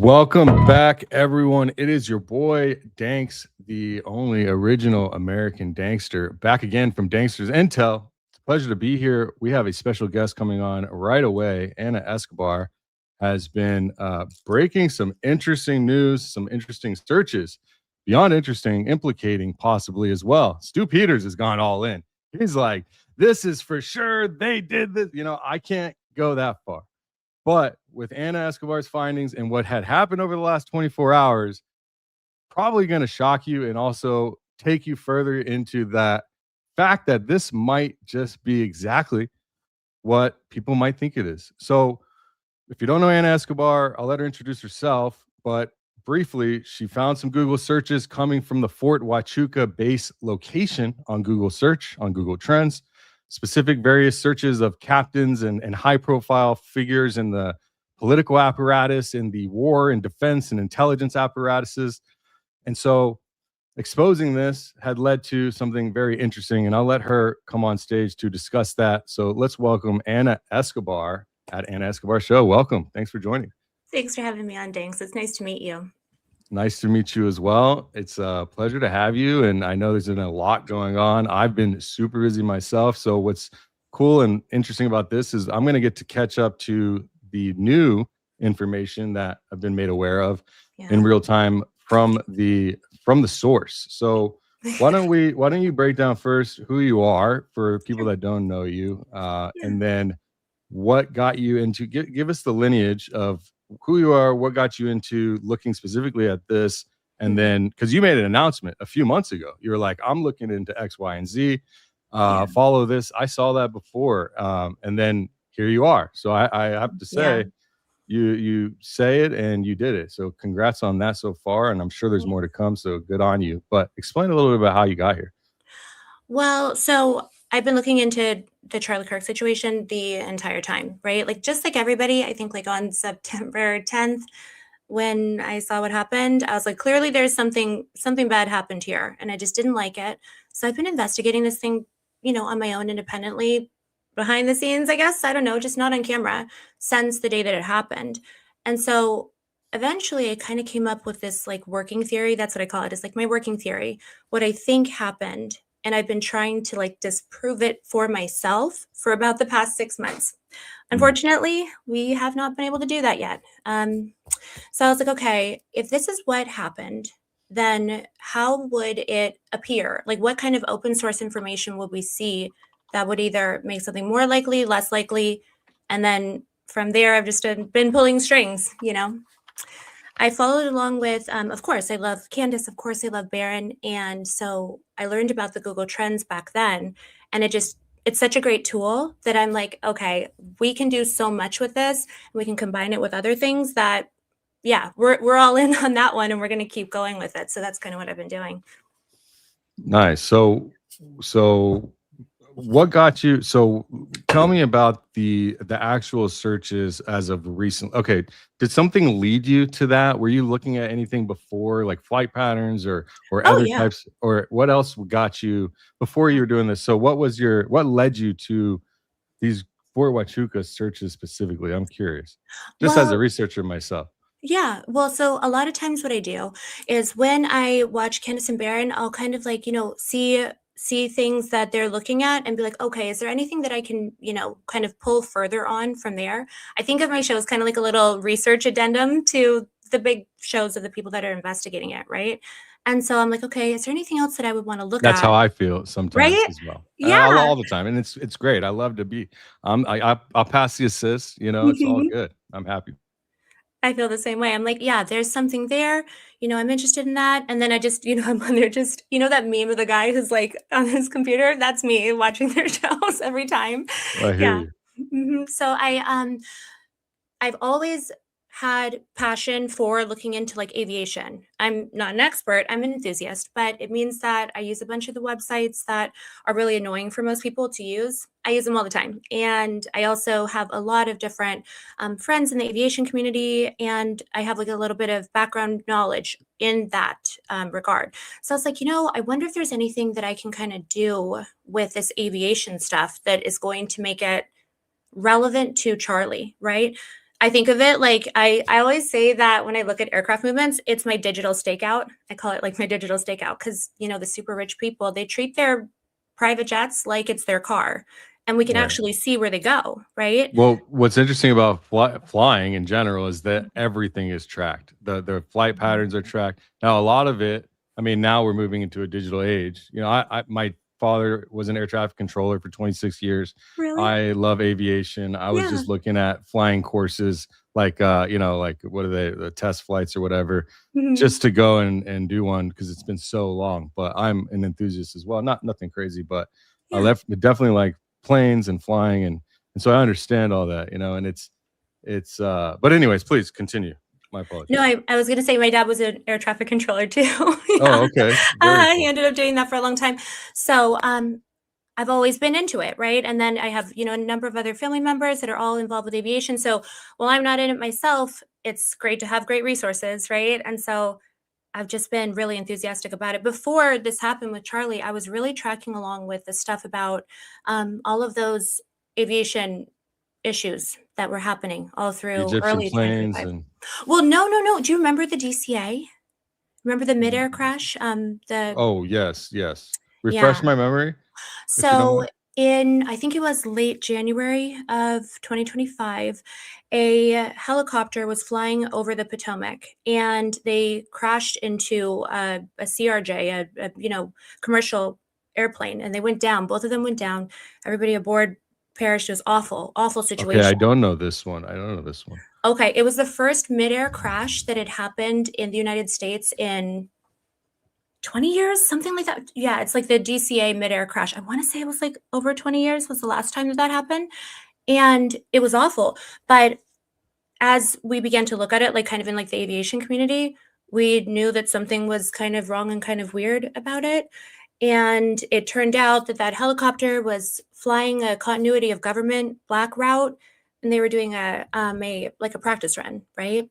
Welcome back, everyone. It is your boy Danks, the only original American Dankster, back again from Danksters Intel. It's a pleasure to be here. We have a special guest coming on right away. Ana Escobar has been breaking some interesting news, some interesting searches, beyond interesting, implicating possibly as well. Stu Peters has gone all in. He's like, this is for sure. They did this. I can't go that far. But with Ana Escobar's findings and what had happened over the last 24 hours, probably going to shock you and also take you further into that fact that this might just be exactly what people might think it is. So, if you don't know Ana Escobar, I'll let her introduce herself. But briefly, she found some Google searches coming from the Fort Huachuca base location on Google Search, on Google Trends, specific various searches of captains and high profile figures in the political apparatus, in the war and defense and intelligence apparatuses. And so exposing this had led to something very interesting, and I'll let her come on stage to discuss that. So let's welcome Ana Escobar at Ana Escobar Show. Welcome. Thanks for joining. Thanks for having me on, Danks. It's nice to meet you. Nice to meet you as well. It's a pleasure to have you. And I know there's been a lot going on. I've been super busy myself. So what's cool and interesting about this is I'm going to get to catch up to the new information that I've been made aware of in real time from the source. So why don't you break down first who you are for people that don't know you, and then what got you into give us the lineage of who you are, what got you into looking specifically at this, and then because you made an announcement a few months ago, you were like, I'm looking into X, Y, and Z. Follow this. I saw that before, and then here you are. So I have to say, you say it and you did it. So congrats on that so far, and I'm sure there's more to come. So good on you. But explain a little bit about how you got here. Well, so I've been looking into the Charlie Kirk situation the entire time, right? Like just like everybody, I think like on September 10th, when I saw what happened, I was like, clearly there's something bad happened here, and I just didn't like it. So I've been investigating this thing, on my own independently, behind the scenes, I guess. I don't know, just not on camera since the day that it happened. And so eventually I kind of came up with this like working theory. That's what I call it. It's like my working theory, what I think happened. And I've been trying to like disprove it for myself for about the past 6 months. Unfortunately, we have not been able to do that yet. So I was like, okay, if this is what happened, then how would it appear? Like, what kind of open source information would we see that would either make something more likely, less likely? And then from there, I've just been pulling strings, I followed along with, of course, I love Candace. Of course, I love Baron. And so I learned about the Google Trends back then. And it's such a great tool that I'm like, okay, we can do so much with this. We can combine it with other things that, yeah, we're all in on that one, and we're going to keep going with it. So that's kind of what I've been doing. Nice. So what got you? So tell me about the actual searches as of recent. Okay, did something lead you to that? Were you looking at anything before, like flight patterns or other types, or what else got you before you were doing this? So what led you to these Fort Huachuca searches specifically? I'm curious, just as a researcher myself. Yeah, well, so a lot of times what I do is when I watch Candace and Baron, I'll kind of like, see things that they're looking at and be like, okay, is there anything that I can, kind of pull further on from there? I think of my show as kind of like a little research addendum to the big shows of the people that are investigating it, right? And so I'm like, okay, is there anything else that I would want to look at? That's how I feel sometimes as well. Yeah. All the time. And it's great. I love to be, I'll pass the assist, it's all good. I'm happy. I feel the same way. I'm like, yeah, there's something there. I'm interested in that. And then I just, I'm on there just, that meme of the guy who's like on his computer. That's me watching their shows every time. I hear you. So I've always had passion for looking into like aviation. I'm not an expert, I'm an enthusiast, but it means that I use a bunch of the websites that are really annoying for most people to use. I use them all the time. And I also have a lot of different friends in the aviation community, and I have like a little bit of background knowledge in that regard. So I was like, I wonder if there's anything that I can kind of do with this aviation stuff that is going to make it relevant to Charlie, right? I think of it like I always say that when I look at aircraft movements, it's my digital stakeout. I call it like my digital stakeout because the super rich people, they treat their private jets like it's their car, and we can Right. actually see where they go, right? Well, what's interesting about flying in general is that everything is tracked. The flight patterns are tracked. Now, a lot of it, I mean, now we're moving into a digital age. My father was an air traffic controller for 26 years. Really? I love aviation. I was Yeah. just looking at flying courses, like like what are they, the test flights or whatever, Mhm. just to go and do one because it's been so long. But I'm an enthusiast as well. Not nothing crazy, but I Yeah. definitely like planes and flying and so I understand all that, and it's but anyways, please continue. My No, apologies. I was gonna say my dad was an air traffic controller too. Oh, Yeah. okay. Very He cool. ended up doing that for a long time. So, I've always been into it, right? And then I have, a number of other family members that are all involved with aviation. So while I'm not in it myself, it's great to have great resources, right? And so I've just been really enthusiastic about it. Before this happened with Charlie, I was really tracking along with the stuff about all of those aviation issues that were happening all The through Egyptian early planes 2025. and Well, no, no, no. Do you remember the DCA? Remember the midair crash? The oh, yes, yes. Refresh Yeah. my memory, if you don't So mind. in I think it was late January of 2025, a helicopter was flying over the Potomac and they crashed into a CRJ, commercial airplane, and they went down. Both of them went down. Everybody aboard perished. It was awful, awful Okay, I situation. don't know this one. I don't know this one. Okay, it was the first midair crash that had happened in the United States in 20 years, something like that. Yeah, it's like the DCA midair crash. I wanna say it was, like, over 20 years was the last time that that happened, and it was awful, but as we began to look at it, like, kind of in, like, the aviation community, we knew that something was kind of wrong and kind of weird about it, and it turned out that that helicopter was flying a continuity of government black route, and they were doing a like, a practice run, right?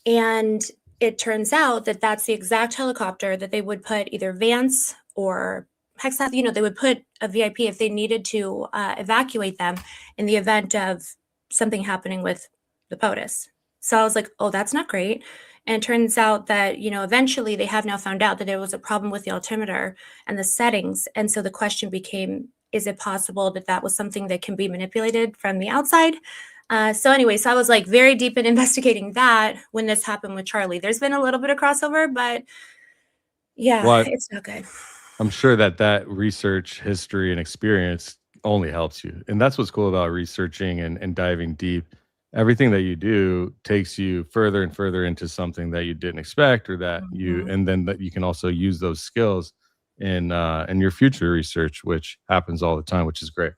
And it turns out that that's the exact helicopter that they would put either Vance or Hexath, they would put a VIP if they needed to evacuate them in the event of something happening with the POTUS. So I was like, oh, that's not great. And it turns out that, eventually they have now found out that there was a problem with the altimeter and the settings. And so the question became, is it possible that that was something that can be manipulated from the outside? So I was like very deep in investigating that when this happened with Charlie. There's been a little bit of crossover, but yeah, Well, it's not good. I'm sure that research history and experience only helps you. And that's what's cool about researching and diving deep. Everything that you do takes you further and further into something that you didn't expect or that you Mhm. and then that you can also use those skills in your future research, which happens all the time, which is great.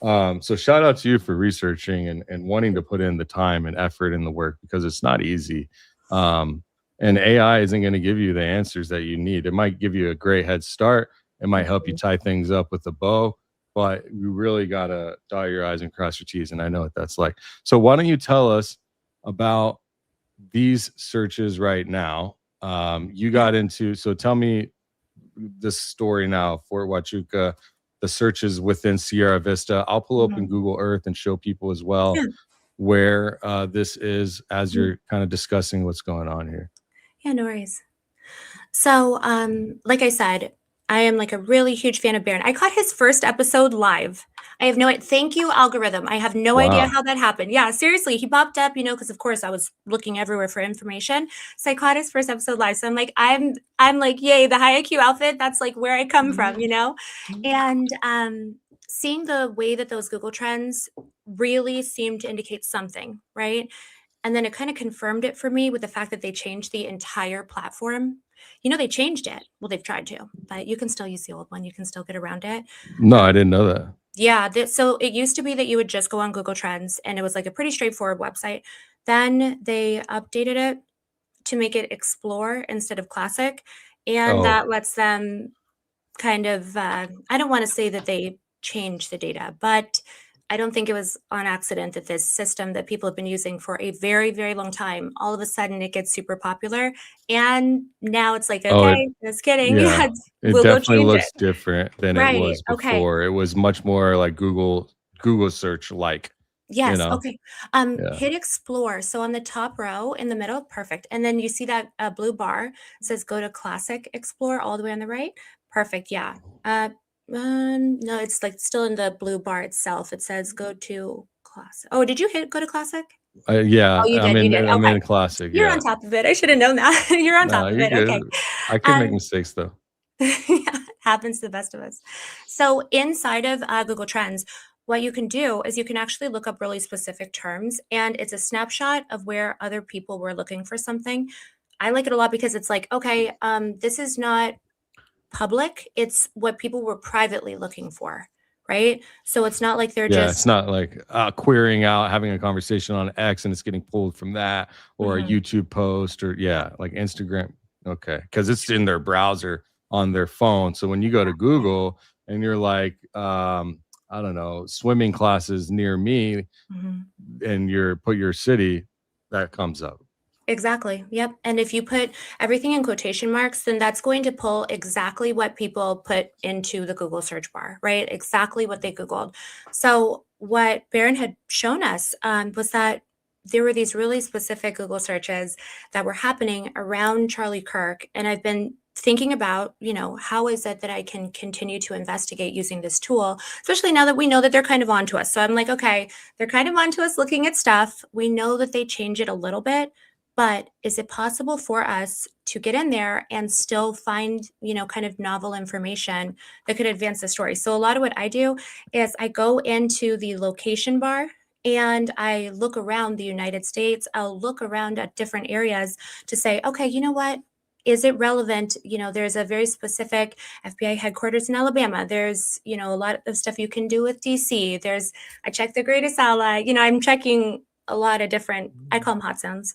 So shout out to you for researching and wanting to put in the time and effort in the work because it's not easy. Um, and AI isn't going to give you the answers that you need. It might give you a great head start. It might help you Mhm. tie things up with a bow, but you really got to dot your I's and cross your T's. And I know what that's like. So why don't you tell us about these searches right now? You Yeah. got into, so tell me this story now, Fort Huachuca, the searches within Sierra Vista. I'll pull open Mhm. Google Earth and show people as well Yeah. where this is as Mhm. you're kind of discussing what's going on here. Yeah, no worries. So, like I said, I am like a really huge fan of Baron. I caught his first episode live. I have no thank you, algorithm. I have no idea Wow. how that happened. Yeah, seriously, he popped up, because of course I was looking everywhere for information. So I caught his first episode live. So I'm like, yay, the high IQ outfit, that's like where I come from. And seeing the way that those Google trends really seemed to indicate something, right? And then it kind of confirmed it for me with the fact that they changed the entire platform. They changed it. Well, they've tried to, but you can still use the old one. You can still get around it. No, Um, I didn't know that. yeah. So it used to be that you would just go on Google Trends and it was like a pretty straightforward website. Then they updated it to make it Explore instead of Classic. And Oh, that lets them kind of, I don't want to say that they changed the data, but I don't think it was on accident that this system that people have been using for a very, very long time, all of a sudden it gets super popular. And now it's like, oh, okay, just kidding. yeah. Yeah, It we'll go definitely change it. looks different than it Right. was Okay. before. It was much more like Google search like. you Yes, know? okay. Yeah. Hit explore. So on the top row in the middle, perfect. And then you see that blue bar says go to classic explore all the way on the right. Perfect. Yeah. Uh, no, it's like still in the blue bar itself. It says go to classic. Oh, did you hit go to classic? Yeah, Oh, you did. You did. I'm Okay. in classic, You're on yeah. top of it. I should have known that. You're on No, top of you're it. Okay. good. I can make Um, mistakes though. Yeah, happens to the best of us. So inside of Google Trends, what you can do is you can actually look up really specific terms, and it's a snapshot of where other people were looking for something. I like it a lot because it's like, okay, this is not public; it's what people were privately looking for, right? So it's not like they're Yeah, it's just. not like, querying out, having a conversation on X and it's getting pulled from that or a Mhm. YouTube post or yeah, like Instagram. Okay, because it's in their browser on their phone. So when you go to Google and you're like, I don't know, swimming classes near me, Mhm. and you're put your city, that comes up. Exactly. Yep. And if you put everything in quotation marks, then that's going to pull exactly what people put into the Google search bar, right? Exactly what they Googled. So, what Barron had shown us was that there were these really specific Google searches that were happening around Charlie Kirk. And I've been thinking about, how is it that I can continue to investigate using this tool, especially now that we know that they're kind of onto us. So, I'm like, okay, they're kind of onto us looking at stuff. We know that they change it a little bit, but is it possible for us to get in there and still find, kind of novel information that could advance the story? So a lot of what I do is I go into the location bar and I look around the United States. I'll look around at different areas to say, okay, you know what? Is it relevant? There's a very specific FBI headquarters in Alabama. There's, a lot of stuff you can do with DC. I check the greatest ally. I'm checking a lot of different, I call them hot zones,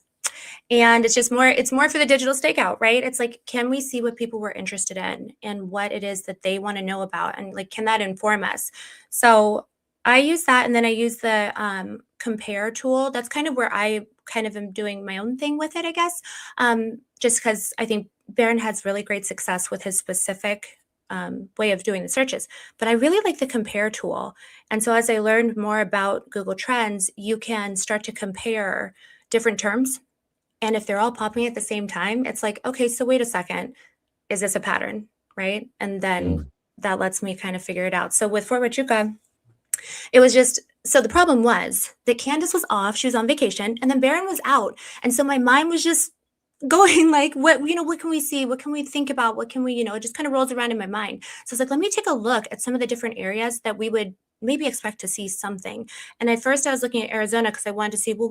and it's more for the digital stakeout, right? It's like, can we see what people were interested in and what it is that they want to know about, and like, can that inform us? So I use that, and then I use the compare tool. That's kind of where I kind of am doing my own thing with it, I guess. Just because I think Baron has really great success with his specific way of doing the searches, but I really like the compare tool. And so as I learned more about Google Trends, you can start to compare different terms, and if they're all popping at the same time, it's like, okay, so wait a second, is this a pattern? Right. And then Mm. that lets me kind of figure it out. So with Fort Huachuca, it was just, so the problem was that Candace was off, she was on vacation, and then Baron was out. And so my mind was just going like, what can we see? What can we think about? What can we, it just kind of rolls around in my mind. So it's like, let me take a look at some of the different areas that we would maybe expect to see something. And at first I was looking at Arizona because I wanted to see, well,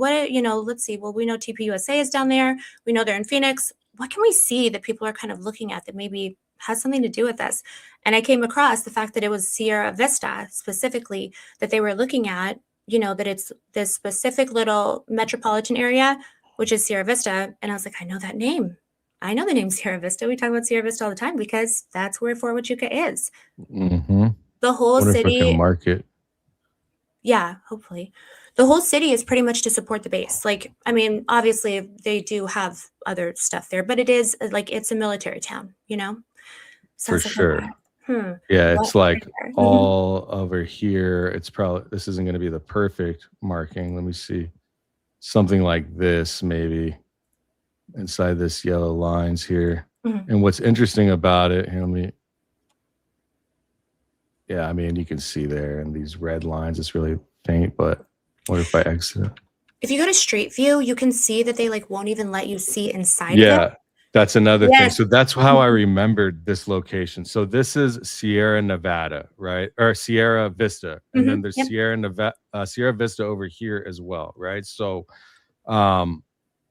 let's see. Well, we know TPUSA is down there. We know they're in Phoenix. What can we see that people are kind of looking at that maybe has something to do with this? And I came across the fact that it was Sierra Vista specifically that they were looking at, that it's this specific little metropolitan area, which is Sierra Vista. And I was like, I know that name. I know the name Sierra Vista. We talk about Sierra Vista all the time because that's where Fort Huachuca is. Mhm. The whole Wonder if I can city, mark it. yeah, hopefully. The whole city is pretty much to support the base. Like, I mean, obviously they do have other stuff there, but it is like it's a military town, So I For was like, okay, sure. Yeah, what it's like right there? Mhm. all over here. It's probably this isn't gonna be the perfect marking. Let me see. Something like this maybe inside this yellow lines here. Mhm. And what's interesting about it, here, let me yeah, I mean, you can see there in these red lines, it's really faint, but what if I exit it? If you go to Street View, you can see that they like won't even let you see inside of it. Yeah, that's another thing. Yes. So that's how I remembered this location. So this is Sierra Nevada, right? Or Sierra Vista, and then there's Yep. Sierra Vista over here as well, right? Um,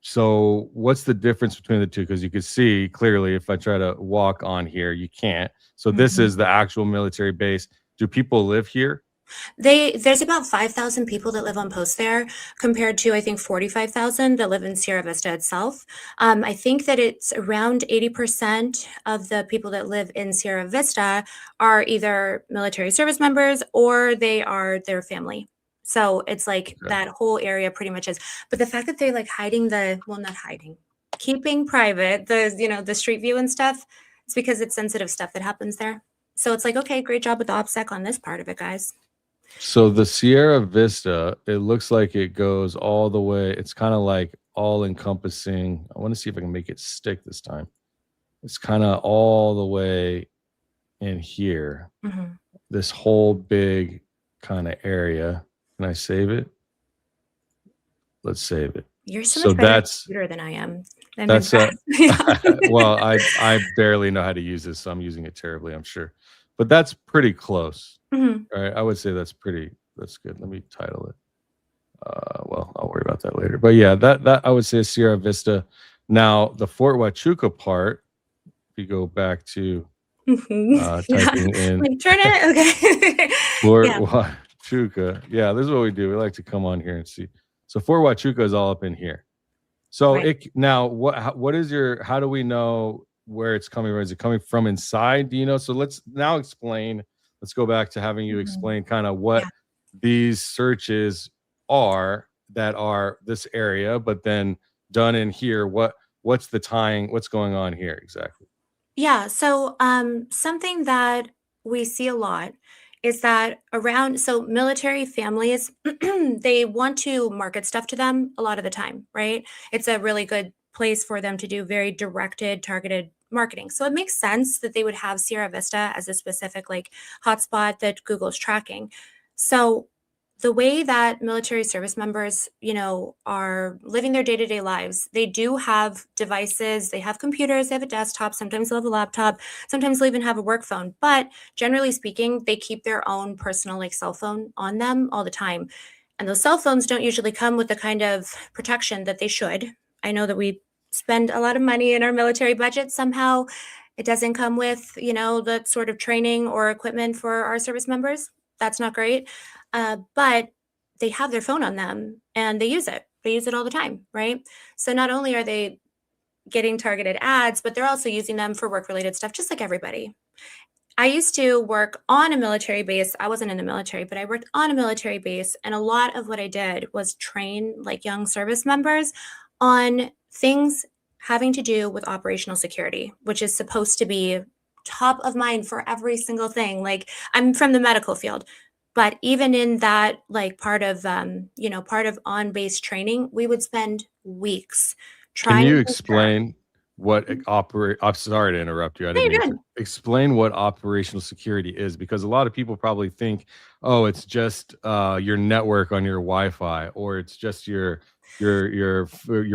so what's the difference between the two? Because you can see clearly if I try to walk on here, you can't. So this Mhm. is the actual military base. Do people live here? There's about 5,000 people that live on post there compared to, I think, 45,000 that live in Sierra Vista itself. I think that it's around 80% of the people that live in Sierra Vista are either military service members or they are their family. So it's like Okay. that whole area pretty much is. But the fact that they're like not hiding, keeping private the street view and stuff, it's because it's sensitive stuff that happens there. So it's like, okay, great job with the OPSEC on this part of it, guys. So the Sierra Vista, it looks like it goes all the way. It's kind of like all encompassing. I want to see if I can make it stick this time. It's kind of all the way in here. Mhm. This whole big kind of area. Can I save it? Let's save it. You're so So much better at that's computer than I am. I'm that's a impressed. Yeah. well, I barely know how to use this, so I'm using it terribly, I'm sure. But that's pretty close. Mhm. All right, I would say that's good. Let me title it. Well, I'll worry about that later. But yeah, that I would say is Sierra Vista. Now, the Fort Huachuca part, if you go back to Mhm. Yeah. typing in Like, turn it? Okay. Fort Yeah, Huachuca. Yeah, this is what we do. We like to come on here and see. So Fort Huachuca is all up in here. So right. now what is your how do we know where it's coming from? Is it coming from inside? Do you know? So let's now explain. Let's go back to having you Mhm. explain kind of Yeah. what these searches are that are this area, but then done in here. What's the tying? What's going on here exactly? Yeah, so something that we see a lot is that around military families they want to market stuff to them a lot of the time, right? It's a really good place for them to do very directed, targeted marketing. So it makes sense that they would have Sierra Vista as a specific like hotspot that Google's tracking. So the way that military service members, are living their day-to-day lives, they do have devices, they have computers, they have a desktop, sometimes they'll have a laptop, sometimes they'll even have a work phone. But generally speaking, they keep their own personal like cell phone on them all the time. And those cell phones don't usually come with the kind of protection that they should. I know that we spend a lot of money in our military budget. Somehow it doesn't come with, the sort of training or equipment for our service members. That's not great. But they have their phone on them and they use it. They use it all the time, right? So not only are they getting targeted ads, but they're also using them for work related stuff, just like everybody. I used to work on a military base. I wasn't in the military, but I worked on a military base. And a lot of what I did was train like young service members on things having to do with operational security, which is supposed to be top of mind for every single thing. Like I'm from the medical field, but even in that like part of on-base training, we would spend weeks Can trying to you make sure. explain what operate I'm sorry to interrupt you. I No, didn't you're mean to. good. Explain what operational security is because a lot of people probably think, "Oh, it's just your network on your Wi-Fi or it's just your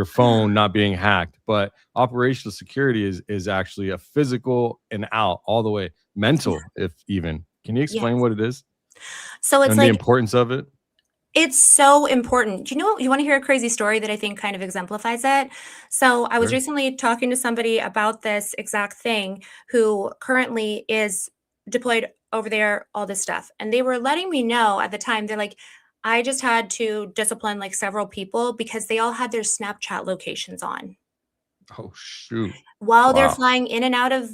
phone not being hacked." But operational security is actually a physical and out all the way mental if even. Can you Yeah. explain what it is So it's and the like importance of it? it's so important. You wanna hear a crazy story that I think kind of exemplifies it? So, I was Sure. recently talking to somebody about this exact thing who currently is deployed over there, all this stuff, and they were letting me know at the time, they're like, "I just had to discipline, like, several people because they all had their Snapchat locations on Oh shoot. while they're Wow. flying in and out of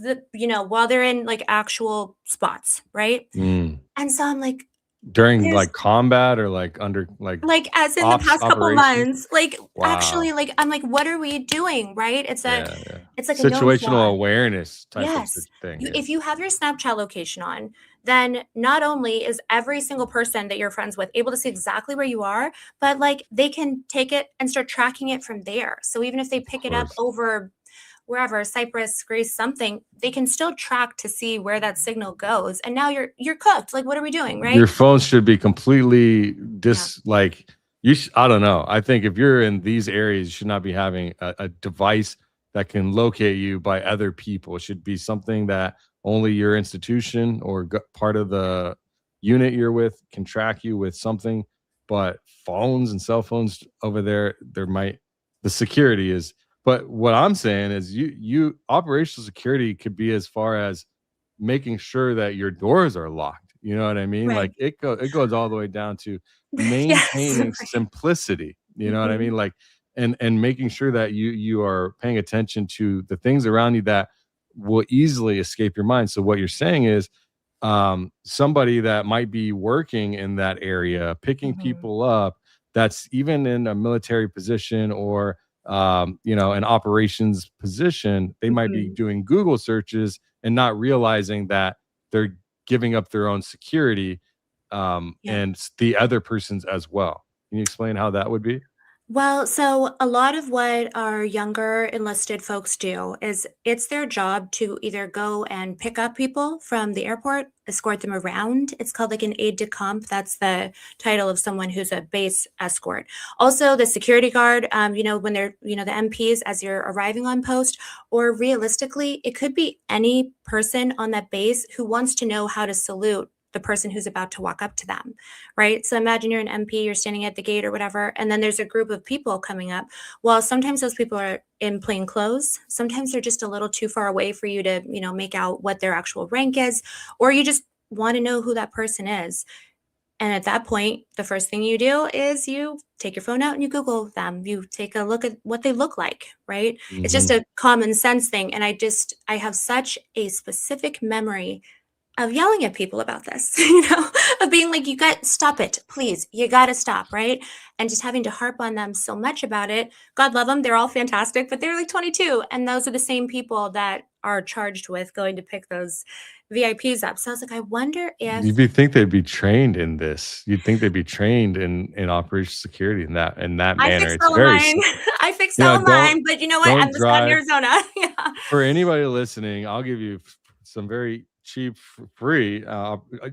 while they're in, like, actual spots, right?" Mm. And so I'm like, During, "There's like, combat or, like, under Like, as in the ops past couple operations? months, like, Wow. actually, like, I'm like, "What are we doing?" Right? Yeah, yeah. It's like a known Situational flaw. awareness type of Yes. thing, You yeah. if you have your Snapchat location on, then not only is every single person that you're friends with able to see exactly where you are, but, like, they can take it and start tracking it from there. So even if they Of pick it up course. over wherever, Cyprus, Greece, something, they can still track to see where that signal goes, and now you're cooked. Like, what are we doing, Your right? phone should be completely Yeah. like, I don't know. I think if you're in these areas, you should not be having a device that can locate you by other people. It should be something that only your institution or part of the unit you're with can track you with something. But phones and cell phones over there might the security is. But what I'm saying is, you operational security could be as far as making sure that your doors are locked. You know what I mean? Right. Like it goes all the way down to Yes. maintaining simplicity. You know what I Mhm. mean? Like and making sure that you are paying attention to the things around you that will easily escape your mind. So what you're saying is somebody that might be working in that area, picking Mhm. people up that's even in a military position or an operations position, they might be Mhm. doing Google searches and not realizing that they're giving up their own security Yeah. and the other person's as well. Can you explain how that would be? Well, so a lot of what our younger enlisted folks do is it's their job to either go and pick up people from the airport, escort them around. It's called like an aide de camp. That's the title of someone who's a base escort. Also, the security guard, when they're, the MPs as you're arriving on post, or realistically, it could be any person on that base who wants to know how to salute the person who's about to walk up to them, right? So imagine you're an MP, you're standing at the gate or whatever, and then there's a group of people coming up. Well, sometimes those people are in plain clothes. Sometimes they're just a little too far away for you to, make out what their actual rank is, or you just want to know who that person is. And at that point, the first thing you do is you take your phone out and you Google them. You take a look at what they look like, right? It's just Mhm. a common sense thing. And I have such a specific memory of yelling at people about this, of being like, you got stop it, please. You got to stop, right? And just having to harp on them so much about it. God love them. They're all fantastic, but they're like 22. And those are the same people that are charged with going to pick those VIPs up. So I was like, I wonder if You'd think they'd be trained in this. You'd think they'd be trained in operation security in that I manner. fixed It's all of very mine. simple. I fixed You all know, of mine, but you know what? I'm don't just not in drive. Arizona. Yeah. For anybody listening, I'll give you some very cheap, free.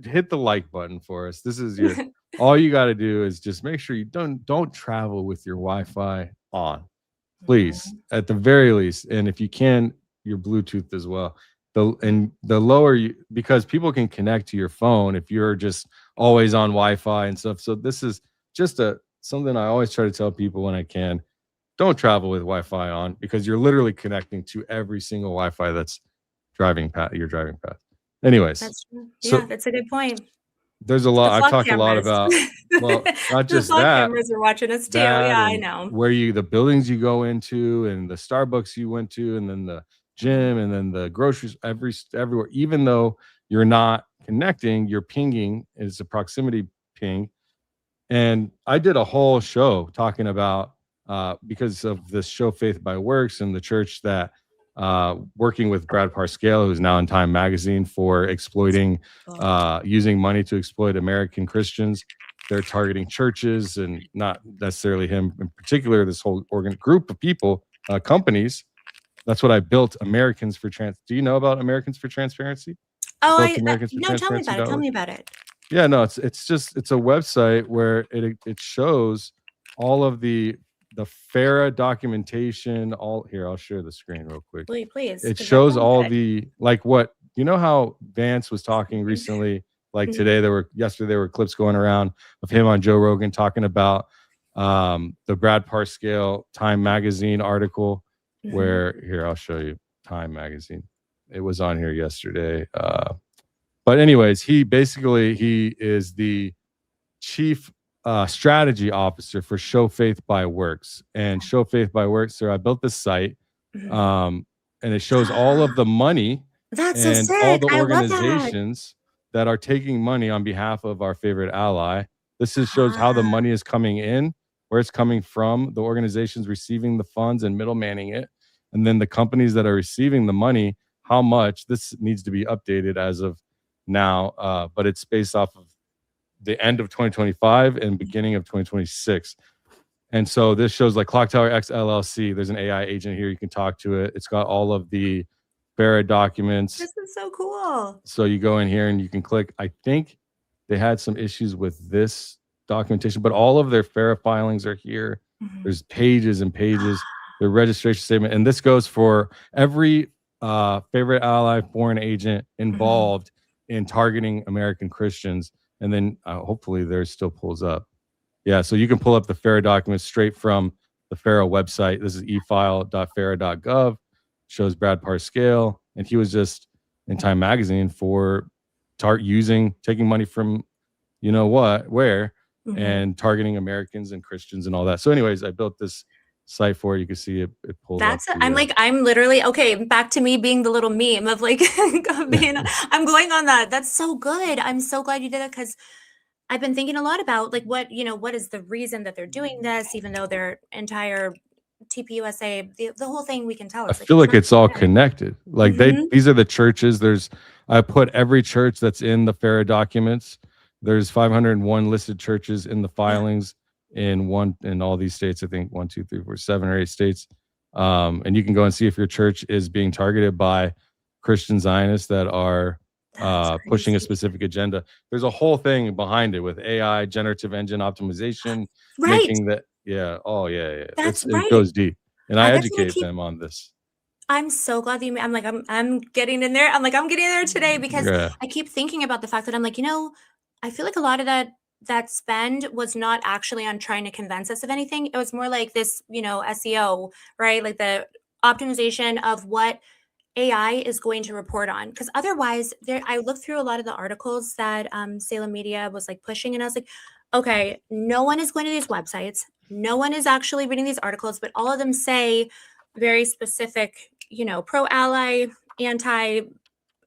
Hit the like button for us. This is your. All you got to do is just make sure you don't travel with your Wi-Fi on, please, Mhm. at the very least. And if you can, your Bluetooth as well. The lower you, because people can connect to your phone if you're just always on Wi-Fi and stuff. So this is just something I always try to tell people when I can. Don't travel with Wi-Fi on because you're literally connecting to every single Wi-Fi that's you're driving past. Anyways, That's true. Yeah, so that's a good point. there's a The lot. I've flock talked a lot cameras. about, well, not The just flock that, cameras are watching us too. that Yeah, I and know. the buildings you go into and the Starbucks you went to and then the Mhm. gym and then the groceries everywhere. Even though you're not connecting, you're pinging. It's a proximity ping. And I did a whole show talking about because of this show Faith by Works and the church that working with Brad Parscale, who's now in Time Magazine for exploiting, Oh. using money to exploit American Christians. They're targeting churches and not necessarily him in particular, this whole group of people, companies. That's what I built, Americans for Trans. Do you know about Americans for Transparency? I Oh, built no, tell me about it. Tell americansfortransparency.org. me about it. Yeah, no, it's a website where it shows all of the FARA documentation. All here, I'll share the screen real quick. Please, It because that shows sounds all good. the like what how Vance was talking recently. Like Mhm. today, yesterday there were clips going around of him on Joe Rogan talking about the Brad Parscale Time Magazine article. Mhm. Where here I'll show you Time Magazine. It was on here yesterday. But anyways, he is the chief strategy officer for Show Faith by Works. And Show Faith by Works, so I built this site, Mhm. um, and it shows all of the money That's so and all sick. the I love that. organizations that are taking money on behalf of our favorite ally. Shows how the Ah, money is coming in, where it's coming from, the organizations receiving the funds and middlemanning it, and then the companies that are receiving the money. How much this needs to be updated as of now, but it's based off of the end of 2025 and beginning of 2026. And so this shows like Clock Tower X LLC. There's an AI agent here. You can talk to it. It's got all of the FARA documents. this is so cool. So you go in here and you can click. I think they had some issues with this documentation, but all of their FARA filings are here. Mhm. There's pages and pages, their registration statement. And this goes for every favorite ally, foreign agent Mhm. involved in targeting American Christians. And then hopefully theirs still pulls up. Yeah, so you can pull up the FARA documents straight from the FARA website. This is efile.fara.gov. Shows Brad Parscale, and he was just in Time Magazine for taking money from where, Mhm. and targeting Americans and Christians and all that. So, anyways, I built this site for it. You can see it. It pulled up I'm the. like, I'm literally okay. Back to me being the little meme of like, being, I'm going on that. That's so good. I'm so glad you did it because I've been thinking a lot about like what is the reason that they're doing this, even though their entire TPUSA, the whole thing we can tell I is like feel it's like not it's all good. connected. Like Mhm. these are the churches. I put every church that's in the FARA documents. There's 501 listed churches in the filings in all these states. I think 1, 2, 3, 4, 7 or 8 states. And you can go and see if your church is being targeted by Christian Zionists that are That's pushing a crazy. specific agenda. There's a whole thing behind it with AI, generative engine optimization, Right. making that. Yeah. Oh, yeah. That's It right. goes deep, and I That's what I educate keep them on this. I'm so glad that I'm getting in there. I'm getting in there today because Yeah. I keep thinking about the fact that I'm like, I feel like a lot of that spend was not actually on trying to convince us of anything. It was more like this, SEO, right? Like the optimization of what AI is going to report on. Because otherwise, I looked through a lot of the articles that Salem Media was like pushing, and I was like, okay, no one is going to these websites. No one is actually reading these articles, but all of them say very specific, pro ally, anti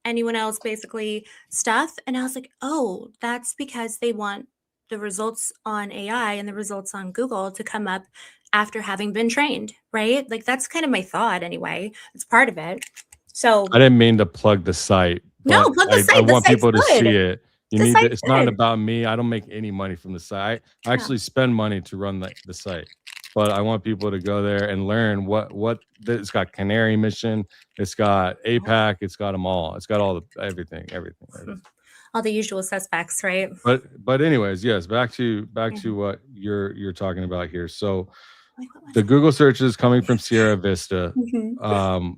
anyone else basically stuff. And I was like, oh, that's because they want the results on AI and the results on Google to come up after having been trained, right? Like that's kind of my thought anyway. It's part of it. So I didn't mean to plug the site, no, but plug the I site. The want site's people to good. see it. You The need to, site's it's not good. about me. I don't make any money from the site. I Yeah. actually spend money to run the site. But I want people to go there and learn what it's got. Canary mission, it's got APAC, it's got them all. It's got all the everything. All the usual suspects, right? But anyways, yes, back to Yeah. what you're talking about here. So Like, what was the Google searches coming from Sierra Vista. it? Mhm.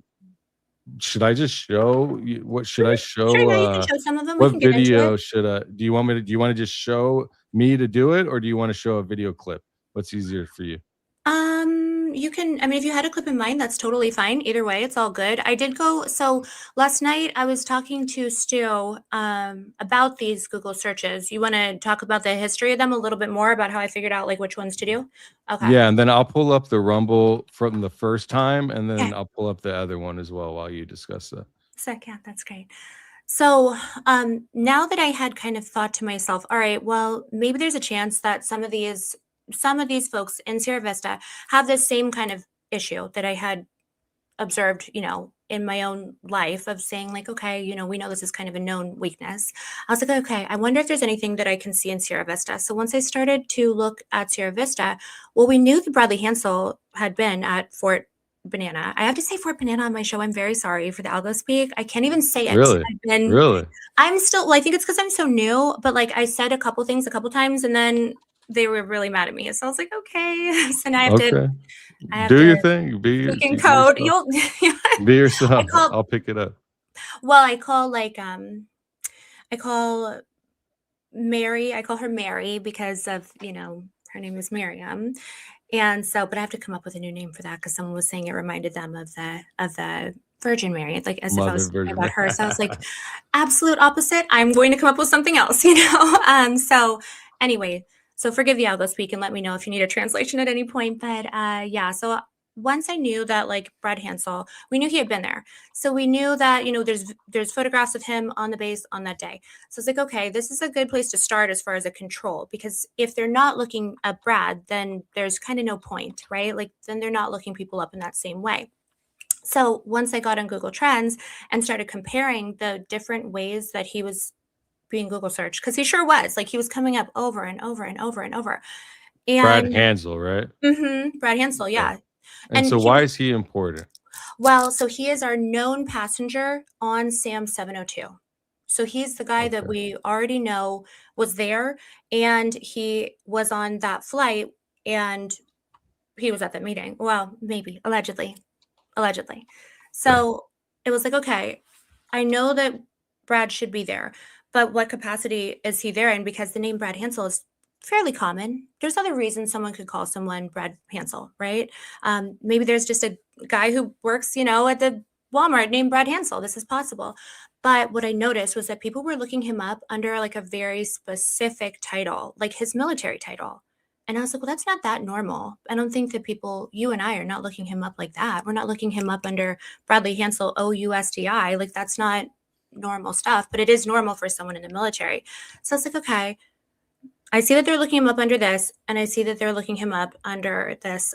Should I just show you what should I Sure, show? yeah, you can show some of them. We What can get into it. video should I do you want me to do you want to just show me to do it, or do you want to show a video clip? What's easier for you? You can, I mean, if you had a clip in mind, that's totally fine. Either way, it's all good. I did go, so last night I was talking to Stu about these Google searches. You want to talk about the history of them a little bit more about how I figured out like which ones to do? Okay. Yeah, and then I'll pull up the Rumble from the first time, and Okay. then I'll pull up the other one as well while you discuss that. So, yeah, that's great. So now that I had kind of thought to myself, all right, well, maybe there's a chance that some of these folks in Sierra Vista have this same kind of issue that I had observed, in my own life of saying like, okay, we know this is kind of a known weakness. I was like, okay, I wonder if there's anything that I can see in Sierra Vista. So once I started to look at Sierra Vista, well, we knew that Bradley Hansel had been at Fort Banana. I have to say Fort Banana on my show. I'm very sorry for the algo speak. I can't even say it. Really? Really? I'm still, well, I think it's because I'm so new, but like I said a couple things a couple times and then they were really mad at me. So I was like, okay. So now Okay. I have Do to your thing. speak in Be code. yourself. I Be yourself. call I'll pick it up. well, I call Mary, I call her Mary because of, her name is Miriam. And so, but I have to come up with a new name for that because someone was saying it reminded them of the Virgin Mary. It's like as if I Mother was talking Virgin. about her. So I was like, absolute opposite. I'm going to come up with something else, So anyway, so forgive the algo speak and let me know if you need a translation at any point. But yeah, so once I knew that like Brad Hansel, we knew he had been there. So we knew that, there's photographs of him on the base on that day. So it's like, okay, this is a good place to start as far as a control, because if they're not looking at Brad, then there's kind of no point, right? Like then they're not looking people up in that same way. So once I got on Google Trends and started comparing the different ways that he was being Google searched, because he sure was, like he was coming up over and over and over and over. Brad And Hansel, right? Brad Hansel, Okay. yeah. And so why is he important? Well, so he is our known passenger on SAM 702. So he's the guy that Okay. we already know was there, and he was on that flight, and he was at that meeting. Well, maybe allegedly. So it was like, okay, I know that Brad should be there, but what capacity is he there in? Because the name Brad Hansel is fairly common. There's other reasons someone could call someone Brad Hansel, right? Maybe there's just a guy who works, at the Walmart named Brad Hansel. This is possible. But what I noticed was that people were looking him up under like a very specific title, like his military title. And I was like, well, that's not that normal. I don't think that people, you and I, are not looking him up like that. We're not looking him up under Bradley Hansel, OUSDI. Like, that's not normal stuff, but it is normal for someone in the military. So I was like, okay, I see that they're looking him up under this, and I see that they're looking him up under this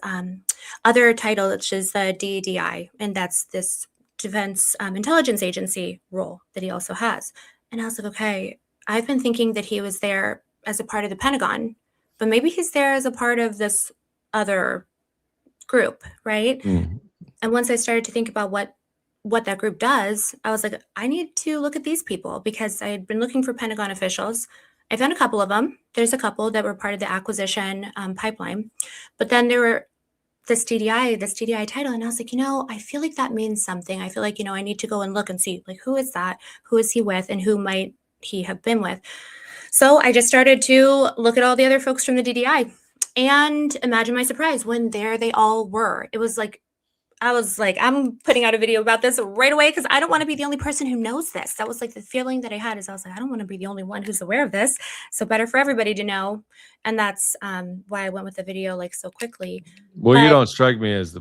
other title, which is the DEDI, and that's this Defense Intelligence Agency role that he also has. And I was like, okay, I've been thinking that he was there as a part of the Pentagon, but maybe he's there as a part of this other group, right? Mm. And once I started to think about what that group does, I was like, I need to look at these people because I had been looking for Pentagon officials. I found a couple of them. There's a couple that were part of the acquisition pipeline, but then there were this TDI title, and I was like, I feel like that means something. I feel like I need to go and look and see like who is that, who is he with, and who might he have been with. So I just started to look at all the other folks from the DDI, and imagine my surprise when there they all were. It was like I was like, I'm putting out a video about this right away because I don't want to be the only person who knows this. That was like the feeling that I had is I was like, I don't want to be the only one who's aware of this. So better for everybody to know. And that's why I went with the video like so quickly. Well, you don't strike me as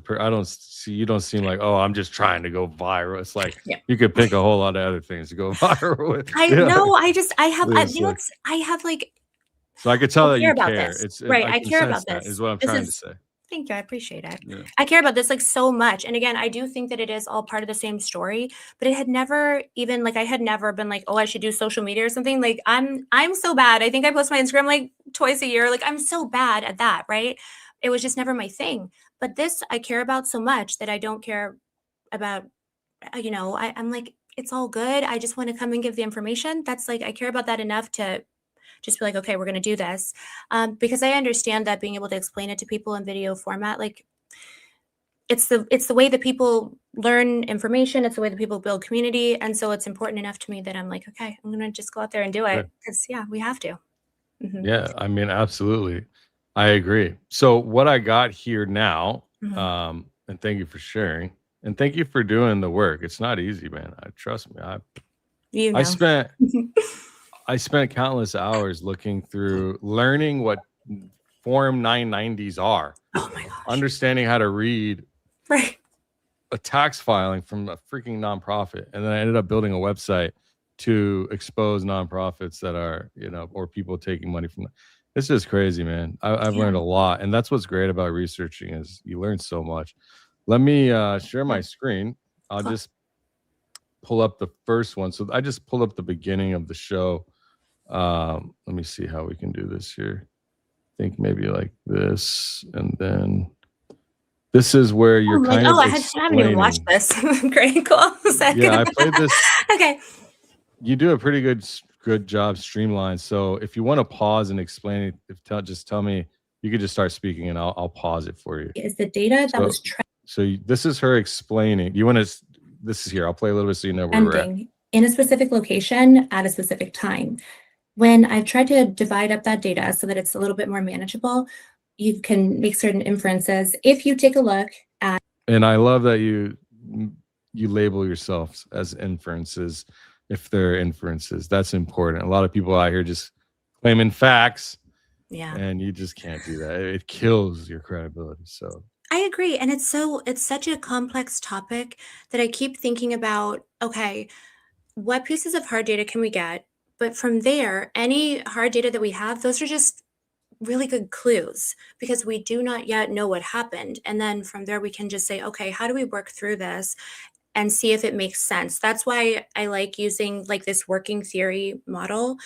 you don't seem like, oh, I'm just trying to go viral. It's like you could pick a whole lot of other things to go viral with. I have like. So I could tell that you care. It's right. I care about this. Is what I'm trying to say. Thank you. I appreciate it. Yeah. I care about this like so much. And again, I do think that it is all part of the same story, but it had never even like, I had never been like, oh, I should do social media or something. Like I'm so bad. I think I post my Instagram like twice a year. Like I'm so bad at that. Right. It was just never my thing. But this I care about so much that I don't care about, I'm like, it's all good. I just want to come and give the information. That's like, I care about that enough to just be like, okay, we're going to do this. Because I understand that being able to explain it to people in video format, like it's the way that people learn information. It's the way that people build community. And so it's important enough to me that I'm like, okay, I'm going to just go out there and do it because we have to. Mm-hmm. Yeah. I mean, absolutely. I agree. So what I got here now, and thank you for sharing and thank you for doing the work. It's not easy, man. Trust me. I spent countless hours looking through, learning what Form 990s are. Oh my gosh. Understanding how to read a tax filing from a freaking nonprofit. And then I ended up building a website to expose nonprofits that are, or people taking money from them. It's just crazy, man. I've learned a lot. And that's what's great about researching is you learn so much. Let me share my screen. I'll just pull up the first one. So I just pulled up the beginning of the show. Let me see how we can do this here. I think maybe like this, and then this is where you're kind of. I haven't even watched this. Great, cool. Yeah, I played this. Okay. You do a pretty good job streamlined. So if you want to pause and explain it, just tell me. You could just start speaking, and I'll pause it for you. Is the data that was so this is her explaining. You want to? This is here. I'll play a little bit so you know where we're at. In a specific location at a specific time. When I've tried to divide up that data so that it's a little bit more manageable, you can make certain inferences. If you take a look at, and I love that you label yourselves as inferences, if they're inferences. That's important. A lot of people out here just claiming facts, and you just can't do that. It kills your credibility. So I agree, and it's such a complex topic that I keep thinking about. Okay, what pieces of hard data can we get? But from there, any hard data that we have, those are just really good clues because we do not yet know what happened. And then from there, we can just say, okay, how do we work through this and see if it makes sense? That's why I like using like this working theory model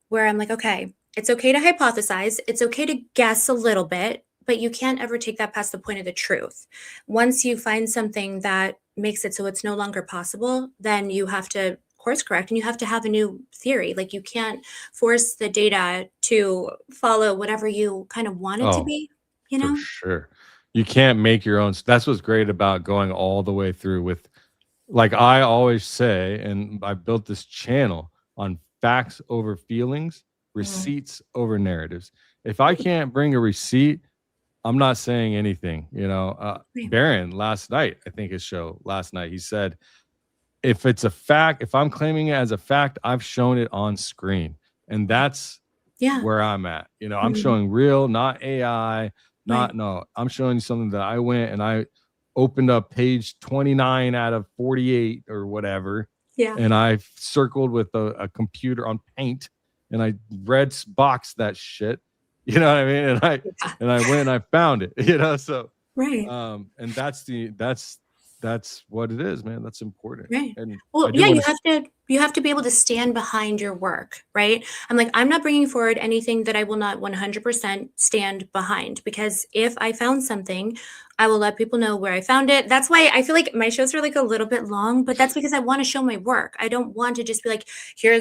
where I'm like, okay, it's okay to hypothesize. It's okay to guess a little bit, but you can't ever take that past the point of the truth. Once you find something that makes it so it's no longer possible, then you have to course correct and you have to have a new theory. Like you can't force the data to follow whatever you kind of want it to be, For sure. You can't make your own. That's what's great about going all the way through with, like I always say, and I built this channel on facts over feelings, receipts over narratives. If I can't bring a receipt, I'm not saying anything, Barron last night, I think his show last night, he said, if it's a fact, if I'm claiming it as a fact, I've shown it on screen. And that's where I'm at. I'm showing real, not AI, I'm showing you something that I went and I opened up page 29 out of 48 or whatever. Yeah. And I circled with a computer on Paint and I red boxed that shit. You know what I mean? And I went and I found it, so right. And that's that's what it is, man. That's important. Right. And Well, I do yeah, want you have to be able to stand behind your work, right? I'm like, I'm not bringing forward anything that I will not 100% stand behind, because if I found something, I will let people know where I found it. That's why I feel like my shows are like a little bit long, but that's because I want to show my work. I don't want to just be like, here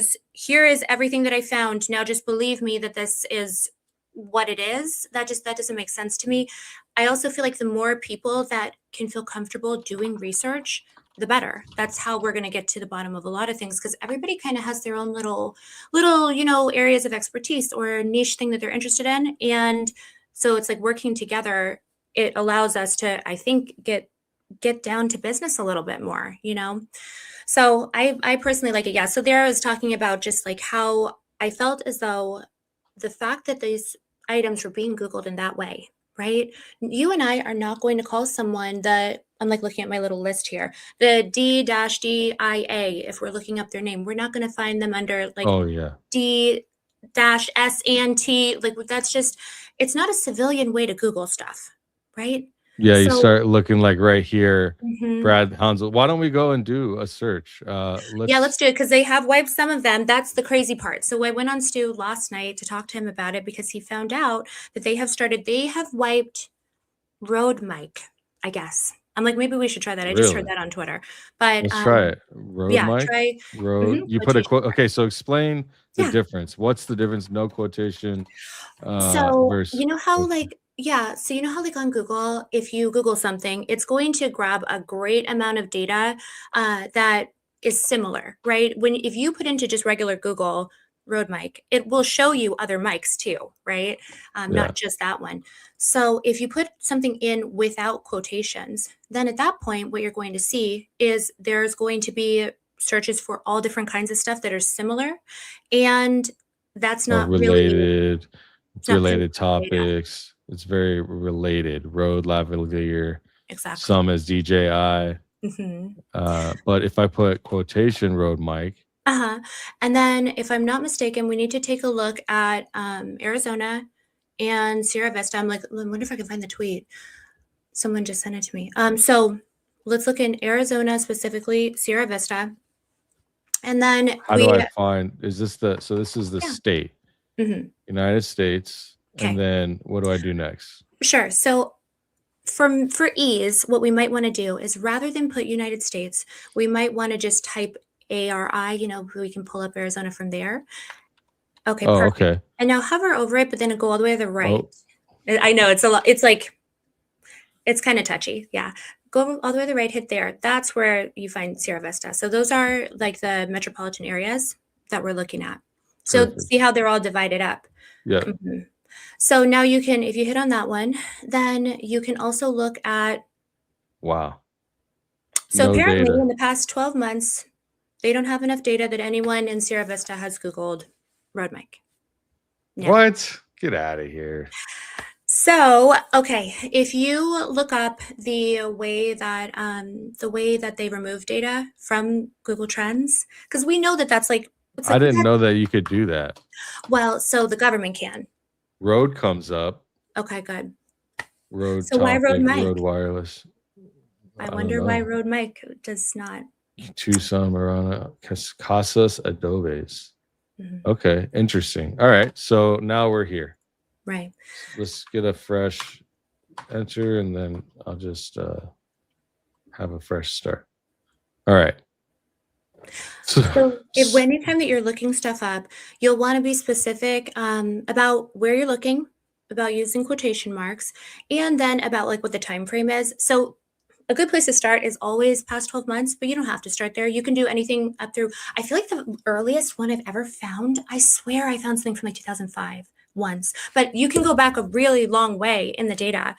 is everything that I found. Now just believe me that this is what it is. That doesn't make sense to me. I also feel like the more people that can feel comfortable doing research, the better. That's how we're going to get to the bottom of a lot of things, because everybody kind of has their own little, areas of expertise or niche thing that they're interested in. And so it's like working together, it allows us to, I think, get down to business a little bit more. So I personally like it. Yeah. So there I was talking about just like how I felt as though the fact that these items were being Googled in that way, right? You and I are not going to call someone that, I'm like looking at my little list here, the D-DIA, if we're looking up their name, we're not going to find them under like oh yeah. D-S and T. Like that's just, it's not a civilian way to Google stuff, right? Yeah, you So, start looking like right here, mhm. Brad Hansel. Why don't we go and do a search? Yeah, let's Let's do it because they have wiped some of them. That's the crazy part. So I went on Stu last night to talk to him about it because he found out that they have wiped Road Mic, I guess. I'm like, maybe we should try that. I just heard really that on Twitter. But let's try it. Road yeah, mic, try road. You put a quotation quote. mark. Okay, so explain the Yeah. difference. What's the difference? No quotation So versus you know how quotation. like yeah, so you know how like on Google, if you Google something, it's going to grab a great amount of data that is similar, right? When if you put into just regular Google Road Mic, it will show you other mics too, right? Yeah, Not just that one. So if you put something in without quotations, then at that point, what you're going to see is there's going to be searches for all different kinds of stuff that are similar, and that's or not really related, it's not related pinpoint data. topics. It's very related. Road lavalier, Exactly. some as DJI. Mhm. But if I put quotation road mic, Uh-huh. And then if I'm not mistaken, we need to take a look at, Arizona and Sierra Vista. I'm like, I wonder if I can find the tweet. Someone just sent it to me. So let's look in Arizona, specifically Sierra Vista, and then how do I find, is this so this is the yeah. state, Mhm. United States, and Okay. then what do I do next? Sure. So for ease, what we might wanna do is rather than put United States, we might wanna just type ARI, we can pull up Arizona from there. Okay, Oh, perfect. okay. And now hover over it, but then go all the way to the right. Oh, I know it's a lot. It's like it's kind of touchy. Yeah. Go all the way to the right, hit there. That's where you find Sierra Vista. So those are like the metropolitan areas that we're looking at. So see perfect. how they're all divided up. Yeah. Mhm. So now you can, if you hit on that one, then you can also look at. Wow. So No apparently, data. in the past 12 months, they don't have enough data that anyone in Sierra Vista has Googled road mic. Yeah. What? Get out of here. So, okay, if you look up the way that they remove data from Google Trends, because we know that that's like it's I like didn't know that you could do that. well, so the government can. Road comes up, Okay, good. road So why Road topic, road Mike? wireless. I I don't wonder why know. Road Mike does not. Tucson, Marana, Casas Adobes. Mhm. Okay, interesting. All right, so now we're here. Right. Let's get a fresh enter, and then I'll just have a fresh start. All right. So, So if anytime that you're looking stuff up, you'll want to be specific about where you're looking, about using quotation marks, and then about like what the time frame is. So a good place to start is always past 12 months, but you don't have to start there. You can do anything up through, I feel like the earliest one I've ever found, I swear I found something from like 2005 once, but you can go back a really long way in the data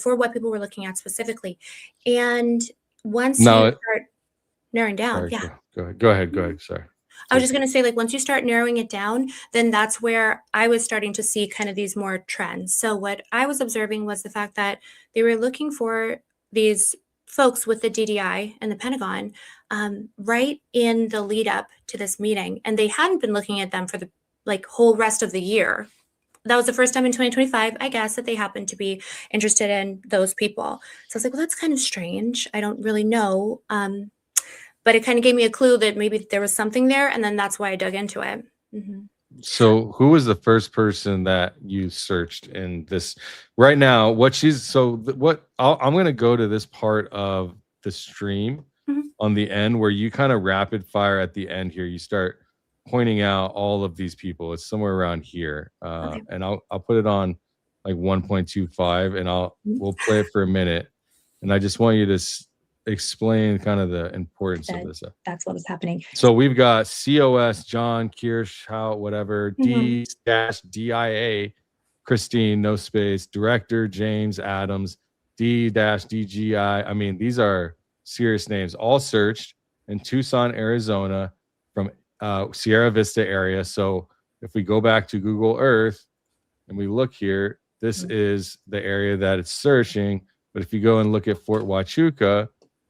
for what people were looking at specifically. And once you now, start narrowing down, sorry, yeah. go ahead. Go ahead. Go ahead. Sorry. I was just going to say, like, once you start narrowing it down, then that's where I was starting to see kind of these more trends. So, what I was observing was the fact that they were looking for these folks with the DDI and the Pentagon right in the lead up to this meeting. And they hadn't been looking at them for the like whole rest of the year that was the first time in 2025, I guess, that they happened to be interested in those people. So I was like, well, that's kind of strange. I don't really know. But it kind of gave me a clue that maybe there was something there. And then that's why I dug into it. Mm-hmm. So who was the first person that you searched in this right now? What she's so what I'm going to go to this part of the stream on the end where you kind of rapid fire at the end here. You start pointing out all of these people. It's somewhere around here. Okay. And I'll put it on like 1.25 and we'll play it for a minute. And I just want you to explain kind of the importance of this. That's what was happening. So we've got COS, John, Kirsch, how, whatever, D-DIA, Christine, no space, Director, James Adams, D-DGI. I mean, these are serious names, all searched in Tucson, Arizona from Sierra Vista area. So if we go back to Google Earth and we look here, this is the area that it's searching. But if you go and look at Fort Huachuca,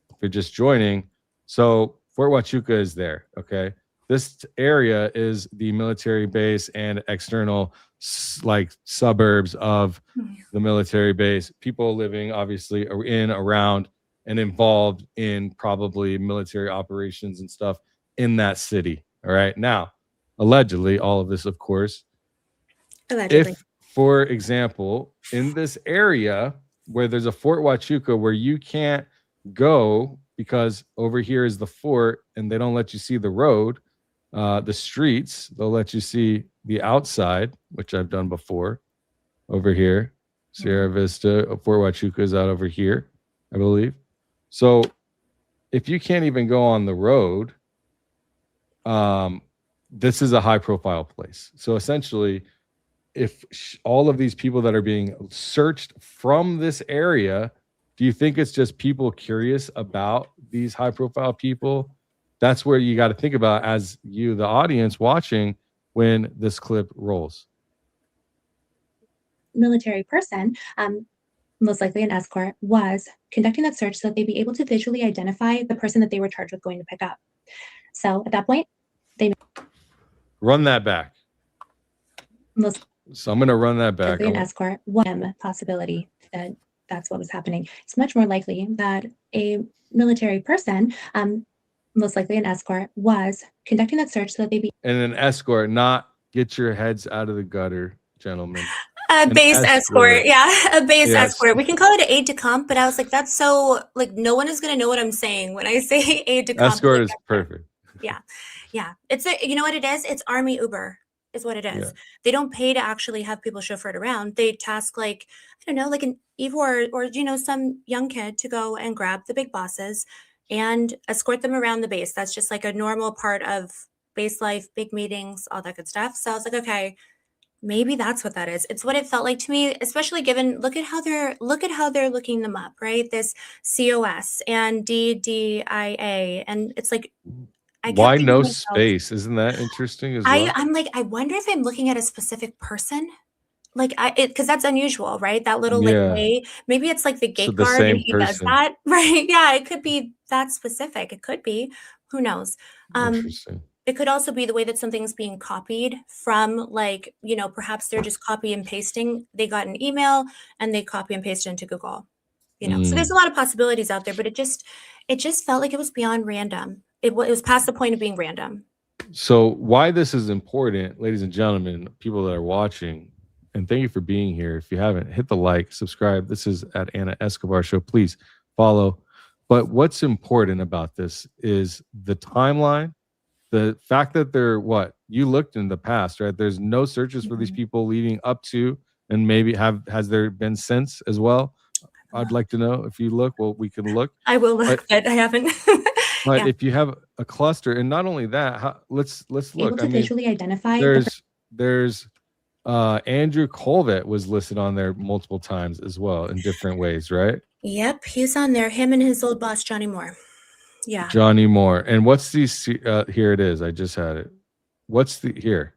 if you're just joining, so Fort Huachuca is there, okay? This area is the military base and external like suburbs of the military base. People living obviously in, around, and involved in probably military operations and stuff in that city. All right. Now, allegedly, all of this, of course, Allegedly. If, for example, in this area where there's a Fort Huachuca where you can't go because over here is the fort and they don't let you see the road, the streets, they'll let you see the outside, which I've done before over here. Sierra Vista, Fort Huachuca is out over here, I believe. So if you can't even go on the road, this is a high profile place. So essentially, if all of these people that are being searched from this area, do you think it's just people curious about these high profile people? That's where you got to think about as you, the audience watching, when this clip rolls. Military person, most likely an escort, was conducting that search so that they'd be able to visually identify the person that they were charged with going to pick up. So at that point, they run that back. So I'm going to run that back. An escort, one possibility that that's what was happening. It's much more likely that a military person, most likely an escort, was conducting that search so that they'd be. And an escort, not get your heads out of the gutter, gentlemen. A base escort. Yeah, a base escort. We can call it an aide de camp, but I was like, that's so, like, no one is going to know what I'm saying when I say aide de camp. Escort is perfect. Yeah. Yeah. It's you know what it is? It's Army Uber is what it is. Yeah. They don't pay to actually have people chauffeured around. They task, like, I don't know, like an Ivor or you know, some young kid to go and grab the big bosses and escort them around the base. That's just like a normal part of base life, big meetings, all that good stuff. So I was like, okay, maybe that's what that is. It's what it felt like to me, especially given look at how they're looking them up, right? This COS and DDIA, and it's like, why no space? Isn't that interesting as well? I'm like, I wonder if I'm looking at a specific person, like because that's unusual, right? That little like way. Maybe it's like the gate guard and he does that, right? Yeah, it could be that specific. It could be. Who knows? Interesting. It could also be the way that something's being copied from, like, you know, perhaps they're just copy and pasting. They got an email and they copy and paste it into Google, you know. So there's a lot of possibilities out there, but it just felt like it was beyond random. It was past the point of being random. So why this is important, ladies and gentlemen, people that are watching, and thank you for being here. If you haven't, hit the like, subscribe. This is at Ana Escobar Show. Please follow. But what's important about this is the timeline. The fact that you looked in the past, right? There's no searches for these people leading up to, and maybe has there been since as well? I'd like to know if you look. Well, we can look. I will look, but I haven't. But if you have a cluster, and not only that, let's look. Able to visually identify. There's Andrew Colvett was listed on there multiple times as well in different ways, right? Yep, he's on there. Him and his old boss, Johnny Moore. Yeah. Johnny Moore. And what's these? Here it is. I just had it. What's the here?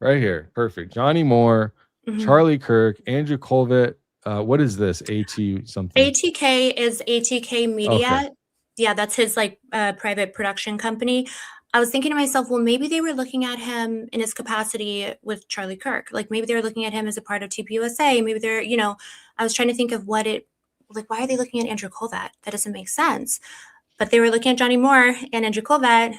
Right here. Perfect. Johnny Moore, Charlie Kirk, Andrew Colvett. What is this? AT something? ATK is ATK Media. Okay. Yeah, that's his like private production company. I was thinking to myself, well, maybe they were looking at him in his capacity with Charlie Kirk. Like maybe they were looking at him as a part of TPUSA. Maybe they're, I was trying to think of like, why are they looking at Andrew Colvett? That doesn't make sense. But they were looking at Johnny Moore and Andrew Colvett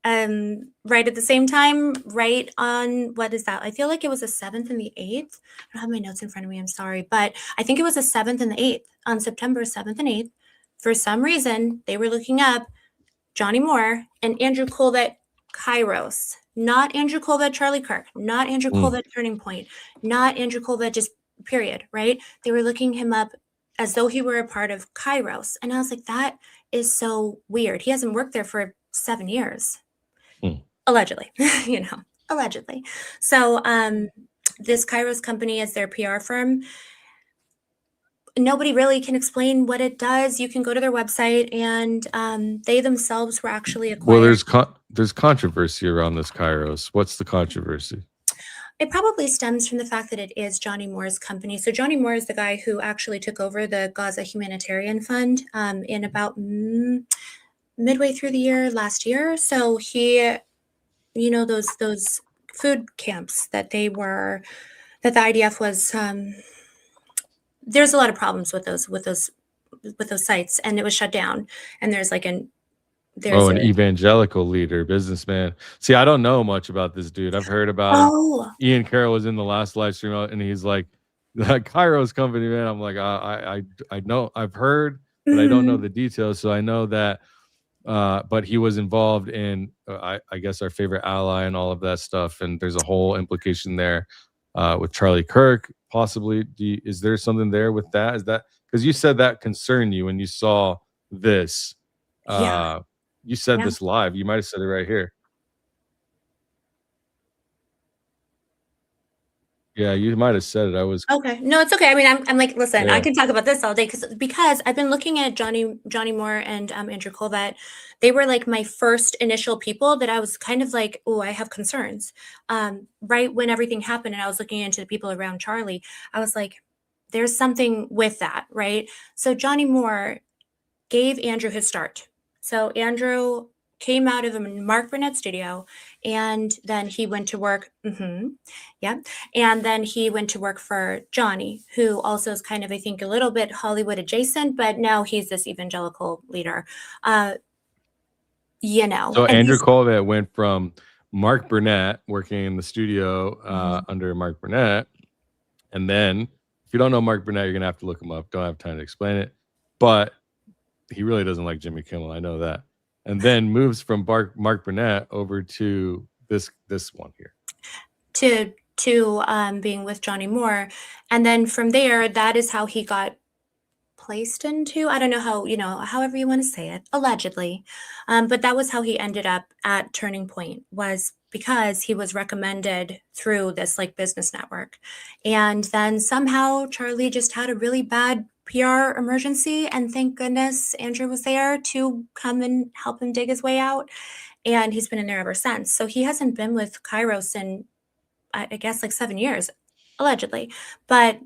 right at the same time, right on, what is that? I feel like it was the 7th and the 8th. I don't have my notes in front of me, I'm sorry. But I think it was the 7th and the 8th, on September 7th and 8th. For some reason, they were looking up Johnny Moore and Andrew Colvett Kairos, not Andrew Colvett Charlie Kirk, not Andrew Colvett Turning Point, not Andrew Colvett just period, right? They were looking him up as though he were a part of Kairos. And I was like, that is so weird. He hasn't worked there for 7 years. Allegedly, allegedly. So this Kairos company is their PR firm. Nobody really can explain what it does. You can go to their website, and they themselves were actually acquired. Well, there's controversy around this Kairos. What's the controversy? It probably stems from the fact that it is Johnny Moore's company. So Johnny Moore is the guy who actually took over the Gaza Humanitarian Fund in about midway through the year last year. So he, those food camps that the IDF was. There's a lot of problems with those sites, and it was shut down. And there's like an evangelical leader, businessman. See, I don't know much about this dude. I've heard about him. Ian Carroll was in the last live stream, and he's like, the Kairos company, man. I'm like, I know, I've heard, but I don't know the details. So I know that, but he was involved in, I guess, our favorite ally and all of that stuff. And there's a whole implication there with Charlie Kirk, possibly. Is there something there with that? Is that because you said that concerned you when you saw this? Yeah. You said this live. You might have said it right here. Yeah, you might have said it. I was okay. No, it's okay. I mean, I'm like, listen, I can talk about this all day because I've been looking at Johnny Moore and Andrew Colvett. They were like my first initial people that I was kind of like, oh, I have concerns. Right when everything happened, and I was looking into the people around Charlie, I was like, there's something with that, right? So Johnny Moore gave Andrew his start. So Andrew came out of a Mark Burnett studio, and then he went to work. And then he went to work for Johnny, who also is kind of, I think, a little bit Hollywood adjacent, but now he's this evangelical leader. So Andrew Colvett went from Mark Burnett working in the studio under Mark Burnett, and then if you don't know Mark Burnett, you're gonna have to look him up. Don't have time to explain it, but he really doesn't like Jimmy Kimmel. I know that. And then moves from Mark Burnett over to this one here. To being with Johnny Moore. And then from there, that is how he got placed into, I don't know how, however you want to say it, allegedly. But that was how he ended up at Turning Point, was because he was recommended through this like business network. And then somehow Charlie just had a really bad PR emergency, and thank goodness Andrew was there to come and help him dig his way out. And he's been in there ever since. So he hasn't been with Kairos in, I guess, like 7 years, allegedly. But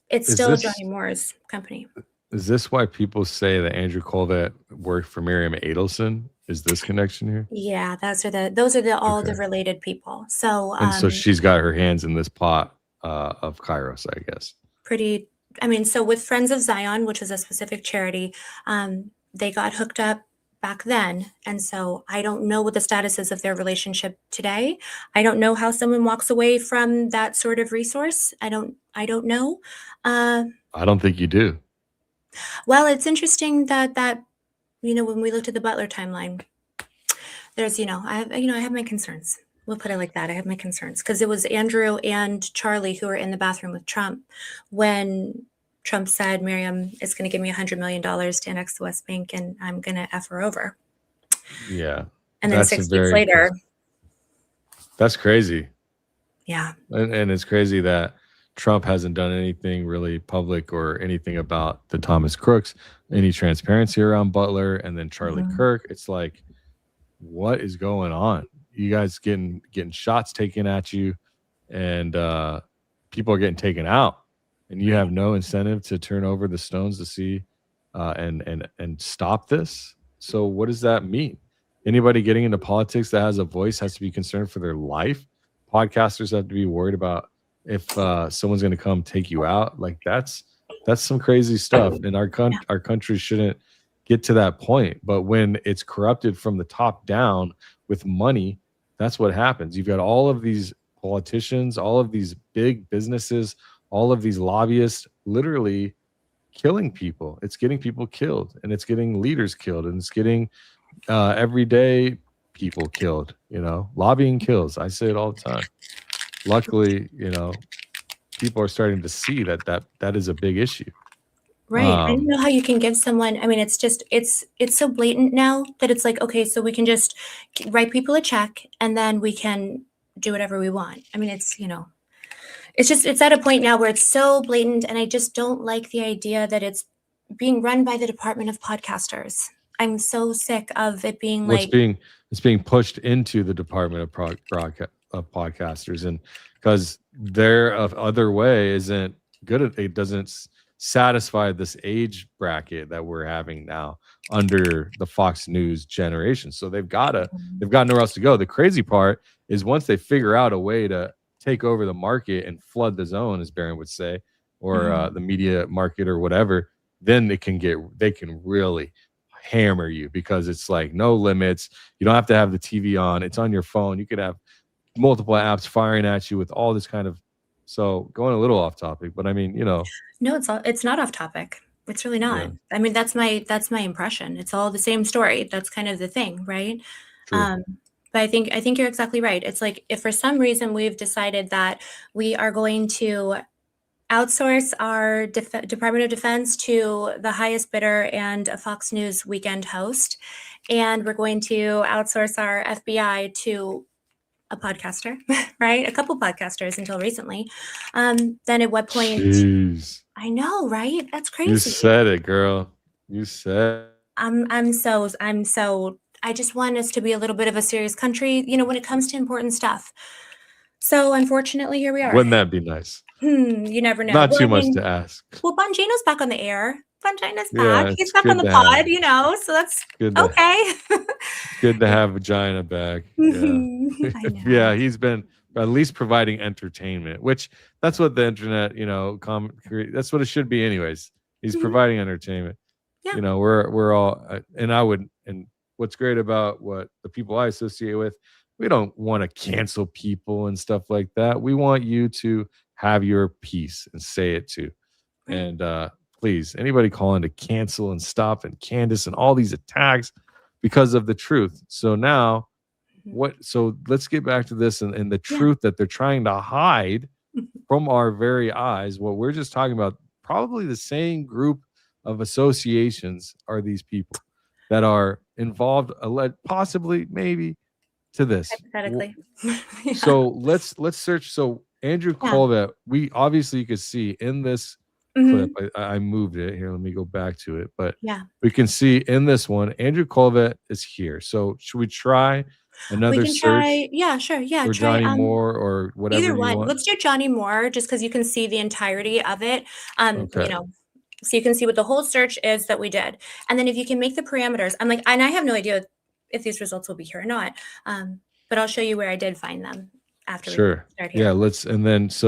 it's still Johnny Moore's company. Is this why people say that Andrew Colvett worked for Miriam Adelson? Is this connection here? Yeah, those are all the related people. So so she's got her hands in this pot of Kairos, I guess. So with Friends of Zion, which is a specific charity, they got hooked up back then. And so I don't know what the status is of their relationship today. I don't know how someone walks away from that sort of resource. I don't know. I don't think you do. Well, it's interesting that when we looked at the Butler timeline, there's, I have my concerns. We'll put it like that. I have my concerns because it was Andrew and Charlie who were in the bathroom with Trump when Trump said Miriam is going to give me $100 million to annex the West Bank, and I'm going to F her over. Yeah. And then 6 weeks later. That's crazy. Yeah. And it's crazy that Trump hasn't done anything really public or anything about the Thomas Crooks, any transparency around Butler, and then Charlie Kirk. It's like, what is going on? You guys getting shots taken at you, and people are getting taken out, and you have no incentive to turn over the stones to see and stop this. So what does that mean? Anybody getting into politics that has a voice has to be concerned for their life. Podcasters have to be worried about if someone's going to come take you out. Like that's some crazy stuff. And Yeah. our country shouldn't get to that point. But when it's corrupted from the top down with money, that's what happens. You've got all of these politicians, all of these big businesses, all of these lobbyists literally killing people. It's getting people killed, and it's getting leaders killed, and it's getting everyday people killed. Lobbying kills. I say it all the time. Luckily, people are starting to see that is a big issue. Right. I don't know how you can give someone, I mean, it's just, it's so blatant now that it's like, okay, so we can just write people a check and then we can do whatever we want. I mean, it's it's at a point now where it's so blatant, and I just don't like the idea that it's being run by the Department of Podcasters. I'm so sick of it being What's like, it's being pushed into the Department of Podcasters, and because their other way isn't good, it doesn't satisfy this age bracket that we're having now under the Fox News generation. So they've got nowhere else to go. The crazy part is once they figure out a way to take over the market and flood the zone, as Barron would say, or the media market or whatever, then they can really hammer you, because it's like no limits. You don't have to have the TV on. It's on your phone. You could have multiple apps firing at you with all this kind of. So going a little off topic, but I mean, no, it's not off topic. It's really not. Yeah. I mean, that's my impression. It's all the same story. That's kind of the thing, right? True. But I think you're exactly right. It's like, if for some reason we've decided that we are going to outsource our Department of Defense to the highest bidder and a Fox News weekend host, and we're going to outsource our FBI to a podcaster, right? A couple podcasters until recently. Then at what point? Jeez. I know, right? That's crazy. You said it, girl. You said. I'm so. I just want us to be a little bit of a serious country, when it comes to important stuff. So unfortunately, here we are. Wouldn't that be nice? You never know. Not too much to ask. Well, Bongino's back on the air. Bongino's Yeah, back. He's it's back on good the to pod, have. so that's Good okay. Good to have Vagina back. Yeah. I know. Yeah, he's been at least providing entertainment, which that's what the internet, that's what it should be anyways. He's Mhm. providing entertainment. Yeah. We're all, and what's great about what the people I associate with, we don't want to cancel people and stuff like that. We want you to have your piece and say it too. Right. And please, anybody calling to cancel and stop and Candace and all these attacks because of the truth. So now so let's get back to this and the truth that they're trying to hide from our very eyes. What we're just talking about, probably the same group of associations are these people that are involved, possibly, maybe, to this. Hypothetically. Yeah. So let's search. So Andrew Colvett, we obviously, you could see in this Mhm. clip, I moved it here. Let me go back to it. But Yeah. we can see in this one, Andrew Colvett is here. So should we try another We can search? try, yeah, sure, yeah. Or Try Johnny Moore or whatever either you one. want. Let's do Johnny Moore, just because you can see the entirety of it. Okay. So you can see what the whole search is that we did. And then if you can make the parameters, and I have no idea if these results will be here or not. But I'll show you where I did find them after we start here. Yeah,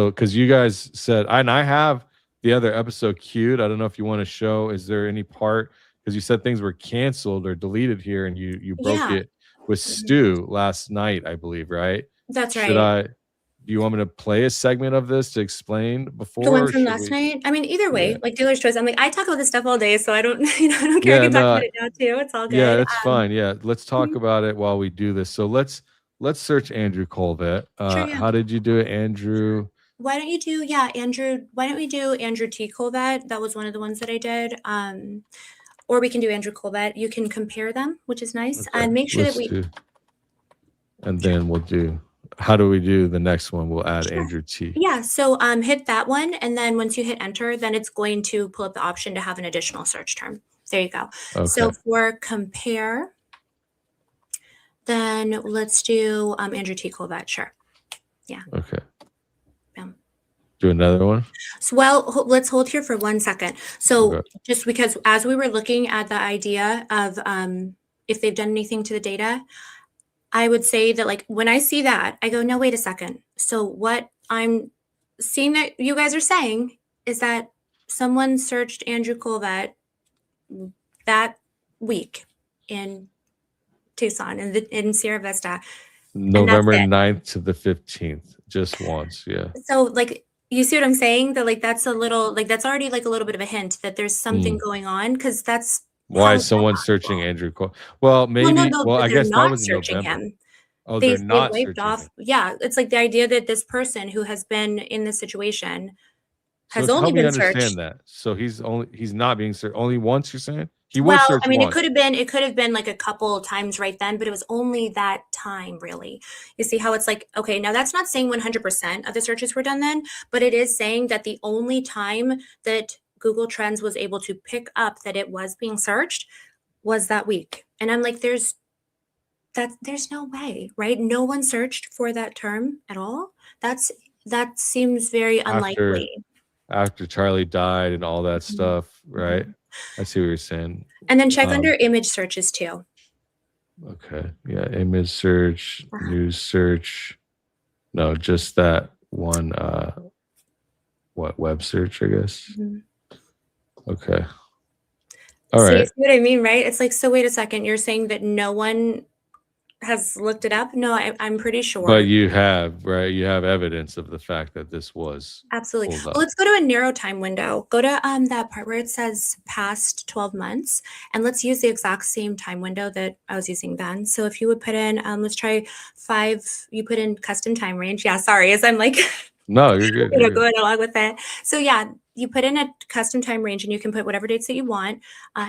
because you guys said, and I have the other episode queued. I don't know if you want to show, is there any part, because you said things were canceled or deleted here, and you broke it with Stu last night, I believe, right? That's right. Do you want me to play a segment of this to explain before? The one from last night? I mean, either way, like dealer's choice. I'm like, I talk about this stuff all day, so I don't, I don't care. I can talk about it now too. It's all good. Yeah, it's fine. Yeah, let's talk about it while we do this. So let's search Andrew Colvett. Sure, yeah. How did you do it, Andrew? Why don't you do, Andrew? Why don't we do Andrew T. Colvett? That was one of the ones that I did. Or we can do Andrew Colvett. You can compare them, which is nice, and make sure and then we'll do. How do we do the next one? We'll add Andrew T. Yeah. So hit that one, and then once you hit enter, then it's going to pull up the option to have an additional search term. There you go. Okay. So for compare, then let's do Andrew T. Colvett. Sure. Yeah. Okay. Do another one. So, well, let's hold here for 1 second. So, Okay. just because as we were looking at the idea of if they've done anything to the data, I would say that, like, when I see that, I go, no, wait a second. So, what I'm seeing that you guys are saying is that someone searched Andrew Colvett that week in Tucson in Sierra Vista, and that's November it. 9th to the 15th, just once. Yeah. So, like, you see what I'm saying? That, like, that's a little, like, that's already like a little bit of a hint that there's something going on, because that's Why how is someone searching Andrew Cole? Well, well, no, maybe. no, Well, but I they're guess that not was in searching November. him. Oh, They they're not waved searching him. off. Yeah, it's like the idea that this person who has been in this situation So has only help me been searched. understand that. So he's not being searched only once. You're saying he was Well, searched I mean, once. it could have been like a couple times right then, but it was only that time, really. You see how it's like, okay, now that's not saying 100% of the searches were done then, but it is saying that the only time that Google Trends was able to pick up that it was being searched was that week. And I'm like, there's no way, right? No one searched for that term at all. That seems very after unlikely. after Charlie died and all that Mhm. stuff, right? Mhm. I see what you're saying. And then check under image searches too. Okay. Yeah. Image search, news search. No, just that one. What web search? I guess. Mhm. Okay. All See, right. see what I mean, right? It's like, so wait a second, you're saying that no one has looked it up? No, I'm pretty sure. But you have, right? You have evidence of the fact that this was Absolutely. pulled Well, up. let's go to a narrow time window. Go to that part where it says past 12 months, and let's use the exact same time window that I was using then. So if you would put in, let's try 5, you put in custom time range. Yeah, sorry, as I'm like, No, you're good. You're good. going along with it. So yeah, you put in a custom time range and you can put whatever dates that you want.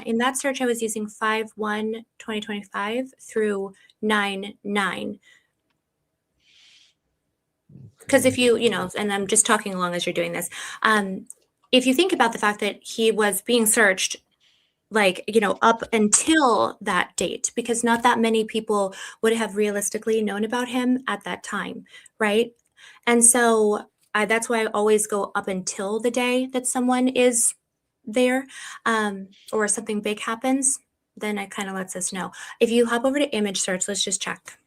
In that search, I was using 5/1/2025 through 9/9. Because if you know, and I'm just talking along as you're doing this, if you think about the fact that he was being searched, like, up until that date, because not that many people would have realistically known about him at that time, right? And so that's why I always go up until the day that someone is there, or something big happens, then it kind of lets us know. If you hop over to image search, let's just check.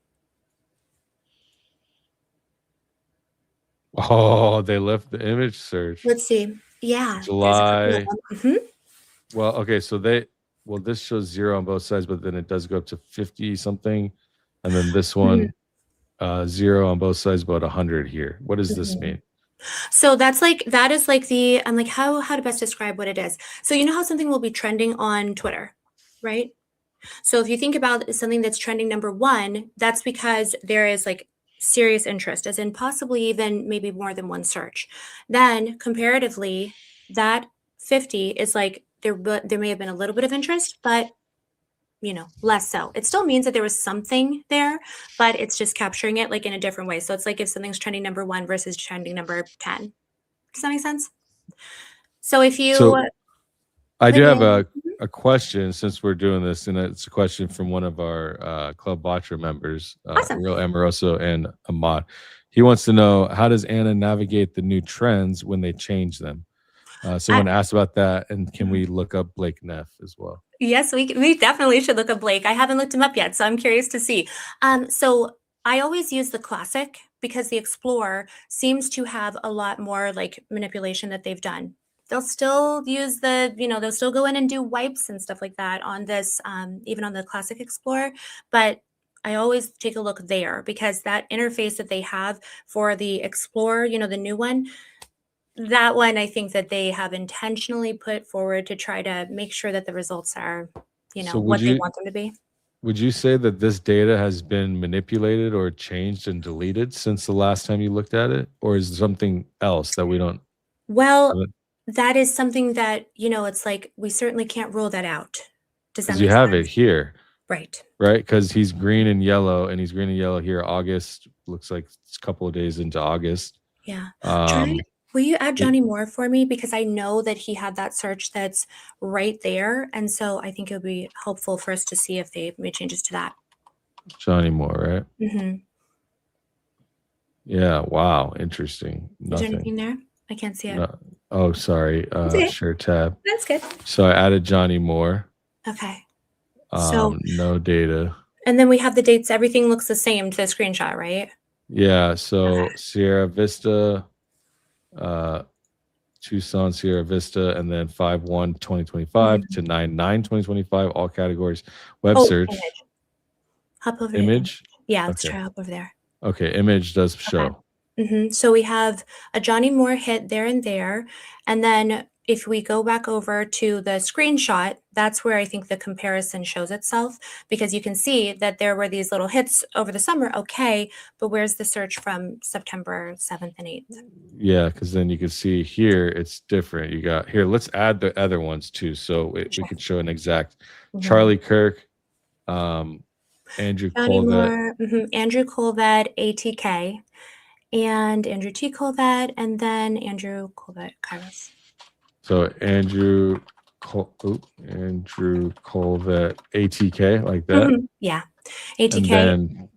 Oh, they left the image search. Let's see. Yeah, there's a couple of July. them. Mhm. Well, okay, so this shows 0 on both sides, but then it does go up to 50 something, and then this one 0 on both sides, but 100 here. What does this Mhm. mean? So that is like I'm like, how to best describe what it is. So you know how something will be trending on Twitter, right? So if you think about something that's trending number 1, that's because there is like serious interest, as in possibly even maybe more than one search. Then comparatively, that 50 is like there may have been a little bit of interest, but less so. It still means that there was something there, but it's just capturing it like in a different way. So it's like if something's trending number 1 versus trending number 10. Does that make sense? So if you So I put do have in, a question since we're doing this, and it's a question from one of our Club Watcher members, awesome. Real Amoroso and Ahmad. He wants to know, how does Anna navigate the new trends when they change them? Someone asked about that, and can we look up Blake Neff as well? Yes, we definitely should look up Blake. I haven't looked him up yet, so I'm curious to see. So I always use the classic because the Explorer seems to have a lot more like manipulation that they've done. They'll still use they'll still go in and do wipes and stuff like that on this, even on the classic Explorer. But I always take a look there because that interface that they have for the Explorer, the new one, that one, I think that they have intentionally put forward to try to make sure that the results are, So what they want them to be. would you say that this data has been manipulated or changed and deleted since the last time you looked at it? Or is there something else that we don't? Well, that is something that, it's like we certainly can't rule that out. Does that Because you make have it sense? here, Right. right? Because he's green and yellow, and he's green and yellow here. August looks like it's a couple of days into August. Yeah. Um, Will you add it- Johnny Moore for me? Because I know that he had that search that's right there. And so I think it would be helpful for us to see if they made changes to that. Johnny Moore, right? Mm-hmm. Yeah. Wow. Interesting. Is there anything Nothing. there? I can't see it. No. Oh, sorry. Okay. Share tab. That's good. So I added Johnny Moore. Okay. So, No data. and then we have the dates. Everything looks the same to the screenshot, right? Yeah. So Okay. Sierra Vista, Tucson, Sierra Vista, and then 5/1/2025 to 9/9/2025, all categories. Web Oh, search. image. Hop over to Image. Yeah, let's Okay. try hop over there. Okay. Image does show. So we have a Johnny Moore hit there and there. And then if we go back over to the screenshot, that's where I think the comparison shows itself, because you can see that there were these little hits over the summer. Okay, but where's the search from September 7th and 8th? Yeah, because then you can see here it's different. You got here. Let's add the other ones too, so we could show an exact. Charlie Kirk, Andrew Johnny Colvett. Moore, Andrew Colvett, ATK, and Andrew T. Colvett, and then Andrew Colvett, Kairos. So Andrew Colvett, ATK, like that. Yeah, And ATK. then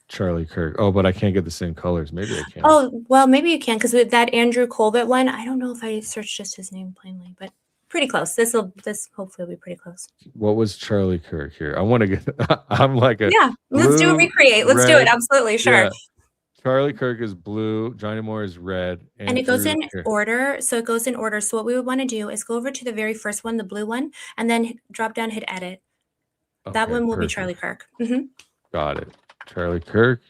Charlie Kirk. Oh, but I can't get the same colors. Maybe I can. Oh, well, maybe you can, because with that Andrew Colvett one, I don't know if I searched just his name plainly, but pretty close. This hopefully will be pretty close. What was Charlie Kirk here? I want to get. I'm like a. Yeah, let's do a blue, recreate. Let's do red. it. Absolutely, sure. Yeah. Charlie Kirk is blue. Johnny Moore is red. And it goes in Andrew Kirk. order. So it goes in order. So what we would want to do is go over to the very first one, the blue one, and then drop down, hit edit. That Okay, one will be perfect. Charlie Kirk. Got it. Charlie Kirk.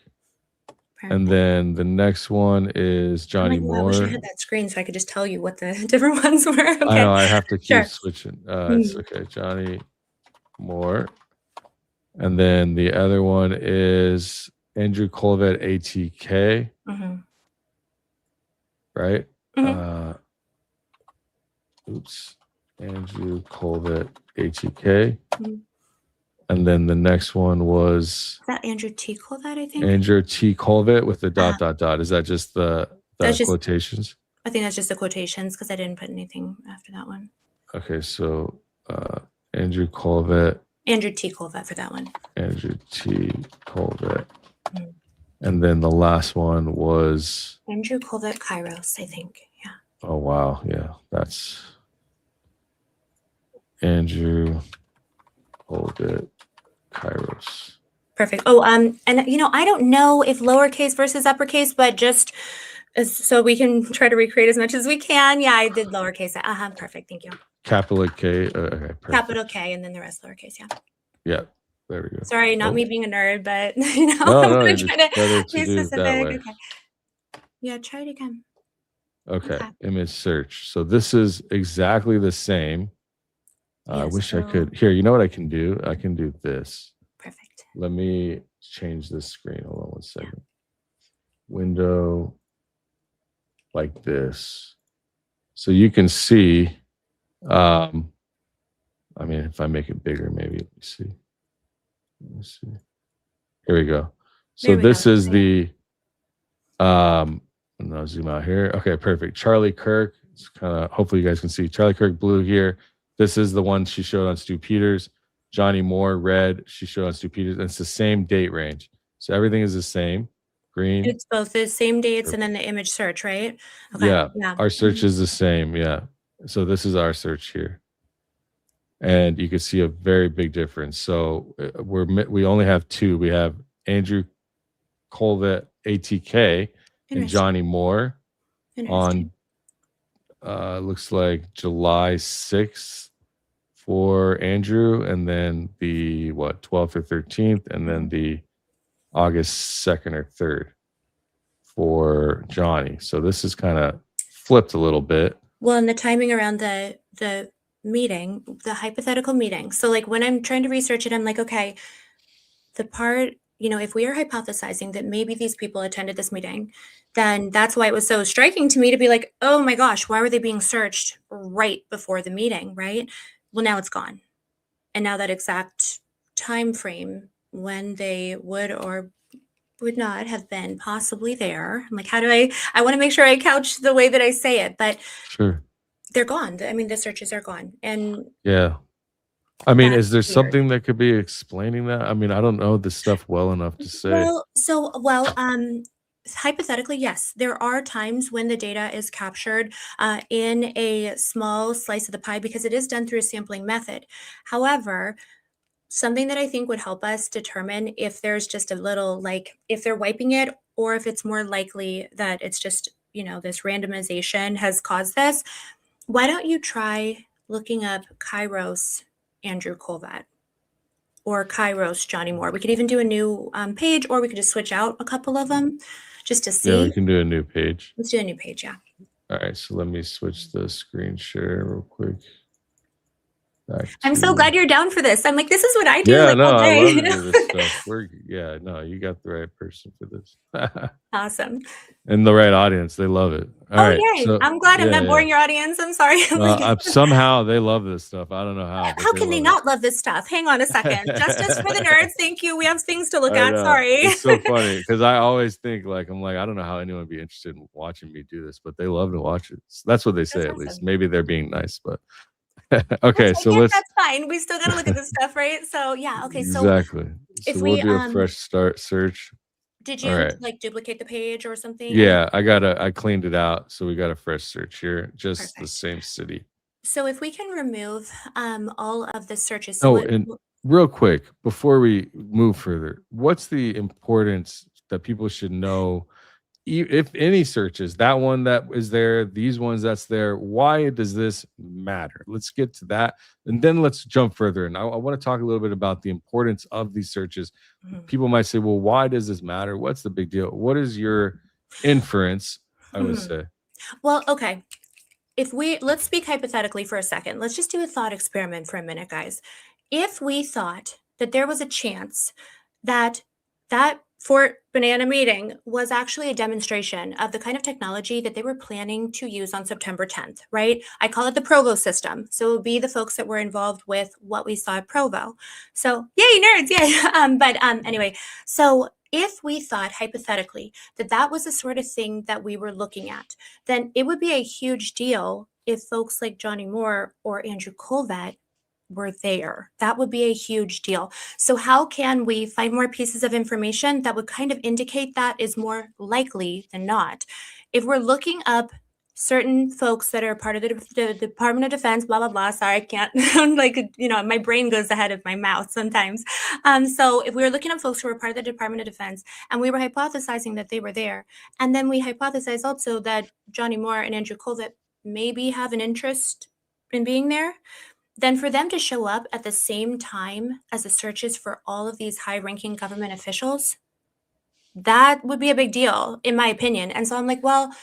And then the next one is Johnny Moore. I wish I had that screen so I could just tell you what the different ones were. Okay. I know, I have to keep Sure. switching. It's okay. Johnny Moore. And then the other one is Andrew Colvett, ATK. Right? Oops. Andrew Colvett, ATK. And then the next one was. Is that Andrew T. Colvett, I think? Andrew T. Colvett with the ... Is that just the That's just- quotations? I think that's just the quotations, because I didn't put anything after that one. Okay, so Andrew Colvett. Andrew T. Colvett for that one. Andrew T. Colvett. And then the last one was Andrew Colvett Kairos, I think. Yeah. Oh wow, yeah. That's Andrew Colvett Kairos. Perfect. Oh, and I don't know if lowercase versus uppercase, but just so we can try to recreate as much as we can. Yeah, I did lowercase. Perfect. Thank you. Capital K. Okay, perfect. Capital K and then the rest lowercase. Yeah. Yeah. There we go. Sorry, not me being a nerd, but No, I'm it's trying better to to be do it that way. specific. Okay. Yeah, try it again. Okay. Okay. Image search. So this is exactly the same. I Yeah, wish I so- could. Here, you know what I can do? I can do this. Perfect. Let me change this screen. Hold on one second. Window like this. So you can see, I mean, if I make it bigger, maybe, let me see. Let me see. Here we go. So There we this go. is the, and I'll zoom out here. Okay, perfect. Charlie Kirk. It's kind of, hopefully you guys can see Charlie Kirk blue here. This is the one she showed on Stu Peters. Johnny Moore red. She showed on Stu Peters. And it's the same date range. So everything is the same. Green. It's both the same dates and then the image search, right? Okay. Yeah. Our search is the same. Yeah. So this is our search here. And you can see a very big difference. So we only have two. We have Andrew Colvett, ATK, and Johnny Moore on looks like July 6th for Andrew, and then the 12th or 13th, and then the August 2nd or 3rd for Johnny. So this is kind of flipped a little bit. Well, and the timing around the meeting, the hypothetical meeting. So like when I'm trying to research it, I'm like, okay, the part, if we are hypothesizing that maybe these people attended this meeting, then that's why it was so striking to me to be like, oh my gosh, why were they being searched right before the meeting, right? Well, now it's gone. And now that exact time frame when they would or would not have been possibly there. I'm like, how do I want to make sure I couch the way that I say it, but Sure. they're gone. I mean, the searches are gone. And yeah. I mean, that's is there weird. something that could be explaining that? I mean, I don't know this stuff well enough to say. hypothetically, yes, there are times when the data is captured in a small slice of the pie because it is done through a sampling method. However, something that I think would help us determine if there's just a little, like, if they're wiping it or if it's more likely that it's just, this randomization has caused this. Why don't you try looking up Kairos Andrew Colvat or Kairos Johnny Moore? We could even do a new page, or we could just switch out a couple of them just to see. Yeah, we can do a new page. Let's do a new page, yeah. All right, so let me switch the screen share real quick. I'm so glad you're down for this. I'm like, this is what I do. Yeah, like, no, all day. I love to do this stuff. You got the right person for this. Awesome. And the right audience. They love it. All right. Yay. So, I'm glad I'm not boring your audience. I'm sorry. Somehow they love this stuff. I don't know how. How can they not love this stuff? Hang on a second. Justice for the nerds. Thank you. We have things to look at. Sorry. It's so funny because I always think I don't know how anyone would be interested in watching me do this, but they love to watch it. That's what they say, at least. Maybe they're being nice, but okay. So that's fine. We still got to look at this stuff, right? So yeah. Okay. So exactly. So we'll do a fresh start search. Did you duplicate the page or something? Yeah, I cleaned it out. So we got a fresh search here, just Perfect. The same city. So if we can remove all of the searches. And real quick, before we move further, what's the importance that people should know? If any searches, that one that is there, these ones that's there, why does this matter? Let's get to that. And then let's jump further. And I want to talk a little bit about the importance of these searches. Mm-hmm. People might say, well, why does this matter? What's the big deal? What is your inference, I would say? Well, okay. Let's speak hypothetically for a second. Let's just do a thought experiment for a minute, guys. If we thought that there was a chance that Fort Banana meeting was actually a demonstration of the kind of technology that they were planning to use on September 10th, right? I call it the Provo system. So it would be the folks that were involved with what we saw at Provo. So yay, nerds, yay. Anyway, so if we thought hypothetically that was the sort of thing that we were looking at, then it would be a huge deal if folks like Johnny Moore or Andrew Colvat were there. That would be a huge deal. So how can we find more pieces of information that would kind of indicate that is more likely than not? If we're looking up certain folks that are part of the Department of Defense, blah, blah, blah. Sorry, I can't, my brain goes ahead of my mouth sometimes. So if we were looking at folks who were part of the Department of Defense and we were hypothesizing that they were there, and then we hypothesize also that Johnny Moore and Andrew Colvat maybe have an interest in being there, then for them to show up at the same time as the searches for all of these high-ranking government officials, that would be a big deal, in my opinion. And so I'm like, well,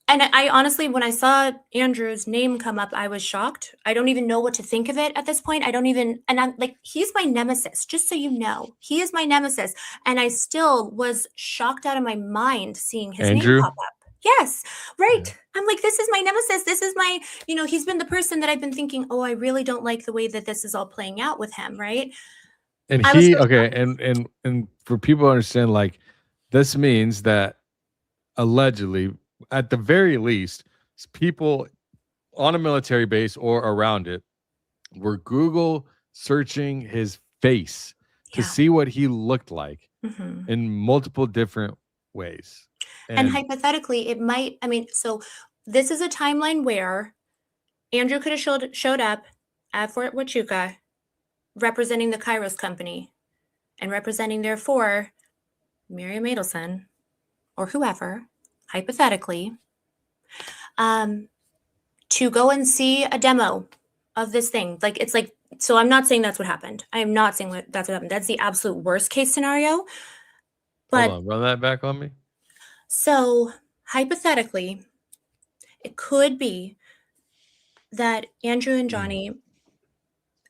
and I honestly, when I saw Andrew's name come up, I was shocked. I don't even know what to think of it at this point. And I'm like, he's my nemesis, just so you know. He is my nemesis. And I still was shocked out of my mind seeing his name pop up. Yes, right. Yeah. I'm like, this is my nemesis. This is my, he's been the person that I've been thinking, oh, I really don't like the way that this is all playing out with him, right? And and for people to understand, this means that allegedly, at the very least, people on a military base or around it were Google searching his face to see what he looked like in multiple different ways. And hypothetically, it might, so this is a timeline where Andrew could have showed up at Fort Huachuca representing the Kairos company and representing, therefore, Miriam Adelson or whoever, hypothetically, to go and see a demo of this thing. So I'm not saying that's what happened. I am not saying that's what happened. That's the absolute worst case scenario. But hold on, run that back on me. So hypothetically, it could be that Andrew and Johnny,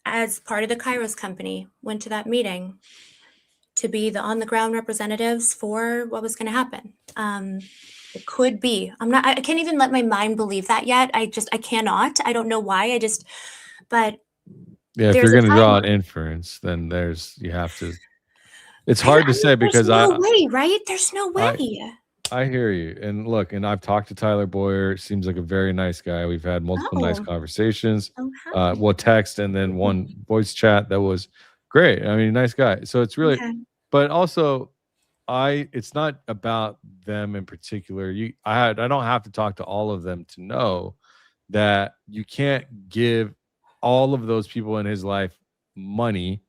as part of the Kairos company, went to that meeting to be the on-the-ground representatives for what was going to happen. It could be. I can't even let my mind believe that yet. I cannot. I don't know why. But yeah, if you're going to draw an inference, then you have to. It's hard to say because there's no way, right? There's no way. I hear you. And look, and I've talked to Tyler Boyer. Seems like a very nice guy. We've had multiple nice conversations. Text and then one voice chat that was great. Nice guy. So it's really, but also it's not about them in particular. I don't have to talk to all of them to know that you can't give all of those people in his life money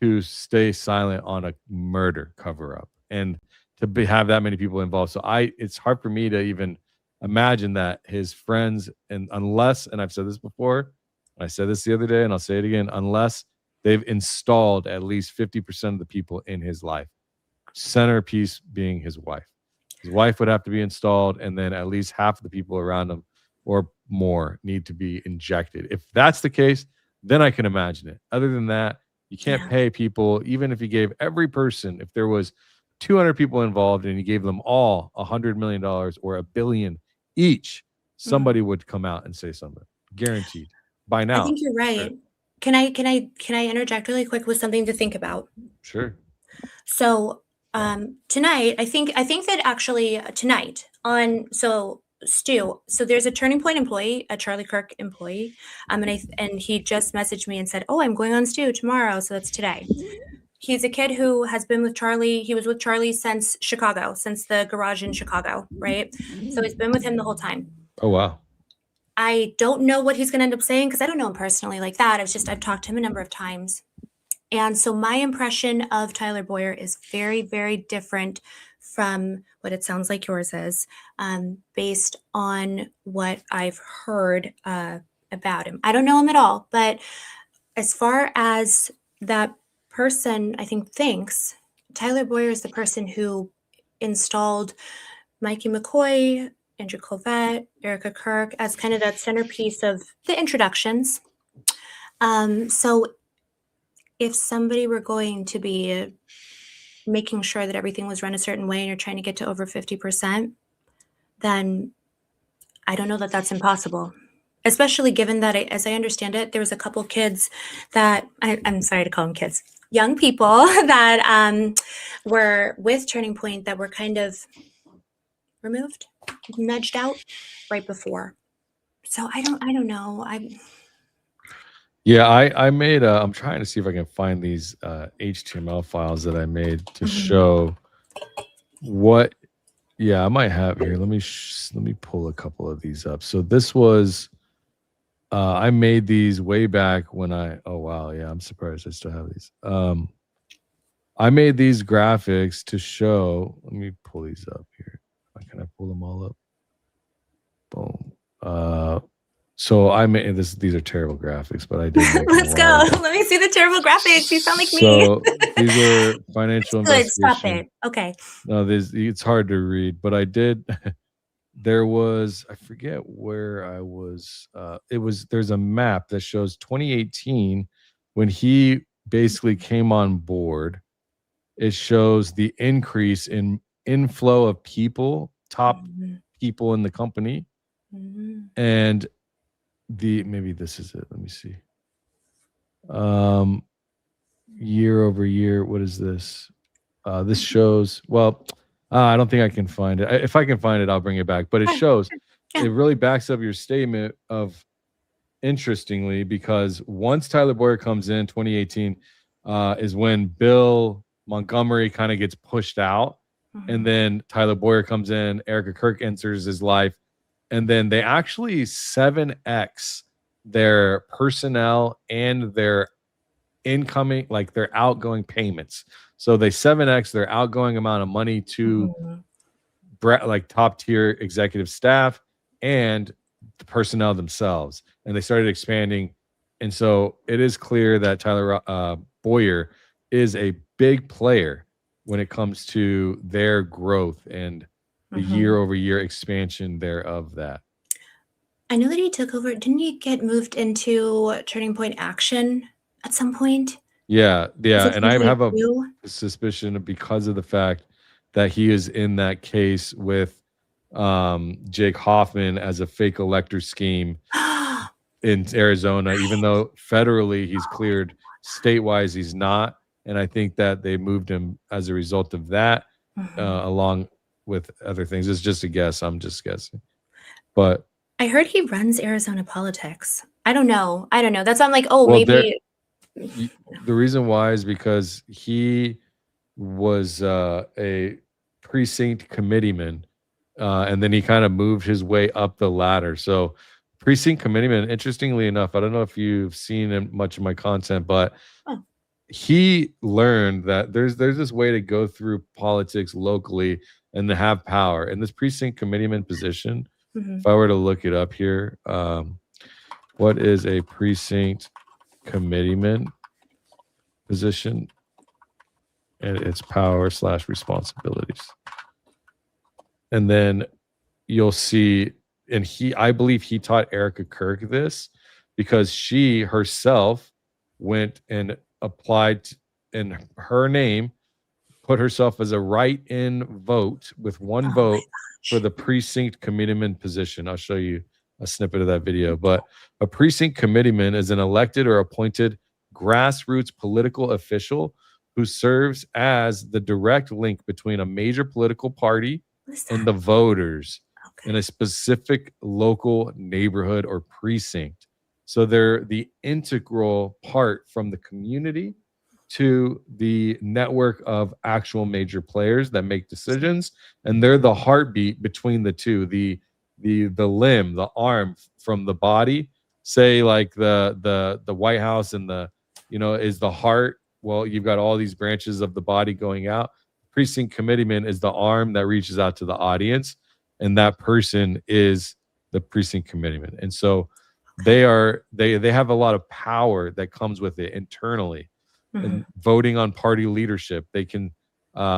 to stay silent on a murder cover up and have that many people involved. So it's hard for me to even imagine that his friends, and unless, and I've said this before, I said this the other day and I'll say it again, unless they've installed at least 50% of the people in his life, centerpiece being his wife. His wife would have to be installed, and then at least half of the people around him or more need to be injected. If that's the case, then I can imagine it. Other than that, you can't pay people, even if you gave every person, if there was 200 people involved and you gave them all $100 million or $1 billion each, somebody would come out and say something. Guaranteed. By now. I think you're right. Sure. Can I interject really quick with something to think about? Sure. So tonight, I think that actually tonight on Stu, so there's a Turning Point employee, a Charlie Kirk employee, and he just messaged me and said, "Oh, I'm going on Stu tomorrow," so that's today. He's a kid who has been with Charlie. He was with Charlie since Chicago, since the garage in Chicago, right? So he's been with him the whole time. Oh, wow. I don't know what he's going to end up saying because I don't know him personally like that. I've talked to him a number of times. And so my impression of Tyler Boyer is very, very different from what it sounds like yours is, based on what I've heard about him. I don't know him at all, but as far as that person, I think, thinks, Tyler Boyer is the person who installed Mikey McCoy, Andrew Colvette, Erica Kirk as kind of that centerpiece of the introductions. So if somebody were going to be making sure that everything was run a certain way and you're trying to get to over 50%, then I don't know that that's impossible. Especially given that, as I understand it, there was a couple kids that, I'm sorry to call them kids, young people that were with Turning Point that were kind of removed, nudged out right before. So I don't know. Yeah, I made I'm trying to see if I can find these HTML files that I made to show what. Yeah, I might have here. Let me pull a couple of these up. So this was I made these way back when oh wow, yeah, I'm surprised I still have these. I made these graphics to show. Let me pull these up here. Can I pull them all up? Boom. So I made this. These are terrible graphics, but I did. Make Let's go. Let me see the terrible graphics. You sound like me. So these are financial Good. investigation. Stop it. Okay. No, it's hard to read, but I did. There was, I forget where I was. There's a map that shows 2018 when he basically came on board. It shows the increase in inflow of people, top people in the company, and maybe this is it. Let me see. Year over year, what is this? This shows, well, I don't think I can find it. If I can find it, I'll bring it back. But it shows, it really backs up your statement of, interestingly, because once Tyler Boyer comes in 2018, is when Bill Montgomery kind of gets pushed out. And then Tyler Boyer comes in, Erica Kirk enters his life. And then they actually 7x their personnel and their incoming, like their outgoing payments. So they 7x their outgoing amount of money to like top tier executive staff and the personnel themselves. And they started expanding. And so it is clear that Tyler Boyer is a big player when it comes to their growth and the year over year expansion thereof that. I know that he took over. Didn't he get moved into Turning Point Action at some point? Yeah. And I have a suspicion because of the fact that he is in that case with Jake Hoffman as a fake elector scheme in Arizona, even though federally he's cleared, state-wise he's not. And I think that they moved him as a result of that, along with other things. It's just a guess. I'm just guessing. But I heard he runs Arizona politics. I don't know. That's why I'm like, oh, well, maybe. The reason why is because he was a precinct committeeman, and then he kind of moved his way up the ladder. So precinct committeeman, interestingly enough, I don't know if you've seen much of my content, but Oh. he learned that there's this way to go through politics locally and to have power. And this precinct committeeman position, if I were to look it up here, what is a precinct committeeman position and its power / responsibilities? And then you'll see, and I believe he taught Erica Kirk this because she herself went and applied in her name, put herself as a write-in vote with one vote for the precinct committeeman position. I'll show you a snippet of that video. But a precinct committeeman is an elected or appointed grassroots political official who serves as the direct link between a major political party and the voters in a specific local neighborhood or precinct. So they're the integral part from the community to the network of actual major players that make decisions, and they're the heartbeat between the two, the limb, the arm from the body. Say like the White House and is the heart. Well, you've got all these branches of the body going out. Precinct committeeman is the arm that reaches out to the audience, and that person is the precinct committeeman. And so they have a lot of power that comes with it internally. And voting on party leadership, they can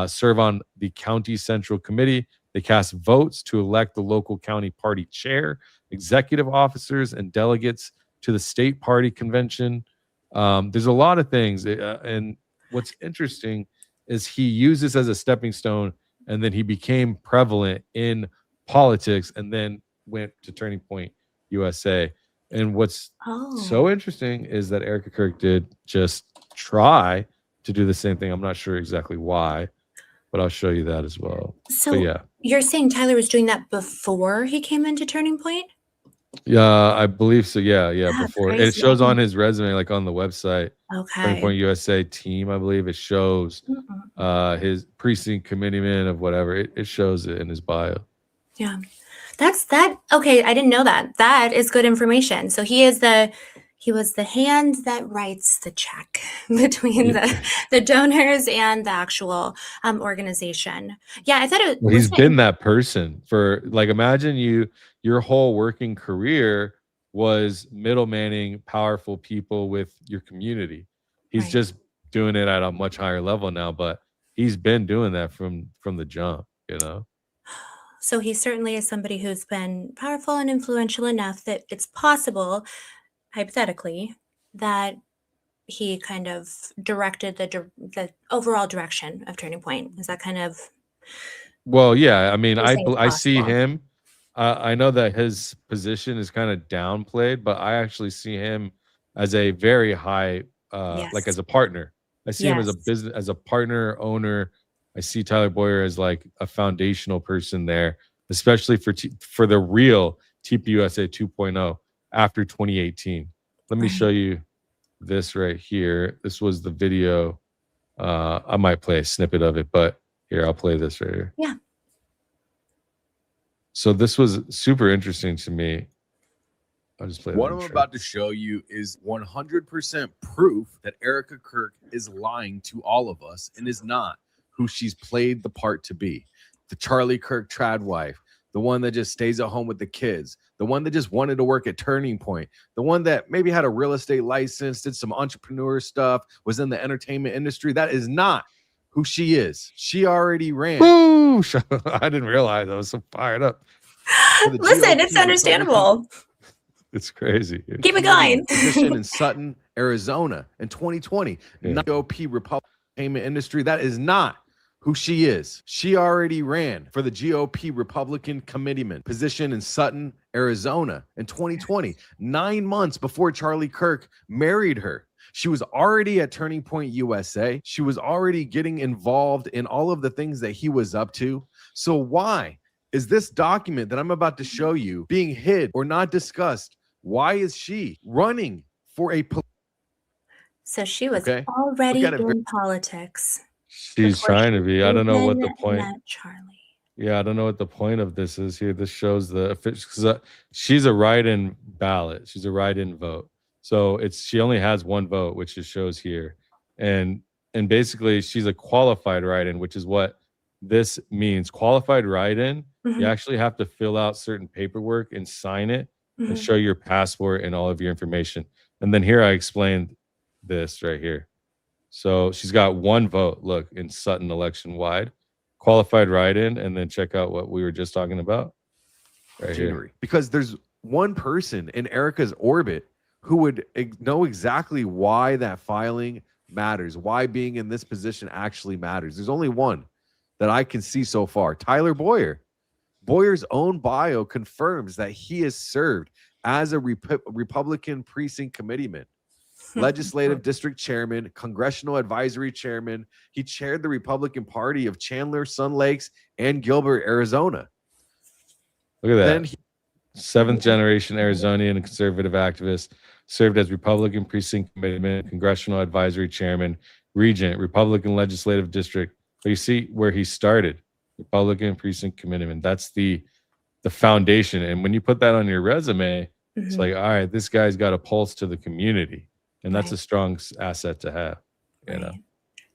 serve on the county central committee. They cast votes to elect the local county party chair, executive officers, and delegates to the state party convention. There's a lot of things, and what's interesting is he used this as a stepping stone, and then he became prevalent in politics, and then went to Turning Point USA. And what's so interesting is that Erica Kirk did just try to do the same thing. I'm not sure exactly why, but I'll show you that as well. So yeah, you're saying Tyler was doing that before he came into Turning Point? Yeah, I believe so. Yeah, That's before. And it crazy. shows on his resume, like on the website, Turning Okay. Point USA team, I believe it shows his precinct committeeman of whatever. It shows it in his bio. Yeah. That's that. Okay, I didn't know that. That is good information. So he was the hand that writes the check between the donors and the actual organization. Yeah, I thought it Well, was he's been that person for, like, imagine your whole working career was middlemanning powerful people with your community. He's Right. just doing it at a much higher level now, but he's been doing that from the jump, So he certainly is somebody who's been powerful and influential enough that it's possible, hypothetically, that he kind of directed the overall direction of Turning Point. Is that kind of Well, yeah, I mean, you're saying it's I see possible? him. I know that his position is kind of downplayed, but I actually see him as a very high, like, Yes. as a partner. I see him as a Yes. business, as a partner, owner. I see Tyler Boyer as like a foundational person there, especially for the real TPUSA 2.0 after 2018. Let me Right. show you this right here. This was the video. I might play a snippet of it, but here, I'll play this right here. Yeah. So this was super interesting to me. I'll just play What the I'm intro. about to show you is 100% proof that Erica Kirk is lying to all of us and is not who she's played the part to be. The Charlie Kirk trad wife, the one that just stays at home with the kids, the one that just wanted to work at Turning Point, the one that maybe had a real estate license, did some entrepreneur stuff, was in the entertainment industry. That is not who she is. She already ran. Woo! I didn't realize I was so fired up. for the Listen, GOP it's understandable. It's crazy. Keep it going. Position in Sutton, Arizona in 2020. Yeah. Not GOP Republican entertainment industry. That is not who she is. She already ran for the GOP Republican committeeman position in Sutton, Arizona in 2020, 9 months before Charlie Kirk married her. She was already at Turning Point USA. She was already getting involved in all of the things that he was up to. So why is this document that I'm about to show you being hid or not discussed? Why is she running for a So she was Okay. already Look at it. in politics. She's trying to be. I don't know what the Even point. met Charlie. Yeah, I don't know what the point of this is here. This shows the official, because she's a write-in ballot. She's a write-in vote. So she only has one vote, which it shows here. And basically she's a qualified write-in, which is what this means. Qualified write-in, you actually have to fill out certain paperwork and sign it and show your passport and all of your information. And then here I explained this right here. So she's got one vote, look, in Sutton election wide. Qualified write-in, and then check out what we were just talking about right here. Because there's one person in Erica's orbit who would know exactly why that filing matters, why being in this position actually matters. There's only one that I can see so far, Tyler Boyer. Boyer's own bio confirms that he has served as a Republican precinct committeeman, legislative district chairman, congressional advisory chairman. He chaired the Republican Party of Chandler, Sun Lakes, and Gilbert, Arizona. Look at that. Then seventh generation Arizonian and conservative activist, served as Republican precinct committeeman, congressional advisory chairman, regent, Republican legislative district. So you see where he started, Republican precinct committeeman. That's the foundation. And when you put that on your resume, it's like, all right, this guy's got a pulse to the community. And that's a strong asset to have, you know.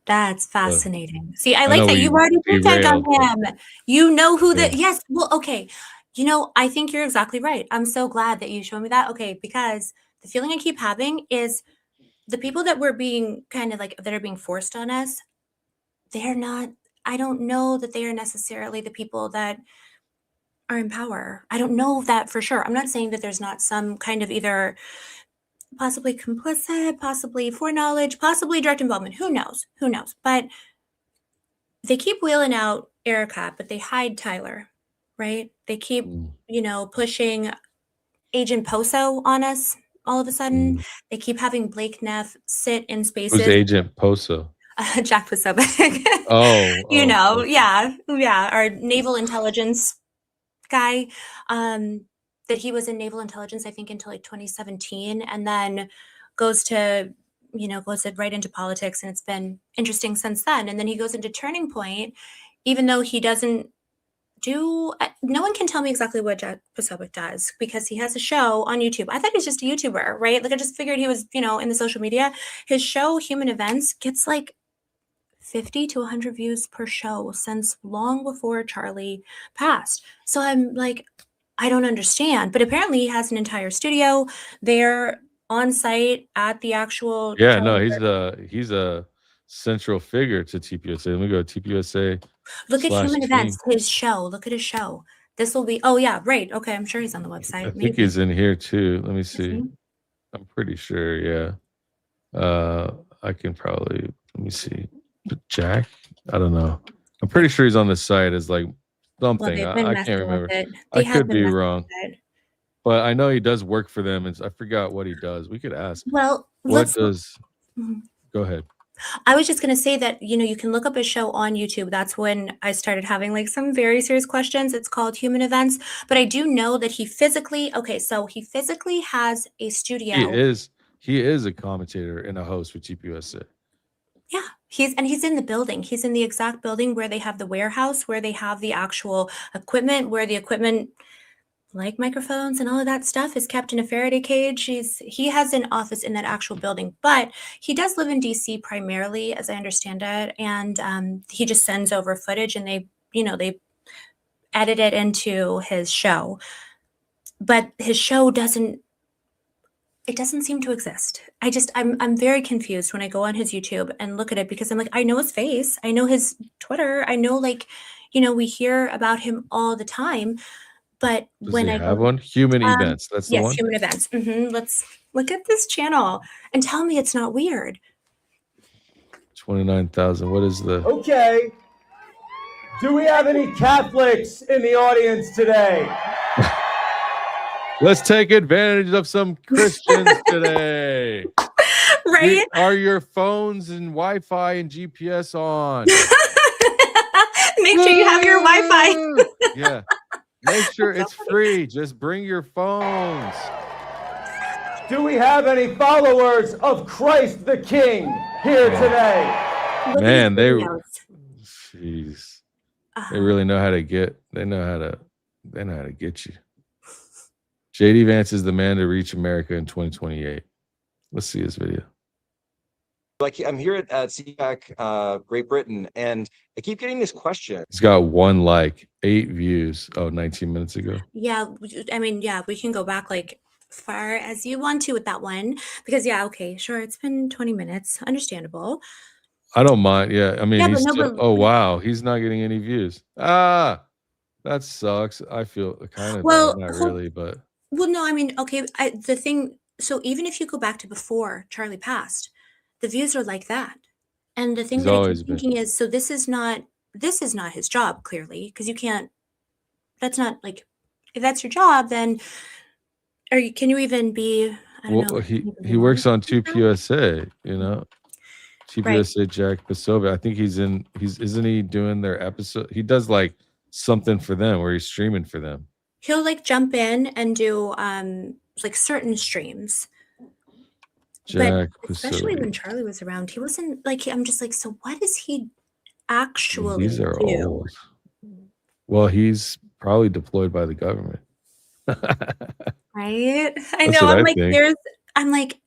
That's fascinating. See, I like that you've already put that on him. You know who yes, well, okay. You know, I think you're exactly right. I'm so glad that you showed me that. Okay, because the feeling I keep having is the people that we're being kind of like, that are being forced on us, they're not, I don't know that they are necessarily the people that are in power. I don't know that for sure. I'm not saying that there's not some kind of either possibly complicit, possibly foreknowledge, possibly direct involvement. Who knows? Who knows? But they keep wheeling out Erica, but they hide Tyler, right? They keep, you know, pushing Agent Poso on us all of a sudden. They keep having Blake Neff sit in spaces. Who's Agent Poso? Jack Posobiec. You know, yeah, our naval intelligence guy. That he was in naval intelligence, I think, until like 2017, and then goes right into politics, and it's been interesting since then. And then he goes into Turning Point, even though he doesn't do, no one can tell me exactly what Jack Posobiec does, because he has a show on YouTube. I thought he was just a YouTuber, right? Like, I just figured he was, you know, in the social media. His show, Human Events, gets like 50 to 100 views per show since long before Charlie passed. So I'm like, I don't understand, but apparently he has an entire studio there on site at the actual. Yeah, no, he's a central figure to TPUSA. Let me go to TPUSA. Look at Human Events, his show. Look at his show. This will be, oh yeah, right. Okay, I'm sure he's on the website. I think he's in here too. Let me see. I'm pretty sure, yeah. I can probably, let me see. Jack? I don't know. I'm pretty sure he's on the site as like something. I can't remember. I could be wrong. But I know he does work for them, and I forgot what he does. We could ask. Well, what does go ahead. I was just going to say that, you know, you can look up his show on YouTube. That's when I started having like some very serious questions. It's called Human Events. But I do know that he physically has a studio. He is a commentator and a host for TPUSA. Yeah, he's in the building. He's in the exact building where they have the warehouse, where they have the actual equipment, where the equipment, like microphones and all of that stuff, is kept in a Faraday cage. He has an office in that actual building, but he does live in DC primarily, as I understand it. And he just sends over footage, and they edit it into his show. But his show doesn't seem to exist. I'm very confused when I go on his YouTube and look at it, because I'm like, I know his face, I know his Twitter, I know, like, you know, we hear about him all the time. But when I have one, Human Events, that's the one. Yes, Human Events. Let's look at this channel and tell me it's not weird. 29,000. What is the? Okay. Do we have any Catholics in the audience today? Let's take advantage of some Christians today. Right? Are your phones and Wi-Fi and GPS on? Make sure you have your Wi-Fi. Yeah. Make sure it's free. Just bring your phones. Do we have any followers of Christ the King here today? Man, Jeez. They really know how to get. They know how to get you. JD Vance is the man to reach America in 2028. Let's see his video. Like, I'm here at CPAC, Great Britain, and I keep getting this question. He's got 1 like, 8 views. Oh, 19 minutes ago. Yeah, I mean, yeah, we can go back like far as you want to with that one because yeah, okay, sure, it's been 20 minutes, understandable. I don't mind. Yeah, I mean, Yeah, he's but no, still, but oh wow, he's not getting any views. Ah, that sucks. I feel kind of well, bad, not really, but well, no, I mean, okay, the thing, so even if you go back to before Charlie passed, the views are like that. And the thing he's that I always keep been. thinking is, so this is not his job, clearly, because you can't, that's not like, if that's your job, then can you even be, I don't know. Well, can you even he be works on monitored? TPUSA, you know, Right. TPUSA Jack Pasovic. I think isn't he doing their episode? He does like something for them where he's streaming for them. He'll like jump in and do like certain streams. Jack But especially when Pasovic. Charlie was around, he wasn't like, I'm just like, so what does he actually These are do? old. Well, he's probably deployed by the government. Right? I That's know. what I'm I like, think. I'm like,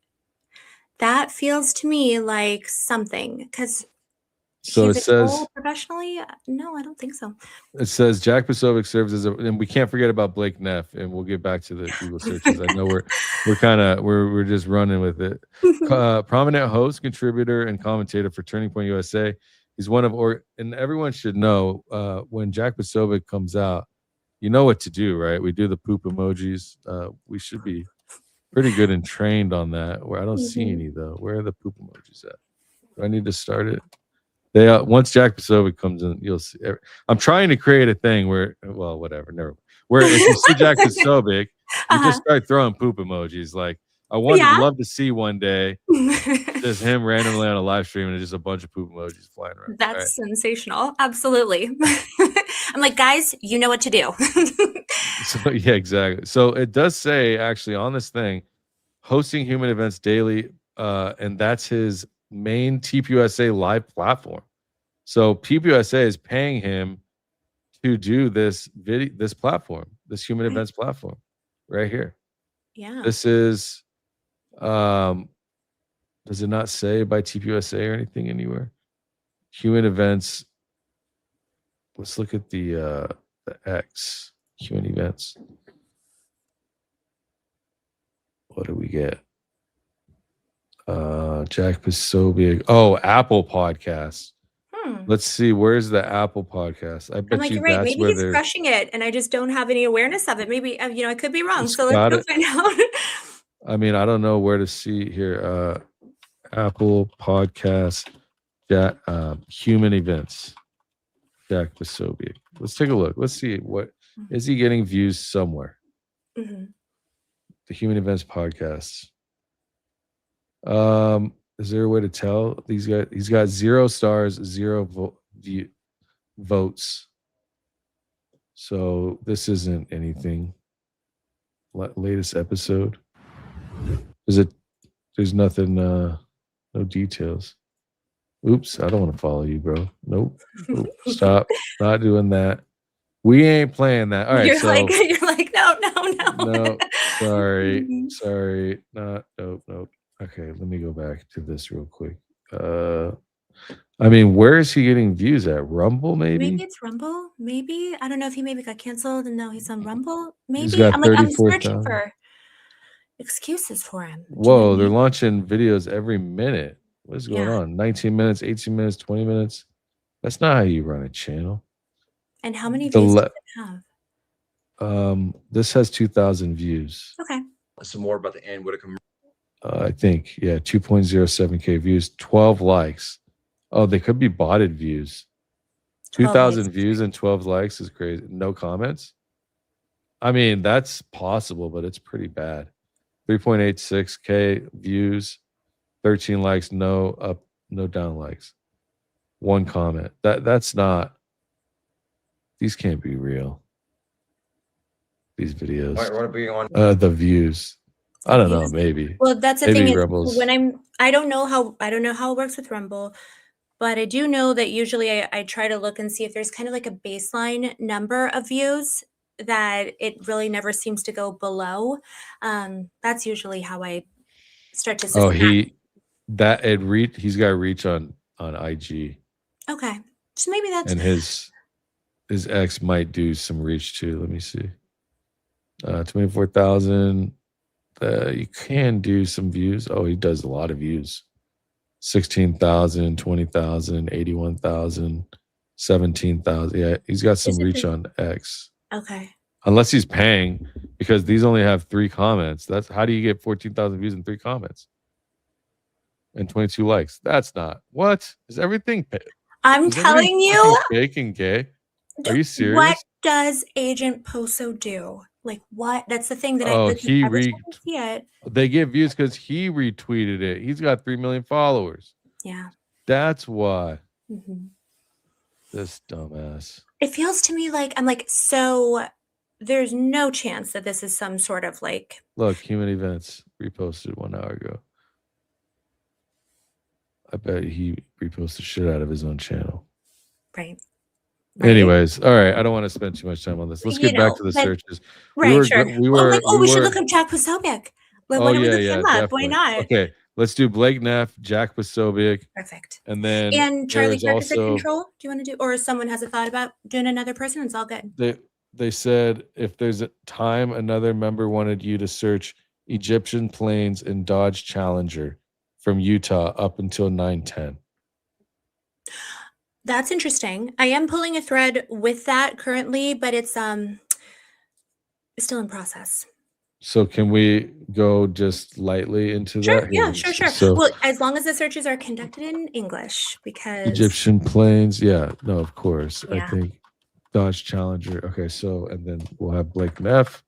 that feels to me like something because So it he's a says troll professionally. No, I don't think so. Jack Pasovic serves as and we can't forget about Blake Neff, and we'll get back to the Google searches. I know we're just running with it. Prominent host, contributor, and commentator for Turning Point USA. He's one of and everyone should know when Jack Pasovic comes out, you know what to do, right? We do the poop emojis. We should be pretty good and trained on that. Where I don't see any though. Where are the poop emojis at? Do I need to start it? They once Jack Pasovic comes in, you'll see. I'm trying to create a thing where, well, whatever, never. Where if you see Jack Pasovic, you just start throwing poop emojis. Like I would love to see one day just him randomly on a live stream and just a bunch of poop emojis flying around. That's sensational. Absolutely. I'm like, guys, you know what to do. So yeah, exactly. So it does say actually on this thing, hosting human events daily, and that's his main TPUSA live platform. So TPUSA is paying him to do this platform, this human events platform right here. Yeah. This is does it not say by TPUSA or anything anywhere? Human events. Let's look at the X human events. What do we get? Jack Pasovic. Oh, Apple Podcasts. Let's see. Where's the Apple Podcast? I bet I'm like, you you're right. that's Maybe where he's they're crushing it, and I just don't have any awareness of it. Maybe I could be wrong. It's So let's got go it. find out. I mean, I don't know where to see here. Apple Podcast, human events. Jack Pasovic. Let's take a look. Let's see what is he getting views somewhere. Mhm. The human events podcasts. Is there a way to tell these guys? He's got 0 stars, 0 votes. So this isn't anything. Latest episode. There's nothing, no details. Oops, I don't want to follow you, bro. Nope. Stop. Not doing that. We ain't playing that. All right. You're so like, no. no, sorry. Mhm. Sorry. Nope. Okay, let me go back to this real quick. I mean, where is he getting views at? Rumble, maybe? Maybe it's Rumble. Maybe I don't know if he maybe got canceled and now he's on Rumble. He's Maybe got I'm like I'm 34,000. searching for excuses for him. Do you know Whoa, what I they're mean? launching videos every minute. What's going Yeah. on? 19 minutes, 18 minutes, 20 minutes. That's not how you run a channel. And how many views does it have? This has 2,000 views. Okay. Some more about the Ann Whitaker. I think, yeah, 2.07K views, 12 likes. Oh, they could be botted views. 2,000 views and 12 likes is crazy. No comments. I mean, that's possible, but it's pretty bad. 3.86K views, 13 likes, no up, no down likes. 1 comment. That's not. These can't be real. These videos. All right, what are we on? The views. I don't know. Maybe. Well, that's the Maybe thing is Rebels. when I don't know how it works with Rumble, But I do know that usually I try to look and see if there's kind of like a baseline number of views that it really never seems to go below. That's usually how I start to Oh, systematic. he's got reach on IG, Okay. So maybe that's and his ex might do some reach too. Let me see. 24,000. You can do some views. Oh, he does a lot of views. 16,000, 20,000, 81,000, 17,000. Yeah, he's got some is it reach the, on X. okay. Unless he's paying, because these only have 3 comments. That's how do you get 14,000 views and 3 comments and 22 likes? That's not what is everything. I'm Is everything telling you, fucking fake and gay? Are you what serious? does Agent Poso do? Like what? That's the thing that I Oh, like every time I see it. they get views because he retweeted it. He's got 3 million followers. Yeah. That's why. Mhm. This dumbass. It feels to me like I'm like, so there's no chance that this is some sort of like, Look, human events reposted 1 hour ago. I bet he reposted shit out of his own channel. right. Anyways, all right. I don't want to spend too much time on this. Let's get back to the But searches. right, sure. We Well, I'm were, like, oh, we should were. look up Jack Posobiec. Why Oh don't we yeah, look yeah, him up? Why definitely. not? Okay, let's do Blake Neff, Jack Posobiec, Perfect. and then And Charlie there's Kirk is at also control. Do you want to do, or someone has a thought about doing another person? It's all good. they said if there's a time another member wanted you to search Egyptian planes and Dodge Challenger from Utah up until 9:10. That's interesting. I am pulling a thread with that currently, but it's still in process. So can we go just lightly into Sure. that? Yeah, sure. So Well, as long as the searches are conducted in English, because Egyptian planes, yeah, no, of course. I yeah. think Dodge Challenger. Okay, so and then we'll have Blake Neff.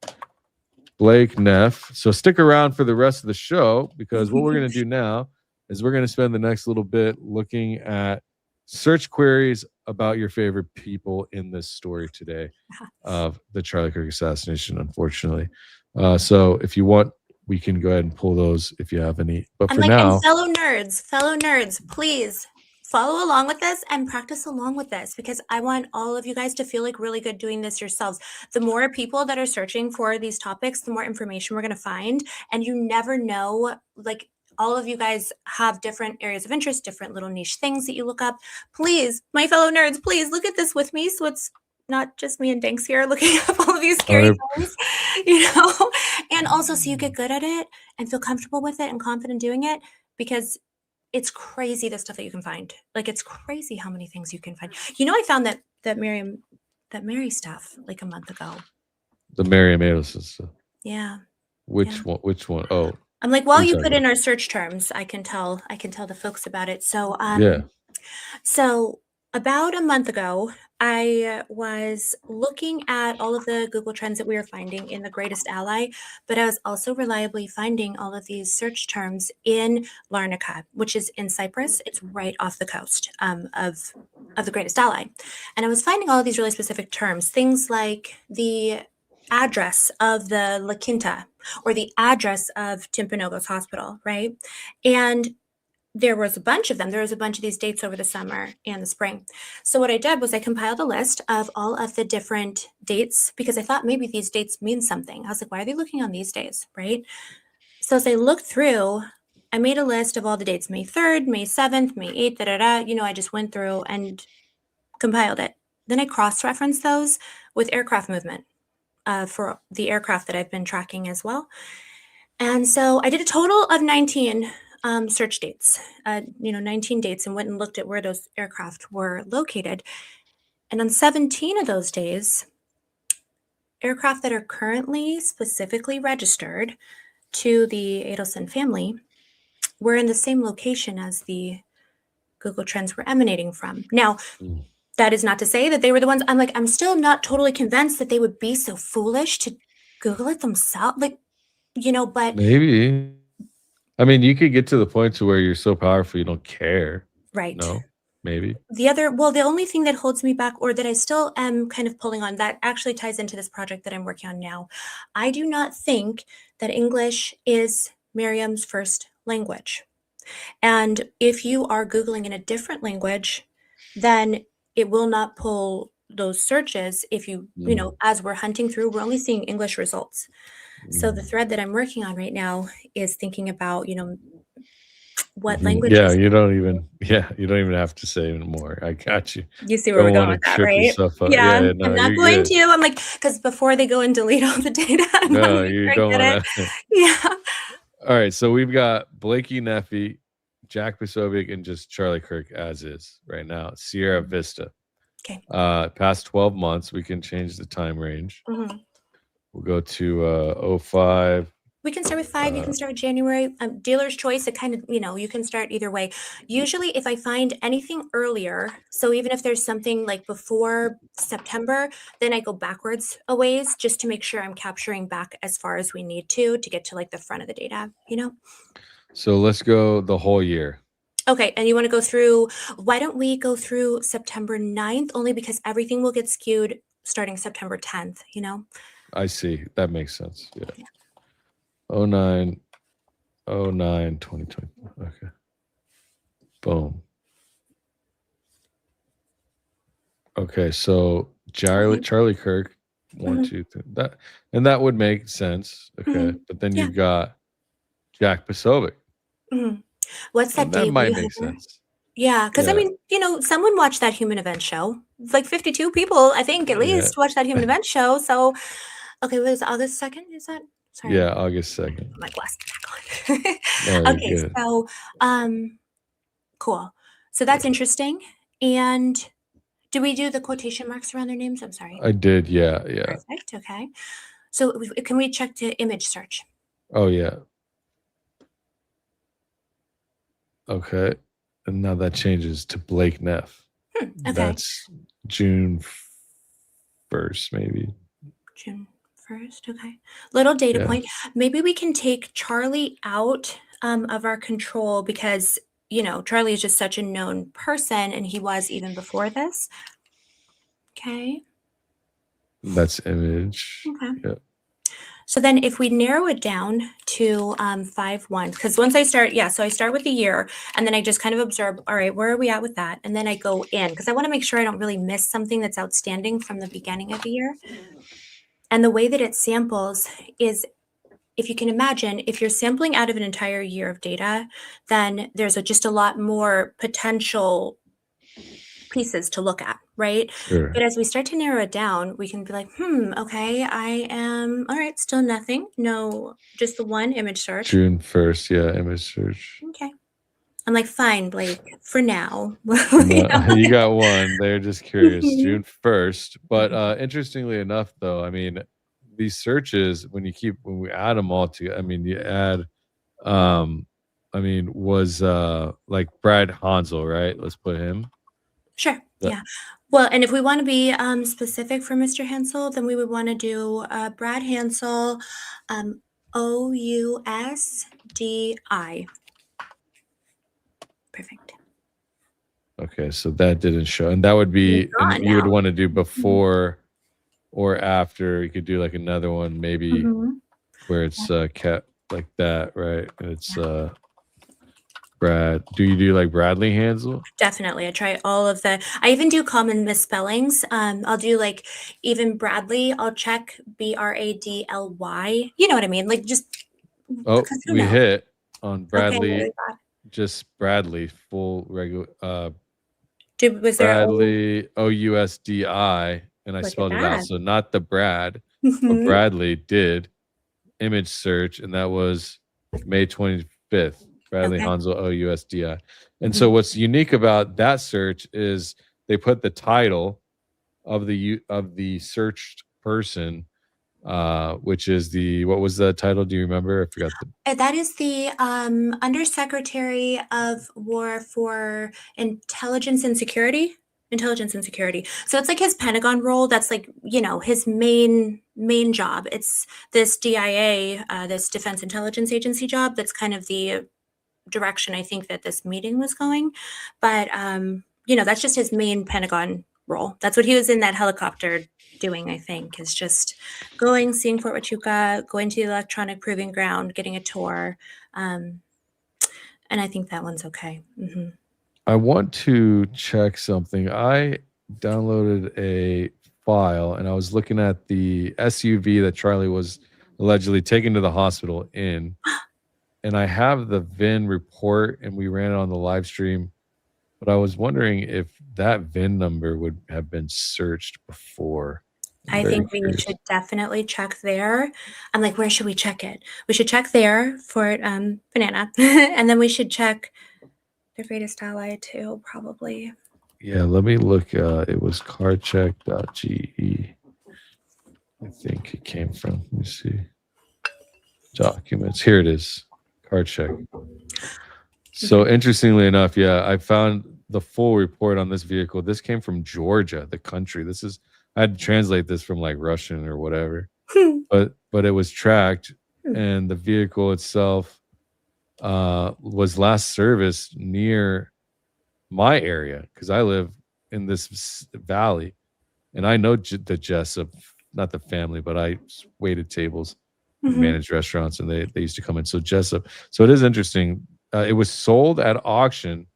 Blake Neff. So stick around for the rest of the show because what we're going to do now is we're going to spend the next little bit looking at search queries about your favorite people in this story today of the Charlie Kirk assassination, unfortunately. So if you want, we can go ahead and pull those if you have any. But I'm for like, now, and fellow nerds, please follow along with this and practice along with this because I want all of you guys to feel like really good doing this yourselves. The more people that are searching for these topics, the more information we're going to find. And you never know, like, all of you guys have different areas of interest, different little niche things that you look up. Please, my fellow nerds, please look at this with me. So it's not just me and Danks here looking up all of these scary things, and also so you get good at it and feel comfortable with it and confident doing it because it's crazy the stuff that you can find. Like it's crazy how many things you can find. I found that Mary stuff like a month ago. the Merriam Adelson stuff. Yeah. Which one? Oh, I'm like, while you put in our search terms, I can tell the folks about it. So yeah. So about a month ago, I was looking at all of the Google trends that we were finding in the Greatest Ally, but I was also reliably finding all of these search terms in Larnaca, which is in Cyprus. It's right off the coast of the Greatest Ally. And I was finding all of these really specific terms, things like the address of the La Quinta or the address of Timpanogos Hospital, right? And there was a bunch of them. There was a bunch of these dates over the summer and the spring. So what I did was I compiled a list of all of the different dates because I thought maybe these dates mean something. I was like, why are they looking on these days, right? So as I looked through, I made a list of all the dates, May 3rd, May 7th, May 8th, I just went through and compiled it. Then I cross-referenced those with aircraft movement for the aircraft that I've been tracking as well. And so I did a total of 19 search dates, 19 dates, and went and looked at where those aircraft were located. And on 17 of those days, aircraft that are currently specifically registered to the Adelson family were in the same location as the Google Trends were emanating from. Now, that is not to say that they were the ones. I'm still not totally convinced that they would be so foolish to Google it themselves. But maybe. I mean, you could get to the point to where you're so powerful you don't care. Right. No, maybe. The only thing that holds me back or that I still am kind of pulling on that actually ties into this project that I'm working on now. I do not think that English is Miriam's first language. And if you are Googling in a different language, then it will not pull those searches. If you know, as we're hunting through, we're only seeing English results. So the thread that I'm working on right now is thinking about, what Yeah, languages. you don't even have to say anymore. I got you. You see where Don't we're going want with to that, trip right? yourself up. Yeah, Yeah, no, I'm not you're going good. to. I'm like, because before they go and delete all the data, I want No, to make you sure I don't get want it. to. Yeah. All right, so we've got Blakey Neffy, Jack Posobiec, and just Charlie Kirk as is right now. Sierra Vista. Okay. Past 12 months, we can change the time range. Mhm. We'll go to 05. We can start with 5. You can start with January. Dealer's choice. It kind of, you can start either way. Usually, if I find anything earlier, so even if there's something like before September, then I go backwards a ways just to make sure I'm capturing back as far as we need to get to like the front of the data, So let's go the whole year. Okay, and you want to go through, why don't we go through September 9th? Only because everything will get skewed starting September 10th, I see. That makes sense. Yeah. 09, 2020. Okay. Boom. Okay, so Charlie Kirk, 1, 2, 3. That would make sense. Okay, but then Yeah. you've got Jack Posobiec. What's that And that date? Will might you make have her? sense. Yeah, because I Yeah. mean, someone watched that Human Event show. Like 52 people, I think, at Yeah. least watched that Human Event show. So, okay, what is it, August 2nd? Is that? Sorry, Yeah, August 2nd. my glasses back on. No, you're Okay, good. so, cool. So that's interesting. And do we do the quotation marks around their names? I'm sorry. I did. Yeah. Perfect. Okay. So can we check to image search? Oh, yeah. Okay. And now that changes to Blake Neff. Okay. That's June 1st, maybe. June 1st. Okay. Little data Yeah. point. Maybe we can take Charlie out of our control because, Charlie is just such a known person and he was even before this. Okay. That's image. Okay. Yeah. So then if we narrow it down to 5-1, because once I start, so I start with the year and then I just kind of observe, all right, where are we at with that? And then I go in because I want to make sure I don't really miss something that's outstanding from the beginning of the year. And the way that it samples is, if you can imagine, if you're sampling out of an entire year of data, then there's just a lot more potential pieces to look at, right? Sure. But as we start to narrow it down, we can be like, okay, I am, all right, still nothing. No, just the one image search. June 1st. Yeah, image search. Okay. I'm like, fine, Blake, for now. You got one. They're just curious. June 1st. But interestingly enough, though, I mean, these searches, when we add them all together, I mean, you add, was like Brad Hansel, right? Let's put him. Sure. Yeah. Well, and if we want to be specific for Mr. Hansel, then we would want to do Brad Hansel, OUSDI. Perfect. Okay, so that didn't show, and that would be, and you would want to do before or after. You could do like another one, maybe where it's kept like that, right? And it's Brad. Do you do like Bradley Hansel? Definitely. I try all of I even do common misspellings. I'll do like even Bradley. I'll check BRADLY. You know what I mean? Like just. Oh, we hit on Bradley. Okay, just Bradley, full regular. Was there Bradley OUSDI, and I spelled it out. So not the Brad, but Bradley did image search, and that was May 25th. Bradley Hansel OUSDI. And so what's unique about that search is they put the title of the searched person, which is what was the title? Do you remember? I forgot. That is the Undersecretary of War for Intelligence and Security. So it's like his Pentagon role. That's like, his main job. It's this DIA, this Defense Intelligence Agency job. That's kind of the direction I think that this meeting was going. But, that's just his main Pentagon role. That's what he was in that helicopter doing, I think, is just going, seeing Fort Huachuca, going to the electronic proving ground, getting a tour. And I think that one's okay. I want to check something. I downloaded a file and I was looking at the SUV that Charlie was allegedly taken to the hospital in. And I have the VIN report and we ran it on the live stream. But I was wondering if that VIN number would have been searched before. I'm I very think we curious. should definitely check there. I'm like, where should we check it? We should check there for banana. And then we should check their greatest ally too, probably. Yeah, let me look. It was carcheck.ge. I think it came from. Let me see. Documents. Here it is. Card check. So interestingly enough, yeah, I found the full report on this vehicle. This came from Georgia, the country. This is I had to translate this from like Russian or whatever. But it was tracked, and the vehicle itself was last serviced near my area because I live in this valley, and I know the Jessup, not the family, but I waited tables, managed restaurants, and they used to come in. So Jessup. So it is interesting. It was sold at auction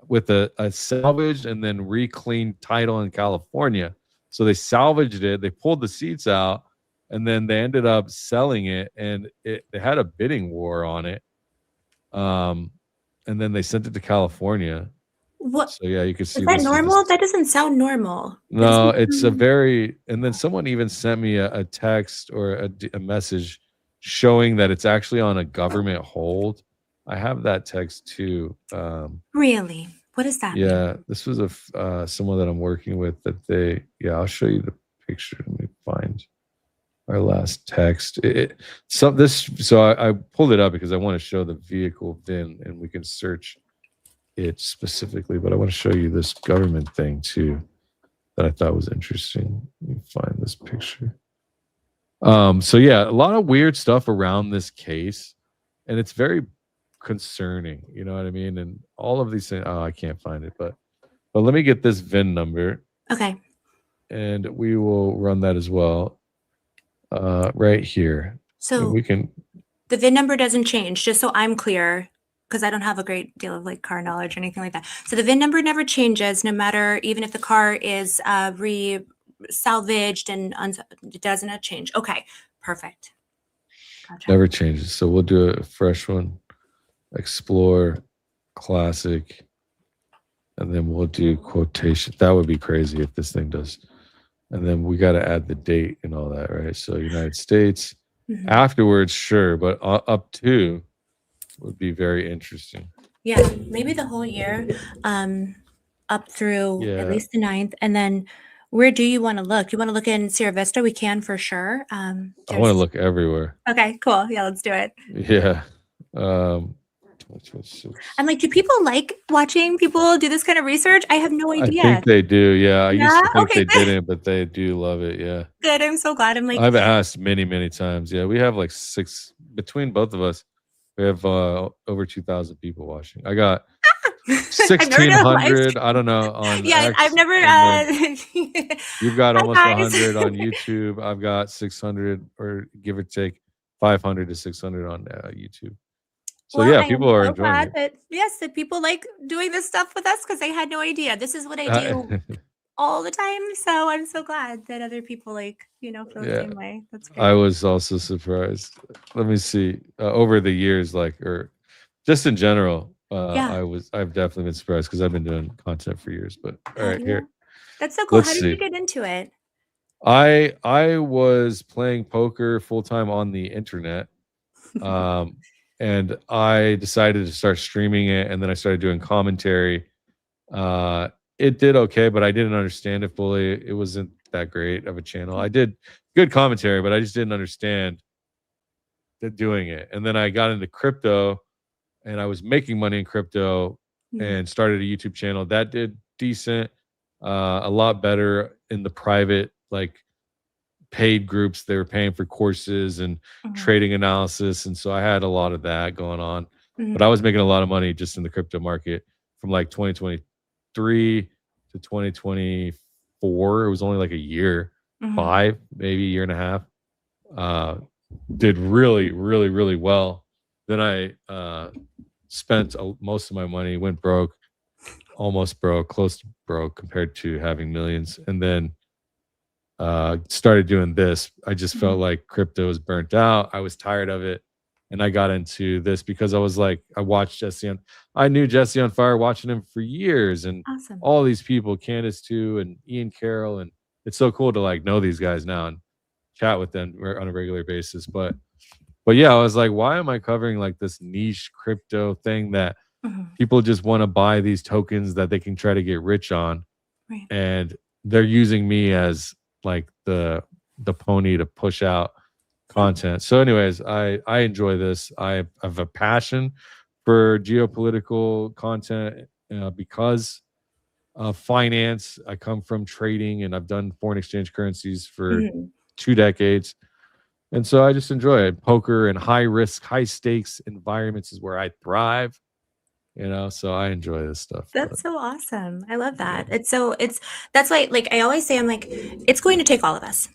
with a salvaged and then recleaned title in California. So they salvaged it, they pulled the seats out, and then they ended up selling it, and they had a bidding war on it. And then they sent it to California. What? So yeah, you could see. Is that normal? That doesn't sound normal. No, it's a very. And then someone even sent me a text or a message showing that it's actually on a government hold. I have that text too. Really? What does that mean? Yeah, this was someone that I'm working with that they. Yeah, I'll show you the picture. Let me find our last text. So I pulled it up because I want to show the vehicle VIN and we can search it specifically, but I want to show you this government thing too that I thought was interesting. Let me find this picture. So yeah, a lot of weird stuff around this case, and it's very concerning, you know what I mean? And all of these things, I can't find it, but let me get this VIN number. Okay. And we will run that as well. Right here. So we can. The VIN number doesn't change, just so I'm clear, because I don't have a great deal of like car knowledge or anything like that. So the VIN number never changes, no matter, even if the car is salvaged and it doesn't change. Okay, perfect. Gotcha. Never changes. So we'll do a fresh one, Explore, Classic, and then we'll do quotation. That would be crazy if this thing does. And then we got to add the date and all that, right? So United States. Afterwards, sure, but up to would be very interesting. Yeah, maybe the whole year, up through at least the 9th. And then where do you want to look? You want to look in Sierra Vista? We can for sure. I want to look everywhere. Okay, cool. Yeah, let's do it. Yeah. I'm like, do people like watching people do this kind of research? I have no idea. I think they do. Yeah. I used to think Okay, they didn't, but they do love it. Yeah. Good. I'm so glad. I'm like, I've asked many, many times. Yeah. We have like 6 between both of us. We have over 2,000 people watching. I got 1,600. I don't know. On X, I've never. You've got almost 100 on YouTube. I've got 600, or give or take 500 to 600 on YouTube. So well, yeah, people are enjoying it. That people like doing this stuff with us because they had no idea. This is what I do all the time. So I'm so glad that other people feel the same way. That's great. I was also surprised. Let me see. Over the years, or just in general, I've definitely been surprised because I've been doing content for years. But all right, here. That's so cool. How did you get into it? I was playing poker full time on the internet. And I decided to start streaming it, and then I started doing commentary. It did okay, but I didn't understand it fully. It wasn't that great of a channel. I did good commentary, but I just didn't understand doing it. And then I got into crypto, and I was making money in crypto, and started a YouTube channel that did decent, a lot better in the private, paid groups. They were paying for courses and trading analysis, and so I had a lot of that going on. But I was making a lot of money just in the crypto market from 2023 to 2024. It was only a year, 5, maybe a year and a half. Did really, really, really well. Then I spent most of my money, went broke, almost broke, close to broke compared to having millions. And then started doing this. I just felt like crypto was burnt out. I was tired of it. And I got into this because I was like, I watched I knew Jesse on Fire, watching him for years, and Awesome. all these people, Candace too, and Ian Carroll. And it's so cool to like know these guys now and chat with them on a regular basis. But yeah, I was like, why am I covering like this niche crypto thing that people just want to buy these tokens that they can try to get rich on? Right. And they're using me as like the pony to push out content. So anyways, I enjoy this. I have a passion for geopolitical content because of finance. I come from trading, and I've done foreign exchange currencies for 2 decades. And so I just enjoy it. Poker and high risk, high stakes environments is where I thrive. So I enjoy this stuff. That's so awesome. I love that. That's why, like, I always say, I'm like, it's going to take all of us.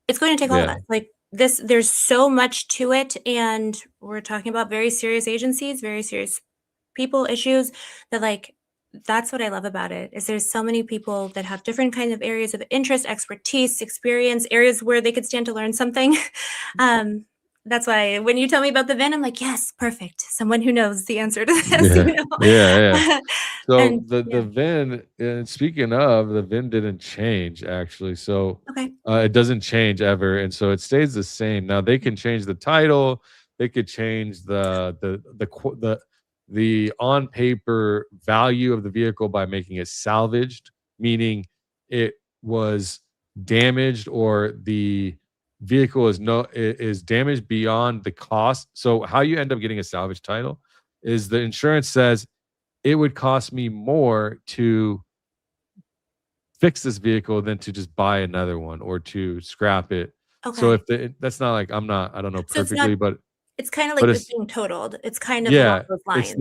It's going to take all of us. Like this, there's so much to it. And we're talking about very serious agencies, very serious people, issues that, like, that's what I love about it, is there's so many people that have different kinds of areas of interest, expertise, experience, areas where they could stand to learn something. That's why when you tell me about the VIN, I'm like, yes, perfect. Someone who knows the answer to this. Yeah. So And, the VIN, and speaking of, the VIN didn't change actually. So okay. it doesn't change ever, and so it stays the same. Now they can change the title, they could change the on paper value of the vehicle by making it salvaged, meaning it was damaged, or the vehicle is damaged beyond the cost. So how you end up getting a salvage title is the insurance says it would cost me more to fix this vehicle than to just buy another one or to scrap it. Okay. So if that's not like, I don't know So perfectly, but it's kind of like but it's being totaled. It's kind of along those lines.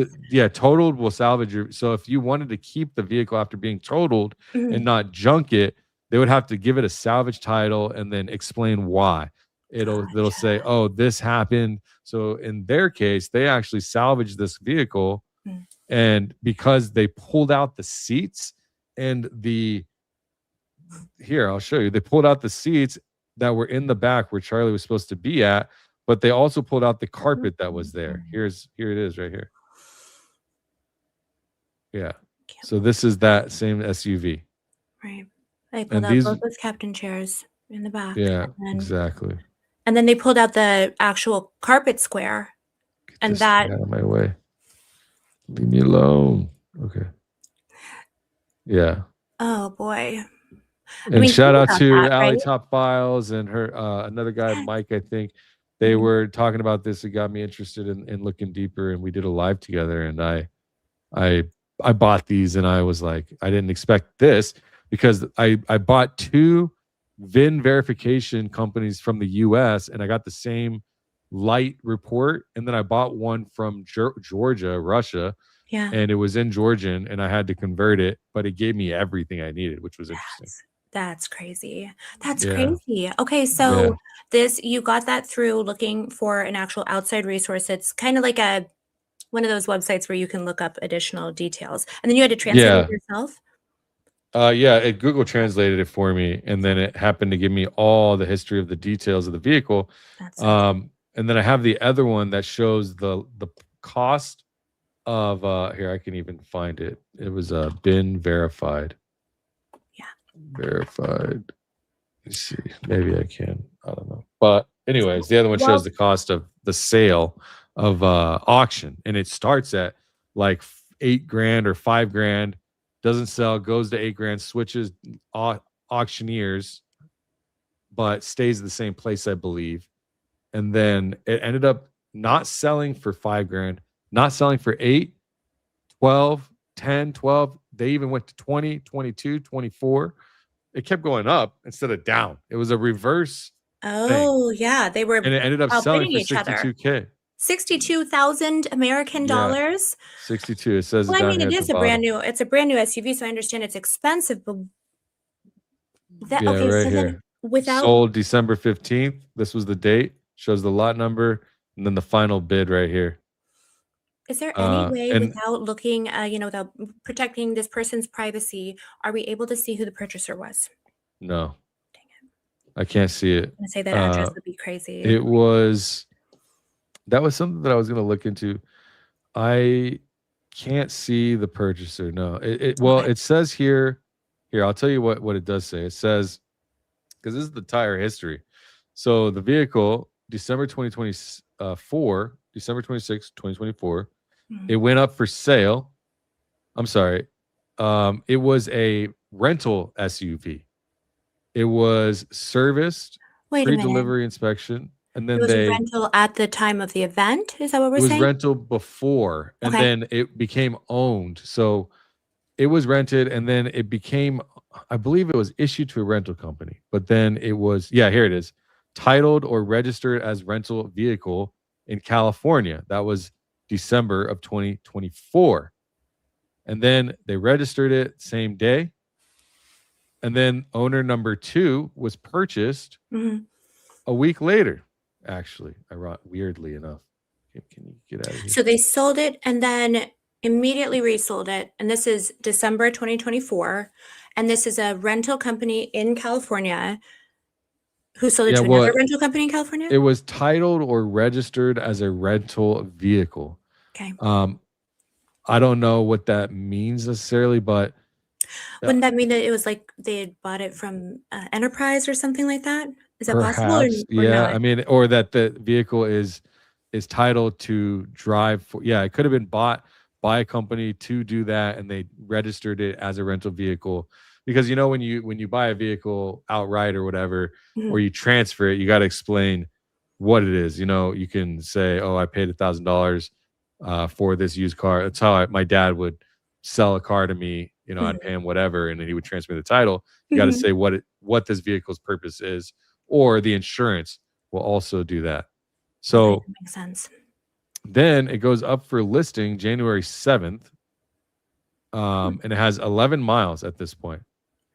Totaled will salvage your. So if you wanted to keep the vehicle after being totaled and not junk it, they would have to give it a salvage title and then explain why. It'll say, oh, this happened. So in their case, they actually salvaged this vehicle, and because they pulled out the seats and here, I'll show you. They pulled out the seats that were in the back where Charlie was supposed to be at, but they also pulled out the carpet that was there. Here it is right here. Yeah. So this is that same SUV. Right. They pulled out both those captain chairs in the back. Yeah, exactly. And then they pulled out the actual carpet square. Get this out of my way. Leave me alone. Okay. Yeah. Oh boy. And shout out to Allie Top Files and her another guy, Mike, I think. They were talking about this. It got me interested in looking deeper, and we did a live together, and I bought these, and I was like, I didn't expect this, because I bought 2 VIN verification companies from the US, and I got the same light report, and then I bought one from Georgia, Russia. Yeah. And it was in Georgian, and I had to convert it, but it gave me everything I needed, which was interesting. That's crazy. That's crazy. Okay, so you got that through looking for an actual outside resource. It's kind of like one of those websites where you can look up additional details, and then you had to translate it yourself. Google translated it for me, and then it happened to give me all the history of the details of the vehicle. And then I have the other one that shows the cost of here, I can even find it. It was BIN verified. Verified. Let's see. Maybe I can. I don't know. But anyways, the other one shows the cost of the sale of auction, and it starts at like $8,000 or $5,000. Doesn't sell, goes to $8,000, switches auctioneers, but stays the same place, I believe. And then it ended up not selling for $5,000, not selling for 8, 12, 10, 12. They even went to 20, 22, 24. It kept going up instead of down. It was a reverse thing. Yeah. They were, and it ended up selling for $62,000. 62,000 American dollars. 62. It says. Well, I mean, it's a brand new SUV, so I understand it's expensive, but here. Sold December 15th. This was the date. Shows the lot number, and then the final bid right here. Is there any way And without looking, without protecting this person's privacy, are we able to see who the purchaser was? no, Dang it. I can't see it. I'm gonna say that address Uh, would be crazy. it was that was something that I was gonna look into. I can't see the purchaser. No, well, Okay. it says here. Here, I'll tell you what it does say. It says, because this is the tire history. So the vehicle, December 2024, December 26, 2024, Mhm. it went up for sale. I'm sorry. It was a rental SUV. It was serviced, Wait a minute. pre-delivery inspection, and It then was they rental at the time of the event? Is that what it we're was saying? rental before, and Okay. then it became owned. So it was rented, and then it became, I believe it was issued to a rental company, but then it was, yeah, here it is, titled or registered as rental vehicle in California. That was December of 2024. And then they registered it same day. And then owner number 2 was purchased Mhm. a week later, actually, weirdly enough. Can you get out of here? So they sold it and then immediately resold it, and this is December 2024, and this is a rental company in California who sold it Yeah, to another well, rental company in California? it was titled or registered as a rental vehicle. Okay. I don't know what that means necessarily, but Wouldn't that mean that it was like they had bought it from, Enterprise or something like that? Is that possible perhaps, or yeah. not? I mean, or that the vehicle is titled to drive for. Yeah, it could have been bought by a company to do that, and they registered it as a rental vehicle. Because when you buy a vehicle outright or whatever, or Mhm. you transfer it, you got to explain what it is. You can say, "Oh, I paid $1,000 for this used car." That's how my dad would sell a car to me. I'd Mhm. pay him whatever, and then he would transfer the title. You got to Mhm. say what this vehicle's purpose is, or the insurance will also do that. Okay, So that makes sense. then it goes up for listing January 7th, Hmm. and it has 11 miles at this point.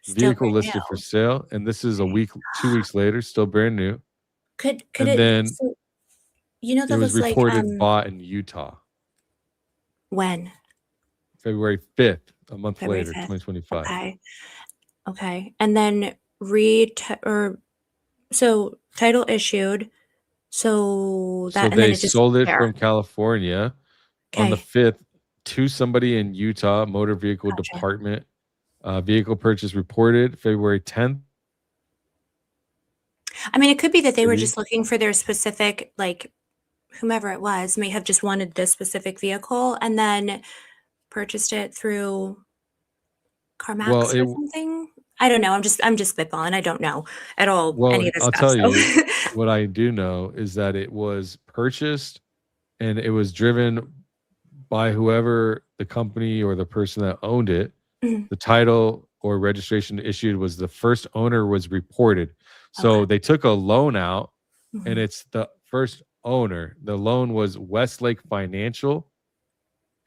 Still Vehicle brand listed for new. sale, and this is a Okay. week, 2 weeks later, still brand new. Could And it then so it that was was like, reported bought in Utah, when? February 5th, a month February later, 5th. 2025. Okay. Okay. And then so title issued, so So that and then they it just sold it there. from California on the Okay. 5th to somebody in Utah, Motor Vehicle Gotcha. Department. Vehicle purchase reported February 10th. I mean, it could be that they were City. just looking for their specific, like, whomever it was may have just wanted this specific vehicle and then purchased it through Well, CarMax or something? I don't know. I'm just spitballing. I don't know at all any of this I'll stuff. tell So you what I do know is that it was purchased and it was driven by whoever the company or the person that owned it. Mhm. The title or registration issued was the first owner was reported. Okay. So they took a loan out and Mhm. it's the first owner. The loan was Westlake Financial,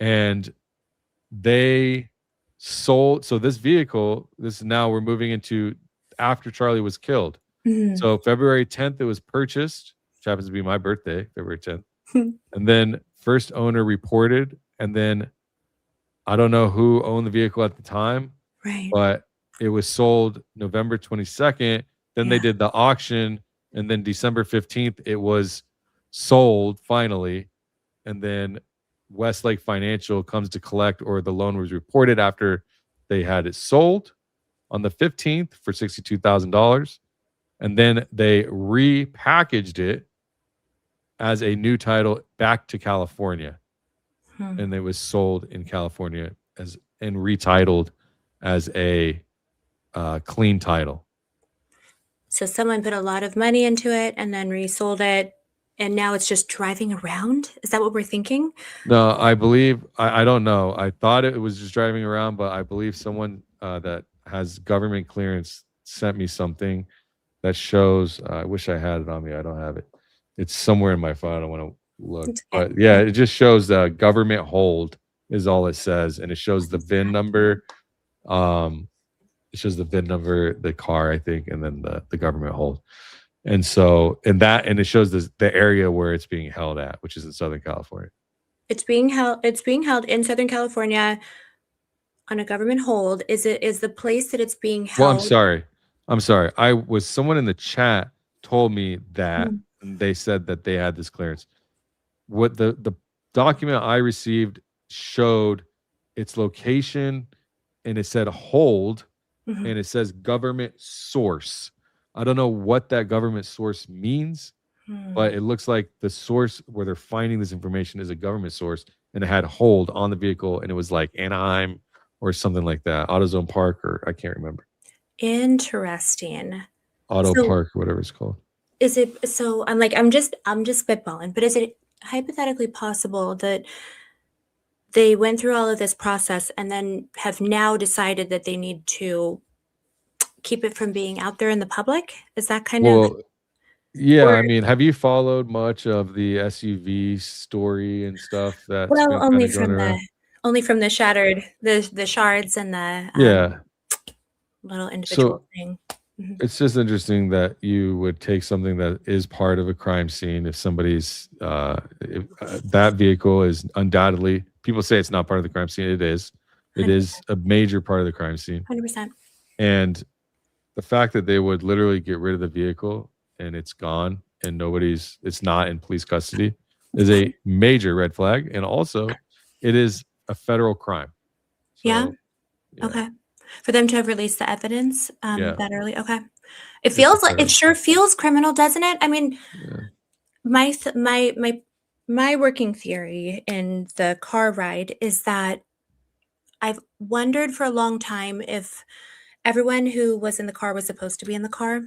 and they sold. So this vehicle, this is now we're moving into after Charlie was killed. Mhm. So February 10th, it was purchased, which happens to be my birthday, February 10th. And then first owner reported, and then I don't know who owned the vehicle at the time, Right. but it was sold November 22nd. Then they Yeah. did the auction, and then December 15th, it was sold finally. And then Westlake Financial comes to collect, or the loan was reported after they had it sold on the 15th for $62,000. And then they repackaged it as a new title back to California. Hmm. And it was sold in California and retitled as a clean title. So someone put a lot of money into it and then resold it, and now it's just driving around? Is that what we're thinking? No, I believe I don't know. I thought it was just driving around, but I believe someone that has government clearance sent me something that shows. I wish I had it on me. I don't have it. It's somewhere in my phone. I don't want to look, It's okay. but yeah, it just shows government hold is all it says, and it shows the VIN number. It shows the VIN number, the car, I think, and then the government hold. And so, and it shows the area where it's being held at, which is in Southern California. It's being held in Southern California on a government hold. Is the place that it's being Well, held? I'm sorry. Someone in the chat told me that Mm. they said that they had this clearance. What the document I received showed its location, and it said hold, Mhm. and it says government source. I don't know what that government source means, but Hmm. it looks like the source where they're finding this information is a government source, and it had hold on the vehicle, and it was like Anaheim or something like that, AutoZone Park, or I can't remember, Interesting. Auto So Park, whatever it's called. is it so I'm just spitballing, but is it hypothetically possible that they went through all of this process and then have now decided that they need to keep it from being out there in the public? Is that kind of, Well, yeah, or I mean, have you followed much of the SUV story and stuff that's well, been kind of going around? only from the shattered the shards and the Yeah. little individual So thing. Mhm. it's just interesting that you would take something that is part of a crime scene if somebody's that vehicle is undoubtedly, people say it's not part of the crime scene. It is. It 100%. is a major part of the crime scene. 100%. And the fact that they would literally get rid of the vehicle and it's gone and it's not in police custody is Yeah. a major red flag. And also, it is a federal crime. Yeah. So, yeah, Okay. For them to have released the evidence yeah, that early. Okay. It it's a feels like, it federal sure crime. feels criminal, doesn't it? I mean, Yeah. my working theory in the car ride is that I've wondered for a long time if everyone who was in the car was supposed to be in the car.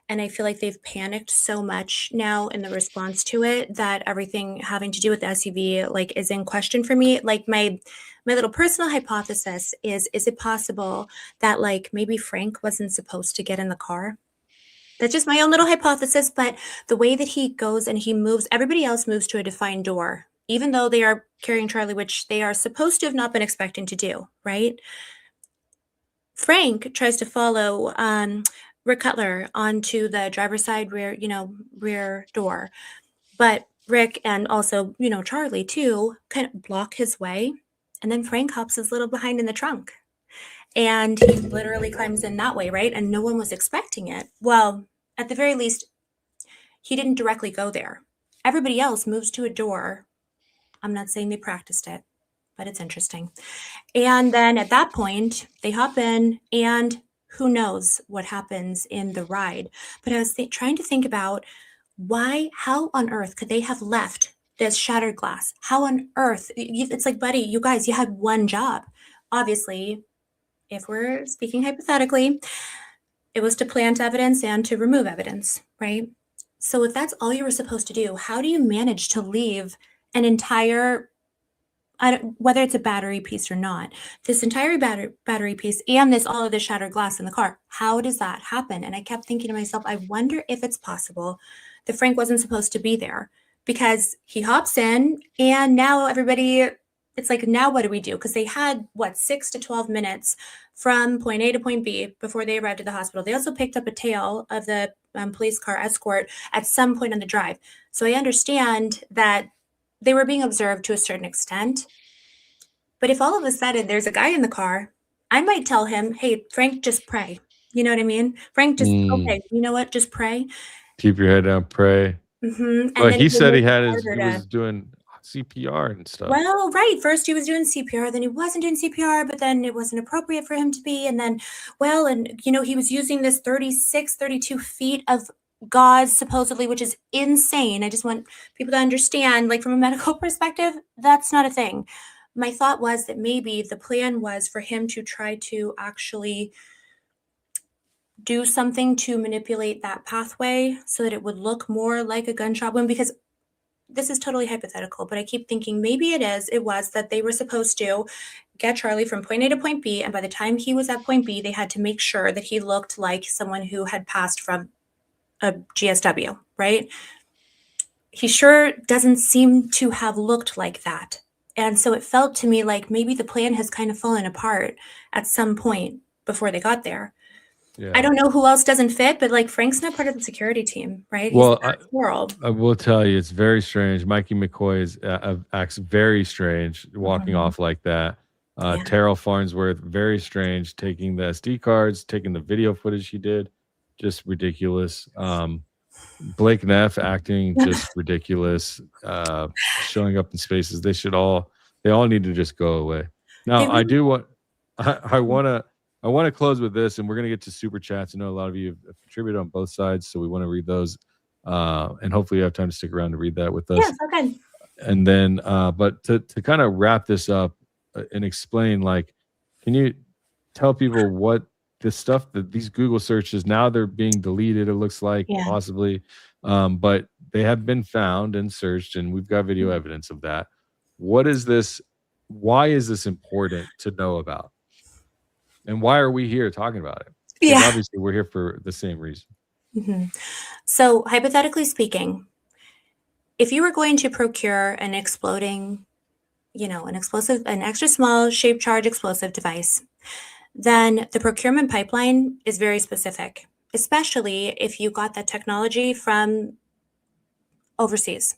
And I feel like they've panicked so much now in the response to it that everything having to do with the SUV like is in question for me. Like my little personal hypothesis is it possible that like maybe Frank wasn't supposed to get in the car? That's just my own little hypothesis, but the way that he goes and he moves, everybody else moves to a defined door, even though they are carrying Charlie, which they are supposed to have not been expecting to do, right? Frank tries to follow Rick Cutler onto the driver's side rear door. But Rick and also, Charlie too, kind of block his way. And then Frank hops his little behind in the trunk. And he literally climbs in that way, right? And no one was expecting it. Well, at the very least, he didn't directly go there. Everybody else moves to a door. I'm not saying they practiced it, but it's interesting. And then at that point, they hop in, and who knows what happens in the ride. But I was trying to think about how on earth could they have left this shattered glass? How on earth? It's like, buddy, you guys, you had one job. Obviously, if we're speaking hypothetically, it was to plant evidence and to remove evidence, right? So if that's all you were supposed to do, how do you manage to leave an entire, whether it's a battery piece or not, this entire battery piece and all of this shattered glass in the car? How does that happen? And I kept thinking to myself, I wonder if it's possible that Frank wasn't supposed to be there because he hops in and now everybody, it's like, now what do we do? Because they had 6 to 12 minutes from point A to point B before they arrived at the hospital. They also picked up a tail of the police car escort at some point on the drive. So I understand that they were being observed to a certain extent. But if all of a sudden there's a guy in the car, I might tell him, hey, Frank, just pray. You know what I mean? Frank, just, Mm, okay, you know what? Just pray. keep your head down, pray. And Well, then he he'll said make he it had harder he to. was doing CPR and stuff. Well, right. First he was doing CPR, then he wasn't doing CPR, but then it wasn't appropriate for him to be. And then, he was using this 36, 32 feet of gauze, supposedly, which is insane. I just want people to understand, like from a medical perspective, that's not a thing. My thought was that maybe the plan was for him to try to actually do something to manipulate that pathway so that it would look more like a gunshot wound, because this is totally hypothetical, but I keep thinking maybe it was that they were supposed to get Charlie from point A to point B. And by the time he was at point B, they had to make sure that he looked like someone who had passed from a GSW, right? He sure doesn't seem to have looked like that. And so it felt to me like maybe the plan has kind of fallen apart at some point before they got there. Yeah. I don't know who else doesn't fit, but like Frank's not part of the security team, right? Well, He's that world. I will tell you, it's very strange. Mikey McCoy acts very strange walking Mhm. off like that. Yeah. Terrell Farnsworth, very strange, taking the SD cards, taking the video footage he did, just ridiculous. Blake Neff acting just ridiculous. Showing up in spaces they all need to just go away. Now, They I really- do want I want to close with this, and we're gonna get to super chats. I know a lot of you have contributed on both sides, so we want to read those. And hopefully you have time to stick around to read that with us. Yeah, so good. And then but to kind of wrap this up and explain, like, can you tell people what the stuff that these Google searches, now they're being deleted, it looks like, Yeah. possibly, but they have been found and searched, and we've got video evidence of that. What is this? Why is this important to know about? And why are we here talking about it? Because Yeah. obviously we're here for the same reason. Mhm. So, hypothetically speaking, if you were going to procure an exploding, an extra small shape charge explosive device, then the procurement pipeline is very specific, especially if you got that technology from overseas.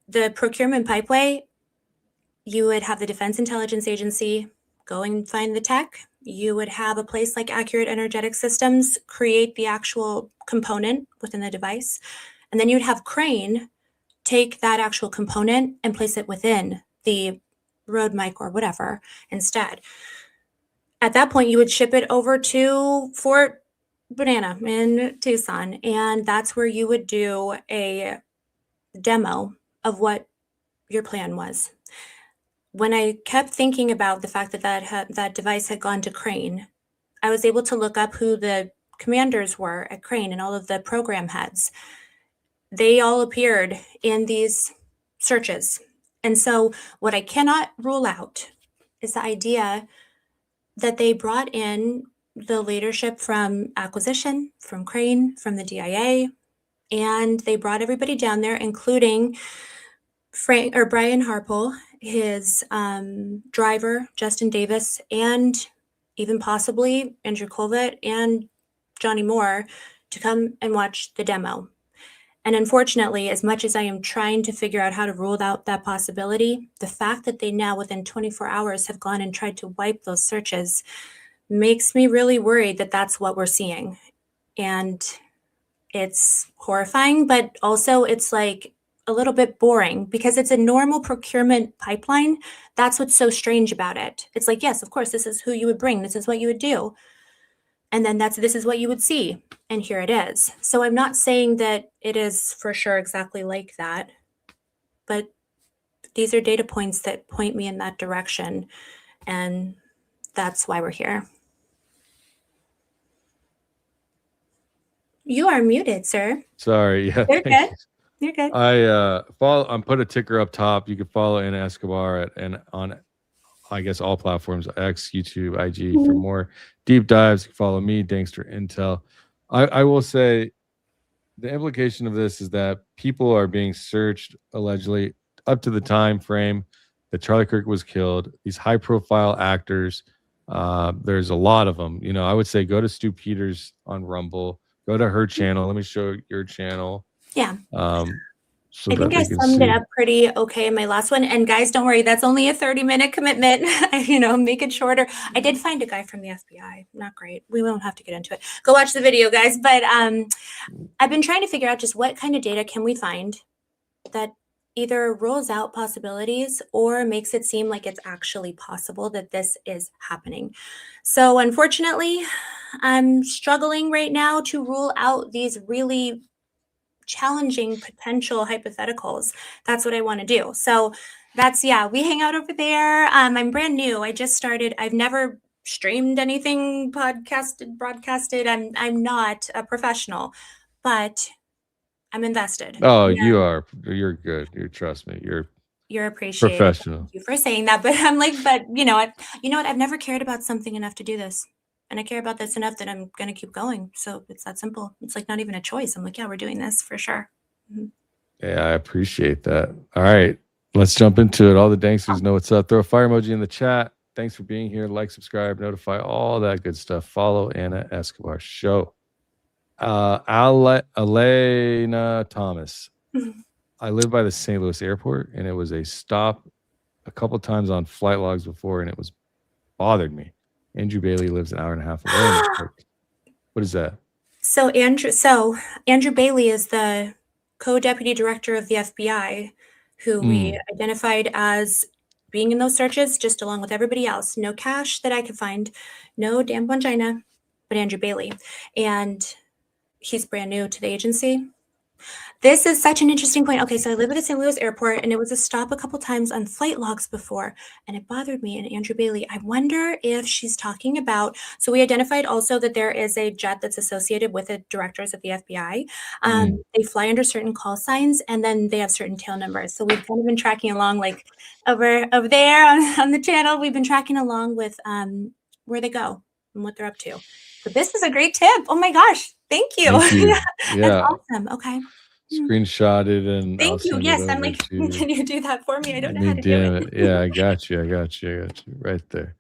The procurement pipeline, you would have the Defense Intelligence Agency go and find the tech. You would have a place like Accurate Energetic Systems create the actual component within the device. And then you'd have Crane take that actual component and place it within the road mic or whatever instead. At that point, you would ship it over to Fort Banana in Tucson, and that's where you would do a demo of what your plan was. When I kept thinking about the fact that that device had gone to Crane, I was able to look up who the commanders were at Crane and all of the program heads. They all appeared in these searches. And so what I cannot rule out is the idea that they brought in the leadership from acquisition, from Crane, from the DIA, and they brought everybody down there, including Brian Harpole, his driver, Justin Davis, and even possibly Andrew Colvett and Johnny Moore to come and watch the demo. And unfortunately, as much as I am trying to figure out how to rule out that possibility, the fact that they now within 24 hours have gone and tried to wipe those searches makes me really worried that that's what we're seeing. And it's horrifying, but also it's like a little bit boring because it's a normal procurement pipeline. That's what's so strange about it. It's like, yes, of course, this is who you would bring. This is what you would do. And then this is what you would see. And here it is. So I'm not saying that it is for sure exactly like that, but these are data points that point me in that direction. And that's why we're here. You are muted, sir. Sorry. Yeah. You're thank good. you. You're good. I put a ticker up top. You can follow Ana Escobar and on, I guess, all platforms, X, YouTube, IG, for more deep dives. You can follow me, Dankster Intel. I will say the implication of this is that people are being searched allegedly up to the time frame that Charlie Kirk was killed. These high profile actors, there's a lot of them. I would say go to Stu Peters on Rumble, go to her channel. Let me show your channel. Yeah. So I think I summed it up pretty okay in my last one. And guys, don't worry, that's only a 30-minute commitment. Make it shorter. I did find a guy from the FBI. Not great. We won't have to get into it. Go watch the video, guys. But I've been trying to figure out just what kind of data can we find that either rules out possibilities or makes it seem like it's actually possible that this is happening. So unfortunately, I'm struggling right now to rule out these really challenging potential hypotheticals. That's what I want to do. So we hang out over there. I'm brand new. I just started. I've never streamed anything, broadcasted. I'm not a professional, but I'm invested. Oh, you are. You're good. Trust me. You're appreciated. professional. Thank you for saying that. But I'm like, you know what? I've never cared about something enough to do this. And I care about this enough that I'm going to keep going. So it's that simple. It's like not even a choice. I'm like, yeah, we're doing this for sure. Mm-hmm. Yeah, I appreciate that. All right, let's jump into it. All the Danksters know what's up. Throw a fire emoji in the chat. Thanks for being here. Like, subscribe, notify, all that good stuff. Follow Ana Escobar Show. Elena Thomas. I live by the St. Louis airport, and it was a stop a couple times on flight logs before, and it was bothered me. Andrew Bailey lives an hour and a half away. What is that? So Andrew Bailey is the co-deputy director of the FBI, who we identified as being in those searches, just along with everybody else. No cash that I could find, no damn Bongina, but Andrew Bailey. And he's brand new to the agency. This is such an interesting point. Okay, so I live at the St. Louis airport, and it was a stop a couple times on flight logs before, and it bothered me. And Andrew Bailey, I wonder if she's talking about, so we identified also that there is a jet that's associated with the directors of the FBI. They fly under certain call signs, and then they have certain tail numbers. So we've kind of been tracking along, like over there on the channel, we've been tracking along with where they go and what they're up to. So this is a great tip. Oh my gosh. Thank you. Yeah. That's awesome. Okay. Screenshot it and thank you. Yes, I'm like, can you do that for me? I don't know how to do it. Yeah, I got you right there.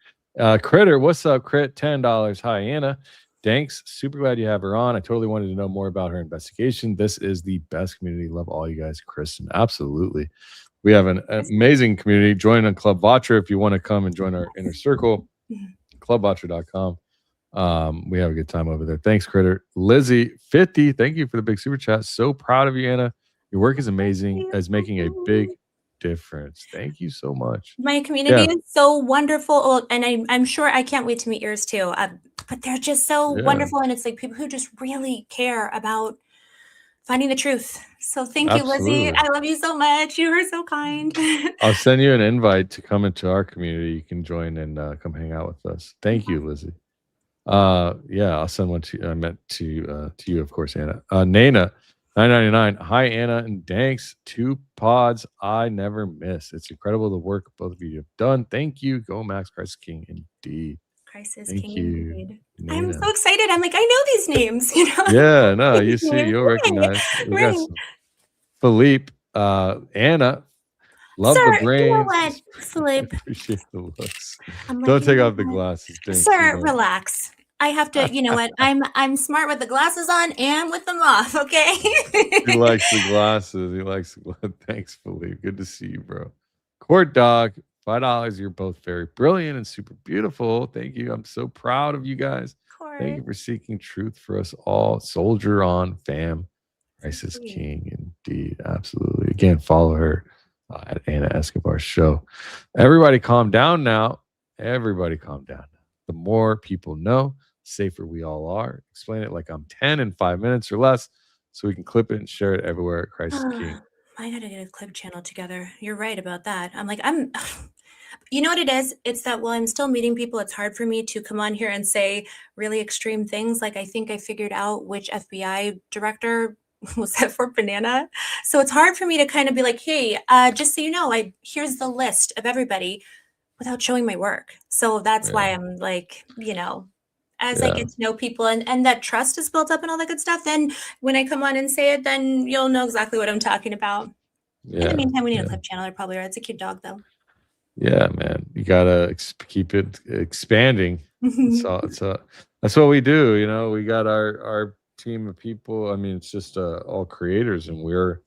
Critter, what's up, Crit? $10. Hi, Ana. Danks, super glad you have her on. I totally wanted to know more about her investigation. This is the best community. Love all you guys, Kristen. Absolutely. We have an amazing community. Join on Club Vatra if you want to come and join our inner circle. Clubvatra.com. We have a good time over there. Thanks, Critter. Lizzie 50, thank you for the big super chat. So proud of you, Ana. Your work is amazing, is making a big difference. Thank you so much. My community is so wonderful, and I'm sure I can't wait to meet yours too. But they're just so wonderful, and it's like people who just really care about finding the truth. So thank you, Lizzie. I love you so much. You are so kind. I'll send you an invite to come into our community. You can join and come hang out with us. Thank you, Lizzie. I'll send one to you, of course, Ana. Nana 999. Hi, Ana and Danks. 2 pods I never miss. It's incredible the work both of you have done. Thank you. Go Max, Christ King, indeed. Crisis Thank King, you, indeed. Nana. I'm so excited. I'm like, I know these names, you know. Yeah, no, you see, you'll recognize. We got some. Philippe, Ana. Love the brains. You know what, Philippe? Appreciate the looks. Like, Don't take off the glasses. Danks, sir, relax. I have to, you know what? I'm smart with the glasses on and with them off, okay? He likes the glasses. Thanks, Philippe. Good to see you, bro. Court Dog, $5. You're both very brilliant and super beautiful. Thank you. I'm so proud of you guys. Court. Thank you for seeking truth for us all. Soldier on, fam. Crisis King, indeed. Absolutely. Again, follow her at Ana Escobar Show. Everybody calm down now. Everybody calm down. The more people know, the safer we all are. Explain it like I'm 10 in 5 minutes or less so we can clip it and share it everywhere at Crisis King. I gotta get a clip channel together. You're right about that. I'm like, you know what it is? It's that while I'm still meeting people, it's hard for me to come on here and say really extreme things. Like, I think I figured out which FBI director was that for banana. So it's hard for me to kind of be like, hey, just so you know, here's the list of everybody without showing my work. So that's why I'm like, you know, as I get to know people and that trust is built up and all that good stuff, then when I come on and say it, then you'll know exactly what I'm talking about. In the meantime, we need a clip channel. They're probably right. It's a cute dog, though. Yeah, man. You gotta keep it expanding. That's what we do. You know, we got our team of people. I mean, it's just all creators, and we're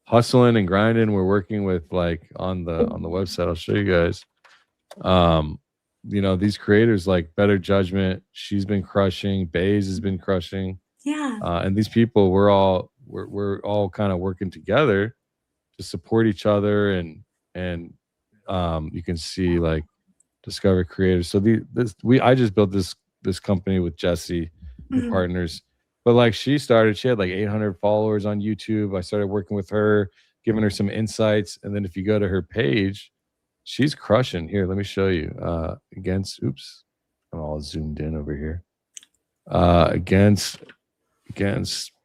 hustling and grinding. We're working with like on the website. I'll show you guys. You know, these creators like Better Judgment, she's been crushing. Baze has been crushing. Yeah. And these people, we're all kind of working together to support each other, and you can see like Discover Creators. So I just built this company with Jesse and partners. But like she had like 800 followers on YouTube. I started working with her, giving her some insights. And then if you go to her page, she's crushing. Here, let me show you. I'm all zoomed in over here. Against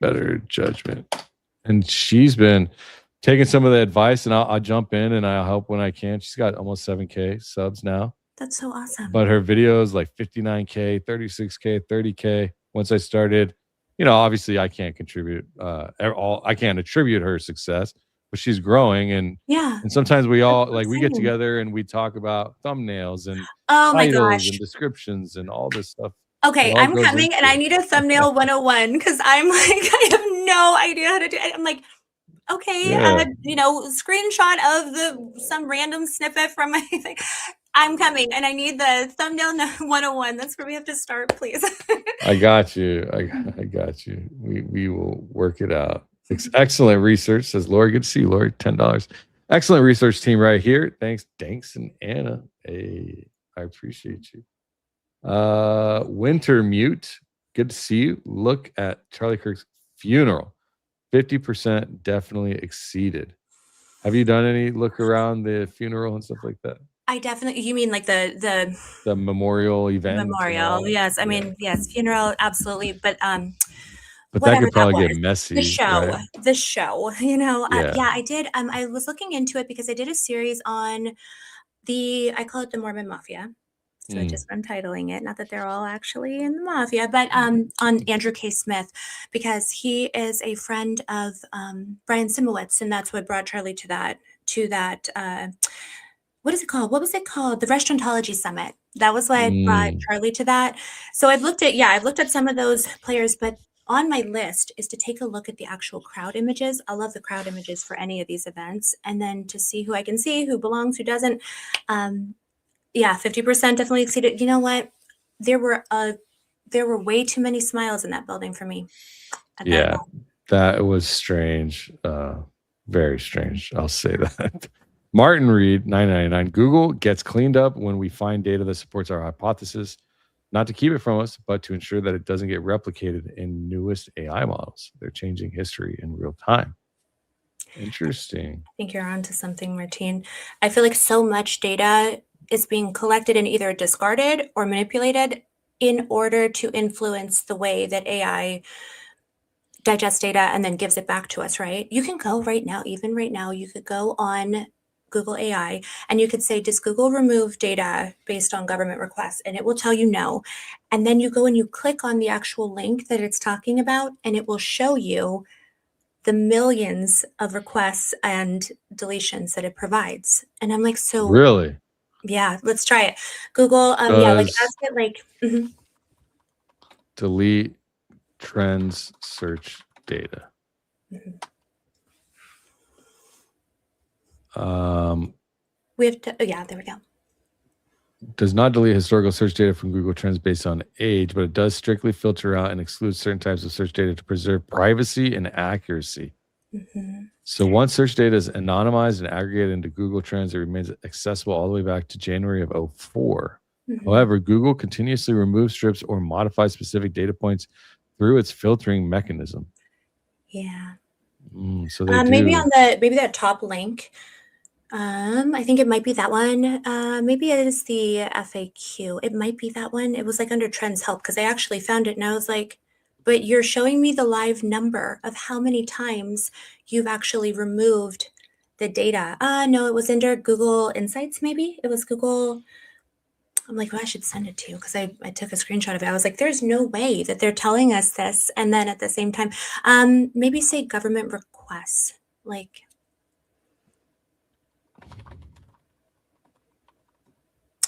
Better Judgment. And she's been taking some of the advice, and I'll jump in and I'll help when I can. She's got almost 7K subs now. That's so awesome. But her videos like 59K, 36K, 30K. Once I started, you know, obviously I can't contribute I can't attribute her success, but she's growing. Yeah. And sometimes we all That's what I'm we get saying. together and we talk about thumbnails and Oh my titles gosh. and descriptions and all this stuff. Okay, It all I'm goes coming and I into need a thumbnail 101 because I'm like, I have no idea how to do it. I'm like, okay, Yeah. screenshot of some random snippet from my thing. I'm coming and I need the thumbnail 101. That's where we have to start, please. I got you. I got you. We will work it out. Excellent research, says Lori. Good to see you, Lori. $10. Excellent research team right here. Thanks, Danks and Anna. Hey, I appreciate you. Winter Mute. Good to see you. Look at Charlie Kirk's funeral. 50% definitely exceeded. Have you done any look around the funeral and stuff like that? I definitely, you mean like the memorial event? memorial? Yes, I mean, yes, funeral, absolutely. But that could probably get messy. The show, right? the show, Yeah. yeah, I did. I was looking into it because I did a series on I call it the Mormon Mafia. So just I'm titling it, not that they're all actually in the mafia, but on Andrew K. Smith, because he is a friend of Brian Simowitz, and that's what brought Charlie to that what is it called? What was it called? The Restaurantology Summit. That was what brought Charlie to that. So I've looked at some of those players, but on my list is to take a look at the actual crowd images. I love the crowd images for any of these events, and then to see who I can see, who belongs, who doesn't. Yeah, 50% definitely exceeded. You know what? There were way too many smiles in that building for me. Yeah, that was strange. Very strange. I'll say that. Martin Reed, 999. Google gets cleaned up when we find data that supports our hypothesis, not to keep it from us, but to ensure that it doesn't get replicated in newest AI models. They're changing history in real time. Interesting. I think you're onto something, Martine. I feel like so much data is being collected and either discarded or manipulated in order to influence the way that AI digests data and then gives it back to us, right? You can go right now, even right now, you could go on Google AI and you could say, does Google remove data based on government requests? And it will tell you no. And then you go and you click on the actual link that it's talking about, and it will show you the millions of requests and deletions that it provides. And I'm like, so really? Yeah, let's try it. Google, ask it delete trends search data. We have to, there we go. Does not delete historical search data from Google Trends based on age, but it does strictly filter out and exclude certain types of search data to preserve privacy and accuracy. So once search data is anonymized and aggregated into Google Trends, it remains accessible all the way back to January of 2004. However, Google continuously removes, strips, or modifies specific data points through its filtering mechanism. Yeah. So they maybe that top link. I think it might be that one. Maybe it is the FAQ. It might be that one. It was like under Trends Help because I actually found it and I was like, but you're showing me the live number of how many times you've actually removed the data. No, it was under Google Insights, maybe. It was Google. I'm like, well, I should send it to you because I took a screenshot of it. I was like, there's no way that they're telling us this. And then at the same time, maybe say government requests. Like,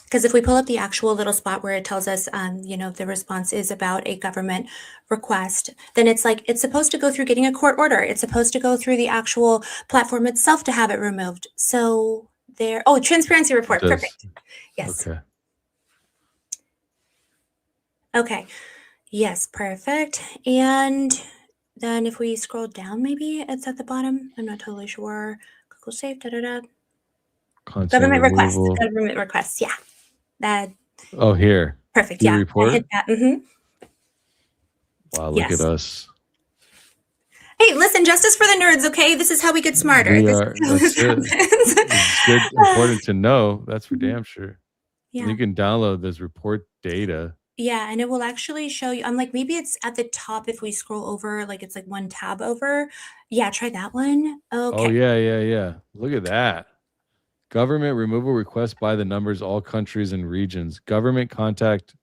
because if we pull up the actual little spot where it tells us, the response is about a government request, then it's like, it's supposed to go through getting a court order. It's supposed to go through the actual platform itself to have it removed. So transparency report. Perfect. Yes. Okay. Yes, perfect. And then if we scroll down, maybe it's at the bottom. I'm not totally sure. Google Safe, Government requests. Yeah. That. Oh, here. Perfect. You Yeah. report? I hit that. Wow, look at us. Hey, listen, justice for the nerds, okay? This is how we get smarter. That's it. It's good, important to know. That's for damn sure. Yeah. You can download this report data. Yeah, and it will actually show you. I'm like, maybe it's at the top if we scroll over, like it's like one tab over. Yeah, try that one. Okay. Oh, yeah. Look at that. Government removal requests by the numbers, all countries and regions. Governments contact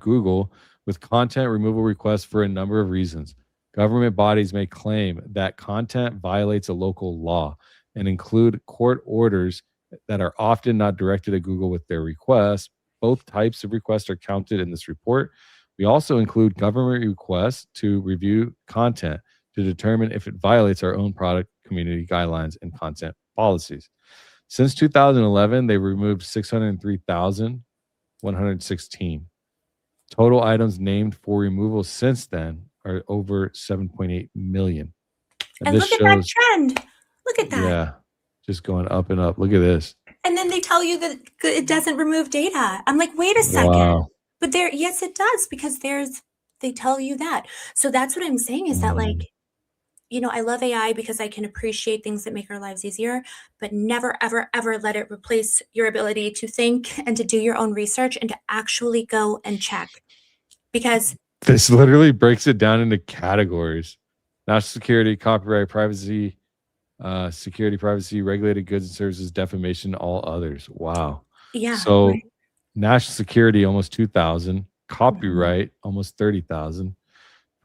Google with content removal requests for a number of reasons. Government bodies may claim that content violates a local law and include court orders that are often not directed at Google with their requests. Both types of requests are counted in this report. We also include government requests to review content to determine if it violates our own product community guidelines and content policies. Since 2011, they removed 603,116. Total items named for removal since then are over 7.8 million. And this look at that shows, trend. Look at that. yeah, just going up and up. Look at this. And then they tell you that it doesn't remove data. I'm like, wait a second. Wow. But yes, it does, because they tell you that. So that's what I'm saying is that, like, I love AI because I can appreciate things that make our lives easier, but never, ever, ever let it replace your ability to think and to do your own research and to actually go and check. Because this literally breaks it down into categories: national security, copyright, privacy, security, privacy, regulated goods and services, defamation, all others. Wow. yeah. So right. national security, almost 2,000. Copyright, almost 30,000.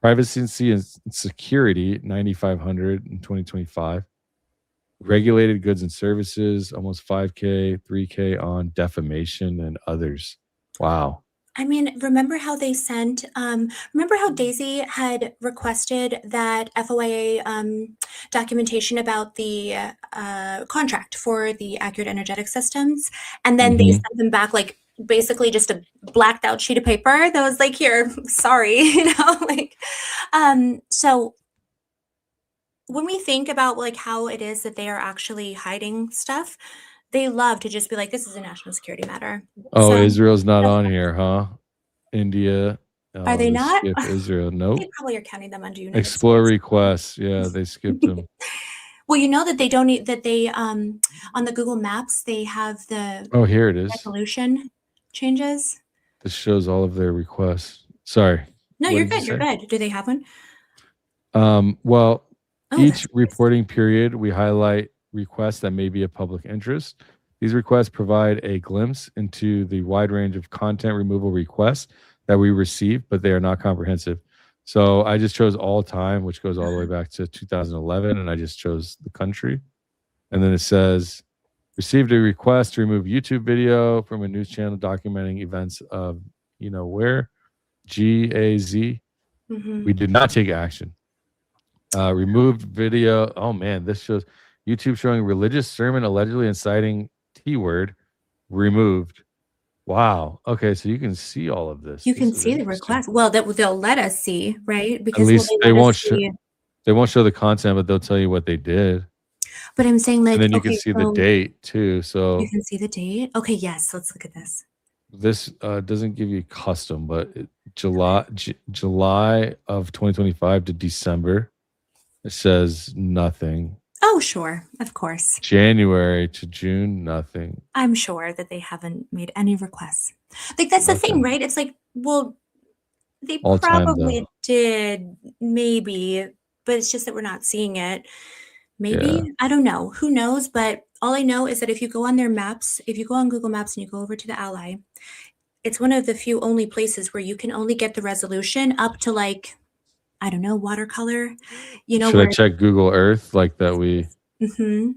Privacy and security, 9,500 in 2025. Regulated goods and services, almost 5K, 3K on defamation and others. Wow. I mean, remember how they sent, remember how Daisy had requested that FOIA documentation about the contract for the accurate energetic systems? And then they sent them back, like, basically just a blacked out sheet of paper that was like, here, sorry, so when we think about, like, how it is that they are actually hiding stuff, they love to just be like, this is a national security matter. Oh, So Israel's not on here, huh? India. are they not? Skip Israel. Nope. They probably are counting them under United Explore States. requests. Yeah, they skipped them. Well, you know that they don't need that they on the Google Maps they have the Oh, here it is. resolution changes. This shows all of their requests. Sorry. No, What you're did you good. You're say? good. Do they have one? Well, Oh, each that's nice. reporting period, we highlight requests that may be of public interest. These requests provide a glimpse into the wide range of content removal requests that we receive, but they are not comprehensive. So I just chose all time, which goes all the way back to 2011, and I just chose the country. And then it says, received a request to remove YouTube video from a news channel documenting events of, where? GAZ. We did not take action. Removed video. Oh man, this shows YouTube showing religious sermon allegedly inciting T-word. Removed. Wow. Okay, so you can see all of this. You This can is see the interesting. request. Well, they'll let us see, right? At Because least they let us won't show. see. They won't show the content, but they'll tell you what they did, But I'm saying, like, and then you can okay, see the so date too. So you can see the date. Okay, yes. Let's look at this. this doesn't give you custom, but July of 2025 to December. It says nothing. Oh, sure, of course. January to June, nothing. I'm sure that they haven't made any requests. Like, that's the thing, Nothing. right? It's like, well, they All time, probably though. did, maybe, but it's just that we're not seeing it. Maybe. Yeah. I don't know. Who knows? But all I know is that if you go on their maps, if you go on Google Maps and you go over to the Ally, it's one of the few only places where you can only get the resolution up to, like, I don't know, watercolor. Should I where check Google Earth like that? We Mhm.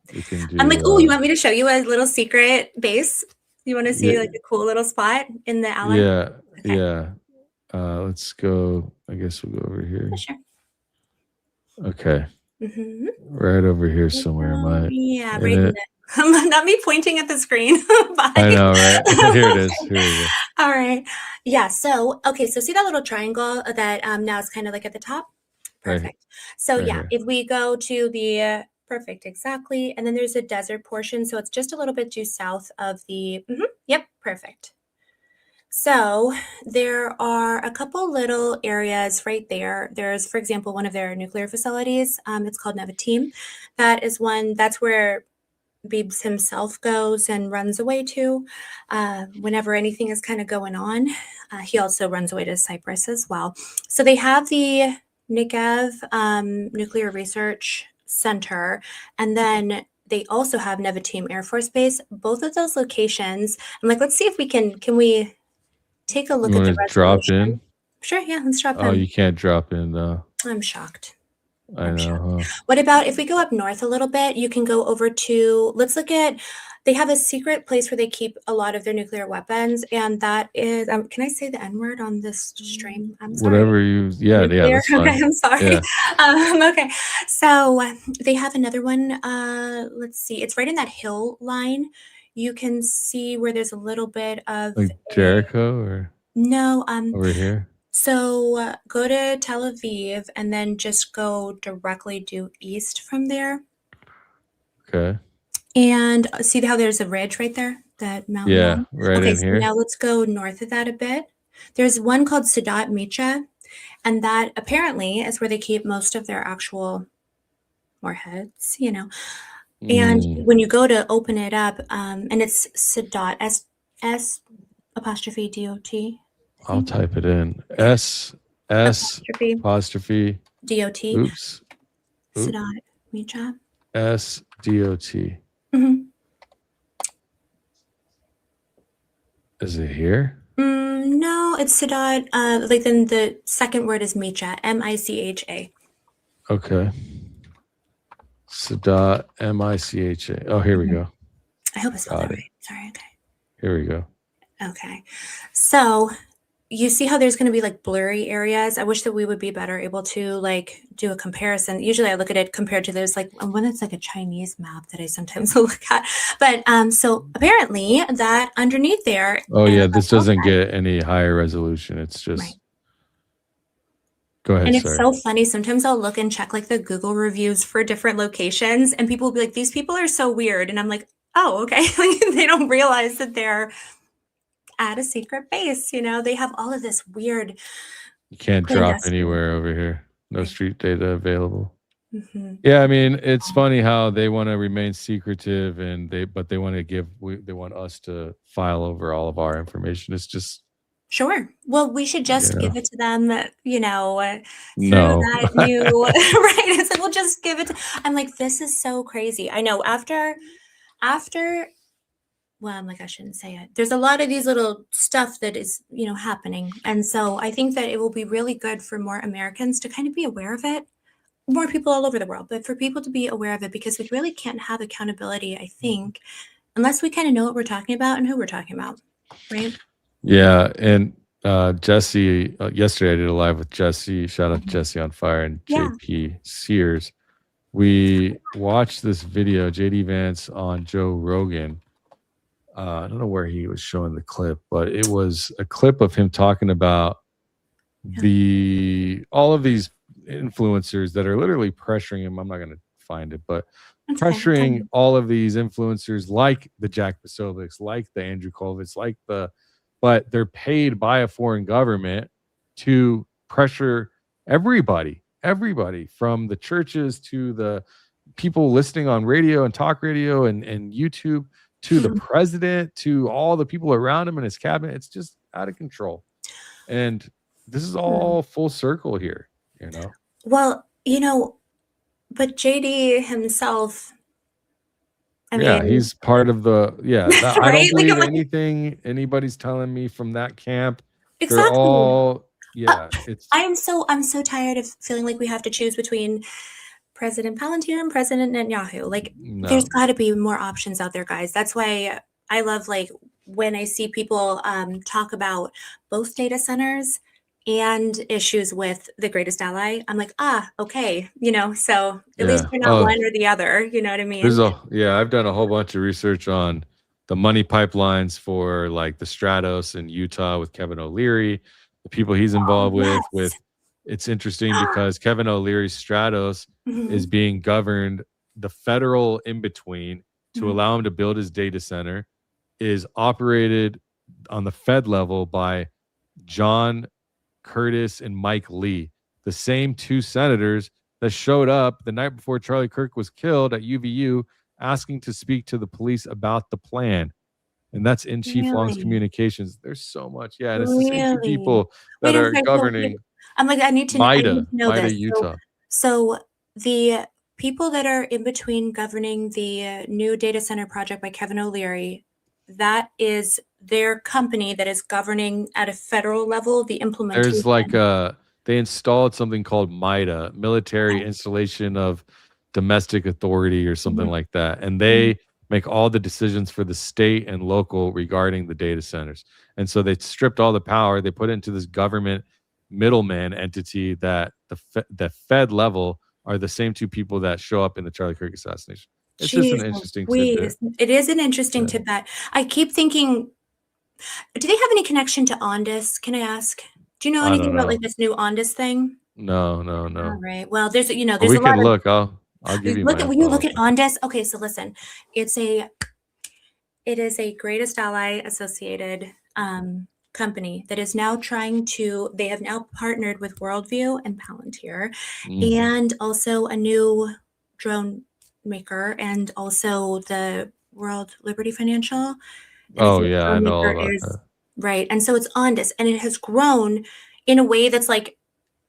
can do. I'm like, oh, you want me to show you a little secret base? You want to see Yeah. like a cool little spot in the Ally? Yeah, Okay. yeah. Let's go. I guess we'll go over here. For sure. Okay, Mhm. right over here somewhere. Am I? Yeah, in right in it? the not me pointing at the screen. Bye. I know, right? Here it is. Here we go. All right. Yeah. So, okay. So see that little triangle that now is kind of like at the top? Right. Perfect. So Right yeah, here. if we go to the perfect, exactly. And then there's a desert portion. So it's just a little bit due south of the, yep, perfect. So there are a couple little areas right there. There's, for example, one of their nuclear facilities. It's called Nevatim. That's where Biebs himself goes and runs away to whenever anything is kind of going on. He also runs away to Cyprus as well. So they have the Negev Nuclear Research Center, and then they also have Nevatim Air Force Base. Both of those locations, I'm like, let's see if we can we take a look You at the want to drop resolution? in? Sure, yeah, let's drop Oh, in. you can't drop in though. I'm shocked. I I'm shocked. know. Huh? What about if we go up north a little bit? You can go over to, let's look at, they have a secret place where they keep a lot of their nuclear weapons. And that is, can I say the N word on this stream? I'm sorry. Whatever you, yeah, Nuclear? that's fine. Okay, I'm sorry. Yeah. Okay, so they have another one. Let's see. It's right in that hill line. You can see where there's a little bit of Like Jericho or no. over here. So go to Tel Aviv and then just go directly due east from there. Okay. And see how there's a ridge right there, that mountain Yeah, line? right Okay, in so here. now let's go north of that a bit. There's one called Sadat Micha, and that apparently is where they keep most of their actual warheads, you know. And when you go to open it up, and it's Sadat, S apostrophe DOT. I'll type it in. S apostrophe DOT. Oops. Sadat Micha. SDOT. Mhm. Is it here? No, it's Sadat. Like then the second word is Micha, M-I-C-H-A. Okay. Sadat, M-I-C-H-A. Oh, here we go. I hope I spelled Got that it. right. Sorry. Okay. Here we go. Okay. So you see how there's going to be like blurry areas. I wish that we would be better able to like do a comparison. Usually I look at it compared to there's like when it's like a Chinese map that I sometimes look at. But so apparently that underneath there. Oh yeah, this doesn't get any higher resolution. It's just Right. Go ahead. And it's sorry. so funny. Sometimes I'll look and check like the Google reviews for different locations and people will be like, these people are so weird. And I'm like, oh, okay. They don't realize that they're at a secret base. You know, they have all of this weird. You can't drop clandestine. anywhere over here. No Right. street data available. Mhm. Yeah, I mean, it's funny how they want to remain secretive and they want to they want us to file over all of our information. It's just Sure. Well, we should just give it to them, you know, through no. that new, right? It's like, we'll just give it to, I'm like, this is so crazy. I know after, well, I'm like, I shouldn't say it. There's a lot of these little stuff that is, you know, happening. And so I think that it will be really good for more Americans to kind of be aware of it. More people all over the world, but for people to be aware of it, because we really can't have accountability, I think, unless we kind of know what we're talking about and who we're talking about, right? Yeah, and Jesse, yesterday I did a live with Jesse. Shout out to Jesse on Fire and Yeah. JP Sears. We watched this video, JD Vance on Joe Rogan. I don't know where he was showing the clip, but it was a clip of him talking about all of these influencers that are literally pressuring him. I'm not going to find it, but That's pressuring okay. all of these influencers like the Jack Posobics, like the Andrew Kovitz, but they're paid by a foreign government to pressure everybody from the churches to the people listening on radio and talk radio and YouTube to the president to all the people around him and his cabinet. It's just out of control. And this is all full circle here, you know? Well, you know, but JD himself, I mean, he's part of the, I right? don't believe Like, anything anybody's telling me from that camp. exactly. They're all, it's. I'm so tired of feeling like we have to choose between President Palantir and President Netanyahu. Like, there's got to be more options out there, guys. That's why I love like when I see people talk about both data centers and issues with the greatest ally. I'm like, okay, you know, so at least you're not one or the other. You know what I mean? I've done a whole bunch of research on the money pipelines for like the Stratos in Utah with Kevin O'Leary, the people he's involved with. It's interesting because Kevin O'Leary's Stratos is being governed, the federal in-between to allow him to build his data center is operated on the Fed level by John Curtis and Mike Lee, the same two senators that showed up the night before Charlie Kirk was killed at UVU asking to speak to the police about the plan. And that's in Chief Long's communications. There's so much. Yeah, and it's the same two people that are governing. I'm like, I need to know this. Utah. So the people that are in between governing the new data center project by Kevin O'Leary, that is their company that is governing at a federal level the implementation. There's like they installed something called MIDA, Military Installation of Domestic Authority, or something Mhm. like that. And they make all the decisions for the state and local regarding the data centers. And so they stripped all the power. They put it into this government middleman entity that the Fed level are the same two people that show up in the Charlie Kirk assassination. It's just an Jeez interesting tidbit. Louise. It is an interesting Yeah. tidbit. I keep thinking, do they have any connection to Ondas? Can I ask? Do you know I anything don't about know. like this new Ondas thing? No, All right. Well, there's But there's we a lot can of look. I'll give you look my at when you info look at also. Ondas. Okay, so listen, it is a greatest ally associated company that is now they have now partnered with Worldview and Palantir, Mm. and also a new drone maker, and also the World Liberty Financial. And I Oh think the yeah, I drone know all maker about is that. right. And so it's Ondas, and it has grown in a way that's like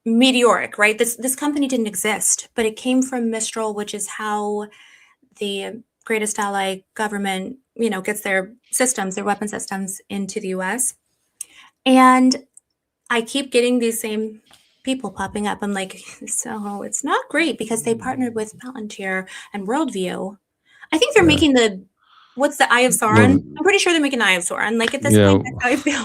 meteoric, right? This company didn't exist, but it came from Mistral, which is how the greatest ally government, gets their systems, their weapon systems into the US. And I keep getting these same people popping up. I'm like, so it's not great because they partnered with Palantir and Worldview. I think they're Yeah. making what's the Eye of Sauron? Well, I'm pretty sure they're making the Eye of Sauron. Like at this yeah, point, that's how I feel.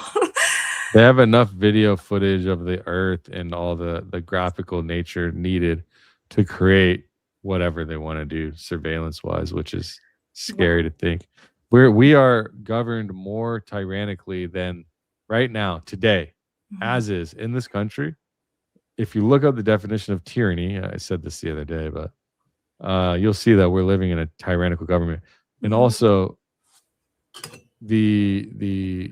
they have enough video footage of the Earth and all the graphical nature needed to create whatever they want to do surveillance wise, which is scary to think. We are governed more tyrannically than right now today, as is in this country. If you look up the definition of tyranny, I said this the other day, but you'll see that we're living in a tyrannical government. And also anyways,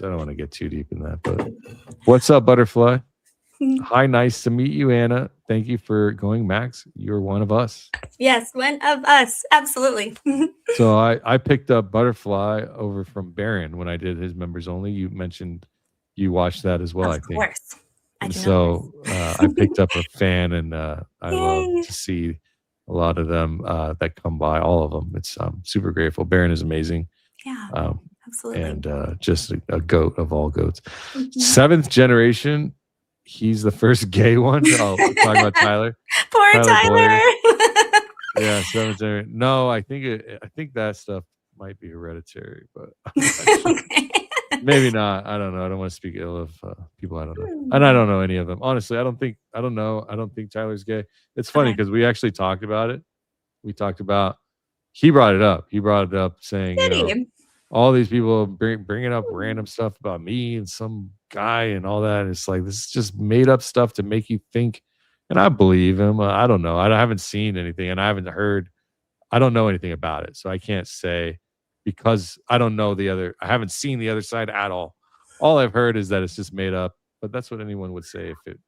I don't want to get too deep in that, but what's up, Butterfly? Hi, nice to meet you, Anna. Thank you for going, Max. You're one of us. Yes, one of us. Absolutely. So I picked up Butterfly over from Baron when I did his members only. You mentioned you watched that as well, I Of think. course. And so I picked up a fan, and I love to see a lot of them that come by, all of them. It's super grateful. Baron is amazing. Yeah, absolutely. And just a goat of all goats. Seventh generation. He's the first gay one. Oh, talking about Tyler. Poor Tyler. Yeah, seventh generation. No, I think that stuff might be hereditary, but maybe not. I don't know. I don't want to speak ill of people I don't know, and I don't know any of them. Honestly, I don't think Tyler's gay. It's funny because we actually talked about it. He brought it up. He brought it up saying, all these people bringing up random stuff about me and some guy and all that. It's like, this is just made up stuff to make you think. And I believe him. I don't know. I haven't seen anything, and I don't know anything about it. So I can't say, because I don't know I haven't seen the other side at all. All I've heard is that it's just made up, but that's what anyone would say if it,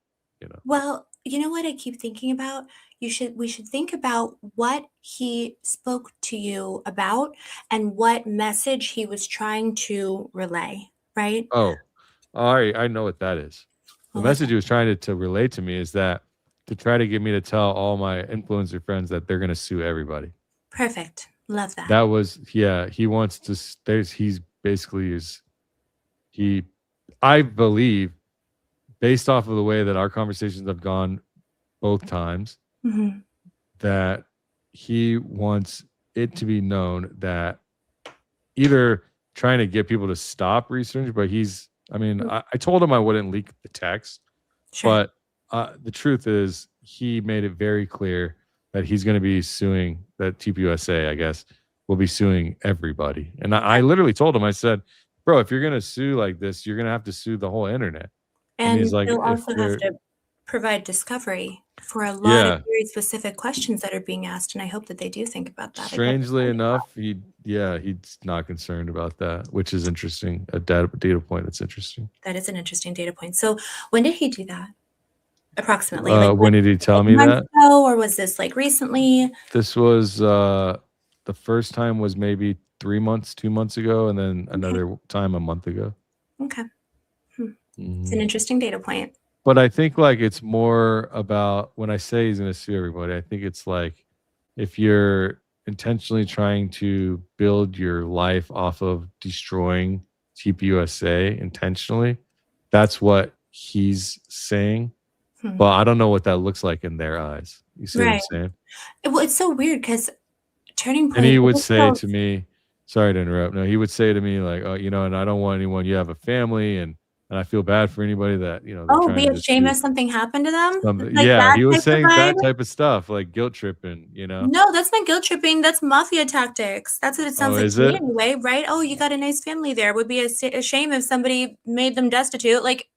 Well, you know what I keep thinking about? We should think about what he spoke to you about and what message he was trying to relay, right? Oh, I know what that is. The What was message he was trying to relay to me is that to try to get me to tell all my influencer friends that they're going to sue everybody. Perfect. Love that. That was, yeah, he wants to, he's basically I believe, based off of the way that our conversations have gone both times, that he wants it to be known that either trying to get people to stop research, but I told him I wouldn't leak the text, but the truth is he made it very clear that he's going to be suing, that TPUSA, I guess, will be suing everybody. And I literally told him, I said, bro, if you're going to sue like this, you're going to have to sue the whole internet. And he's like, they'll also have to provide discovery for a lot Yeah. of very specific questions that are being asked. And I hope that they do think about that. Strangely enough, he's not concerned about that, which is interesting. A data point that's interesting. That is an interesting data point. So when did he do that? Approximately. When did he tell me that? Or was this like recently? This was the first time was maybe 2 months ago, and then another time a month ago. Okay. It's an interesting data point. But I think like it's more about, when I say he's going to sue everybody, I think it's like, if you're intentionally trying to build your life off of destroying TPUSA intentionally, that's what he's saying, Hmm. but I don't know what that looks like in their eyes. You see what I'm Right. saying? Well, it's so weird because Turning And he Point. would It say feels- to me, sorry to interrupt. No, he would say to me like, oh, you know, and I don't want anyone, you have a family and I feel bad for anybody that, you know, they're Oh, trying be to just ashamed do if something happened to them? something. Like Yeah, that he was type of saying vibe? that type of stuff, like guilt tripping, you know? No, that's not guilt tripping. That's mafia tactics. That's what it Oh, sounds like is to me it? anyway, right? Oh, you got a nice family there. It would be a shame if somebody made them destitute. Like,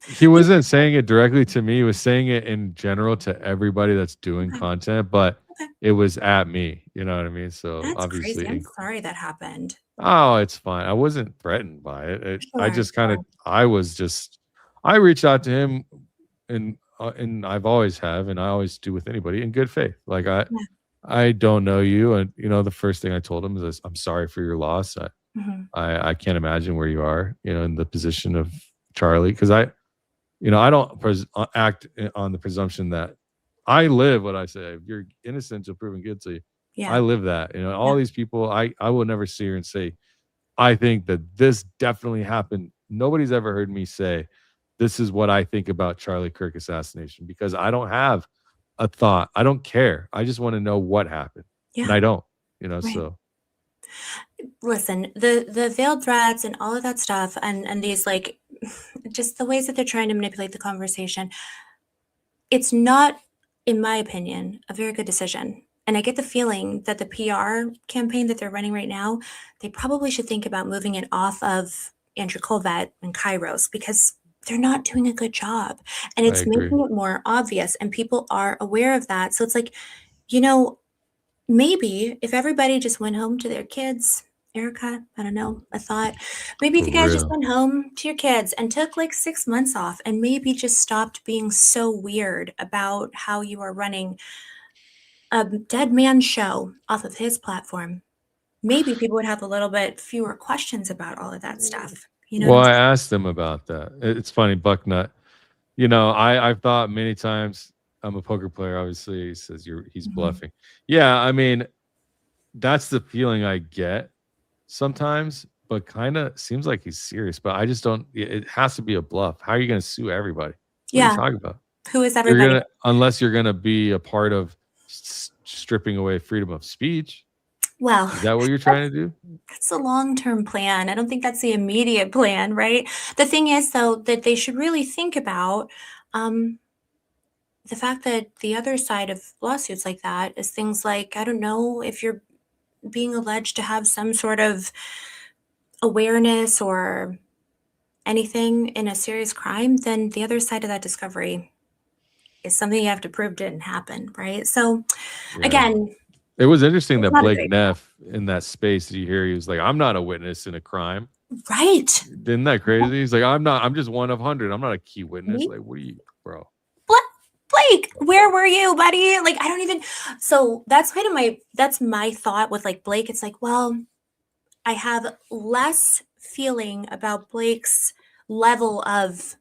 He wasn't saying it directly to me. He was saying it in general to everybody that's doing okay, content, but okay. it was at me. You know what I mean? So That's crazy. obviously, I'm sorry that happened. oh, it's fine. I wasn't threatened by it. I Sure, just kind of, sure. I reached out to him, and I've always have, and I always do with anybody in good faith. Like Yeah. I don't know you, and you know, the first thing I told him is, I'm sorry for your loss. Mhm. I can't imagine where you are, you know, in the position of Charlie, because you know, I don't act on the presumption that I live what I say. If you're innocent until proven guilty, I Yeah. live that. You know, all Yeah. these people, I will never sit here and say, I think that this definitely happened. Nobody's ever heard me say, this is what I think about Charlie Kirk assassination, because I don't have a thought. I don't care. I just want to know what happened. And Yeah. I don't, you know, Right. so. Listen, the veiled threats and all of that stuff and these like just the ways that they're trying to manipulate the conversation, it's not, in my opinion, a very good decision. And I get the feeling that the PR campaign that they're running right now, they probably should think about moving it off of Andrew Colvett and Kairos because they're not doing a good job. And I it's agree. making it more obvious and people are aware of that. So it's like, you know, maybe if everybody just went home to their kids, Erica, I don't know, I thought maybe if For you guys just real. went home to your kids and took like 6 months off and maybe just stopped being so weird about how you are running a dead man show off of his platform, maybe people would have a little bit fewer questions about all of that stuff. You know what Well, I'm I saying? asked him about that. It's funny, Bucknut. You know, I've thought many times, I'm a poker player, obviously. He says he's Mhm. bluffing. Yeah, I mean, that's the feeling I get sometimes, but kind of seems like he's serious. But I just don't, it has to be a bluff. How are you gonna sue everybody? What are you Yeah. talking about? Who is You're everybody? gonna, unless you're gonna be a part of stripping away freedom of speech. Well, Is that what you're trying to do? that's a long-term plan. I don't think that's the immediate plan, right? The thing is, though, that they should really think about um, the fact that the other side of lawsuits like that is things like, I don't know, if you're being alleged to have some sort of awareness or anything in a serious crime, then the other side of that discovery is something you have to prove didn't happen, right? So Yeah. again, It was interesting it's that not a Blake great Neff in that space, you hear he was like, I'm not a witness in a crime. right. Isn't that crazy? He's like, I'm just one of 100. I'm not a key witness. Me? Like, what are you, bro? Blake, where were you, buddy? Like, I don't even. So that's kind of that's my thought with like Blake. It's like, well, I have less feeling about Blake's level of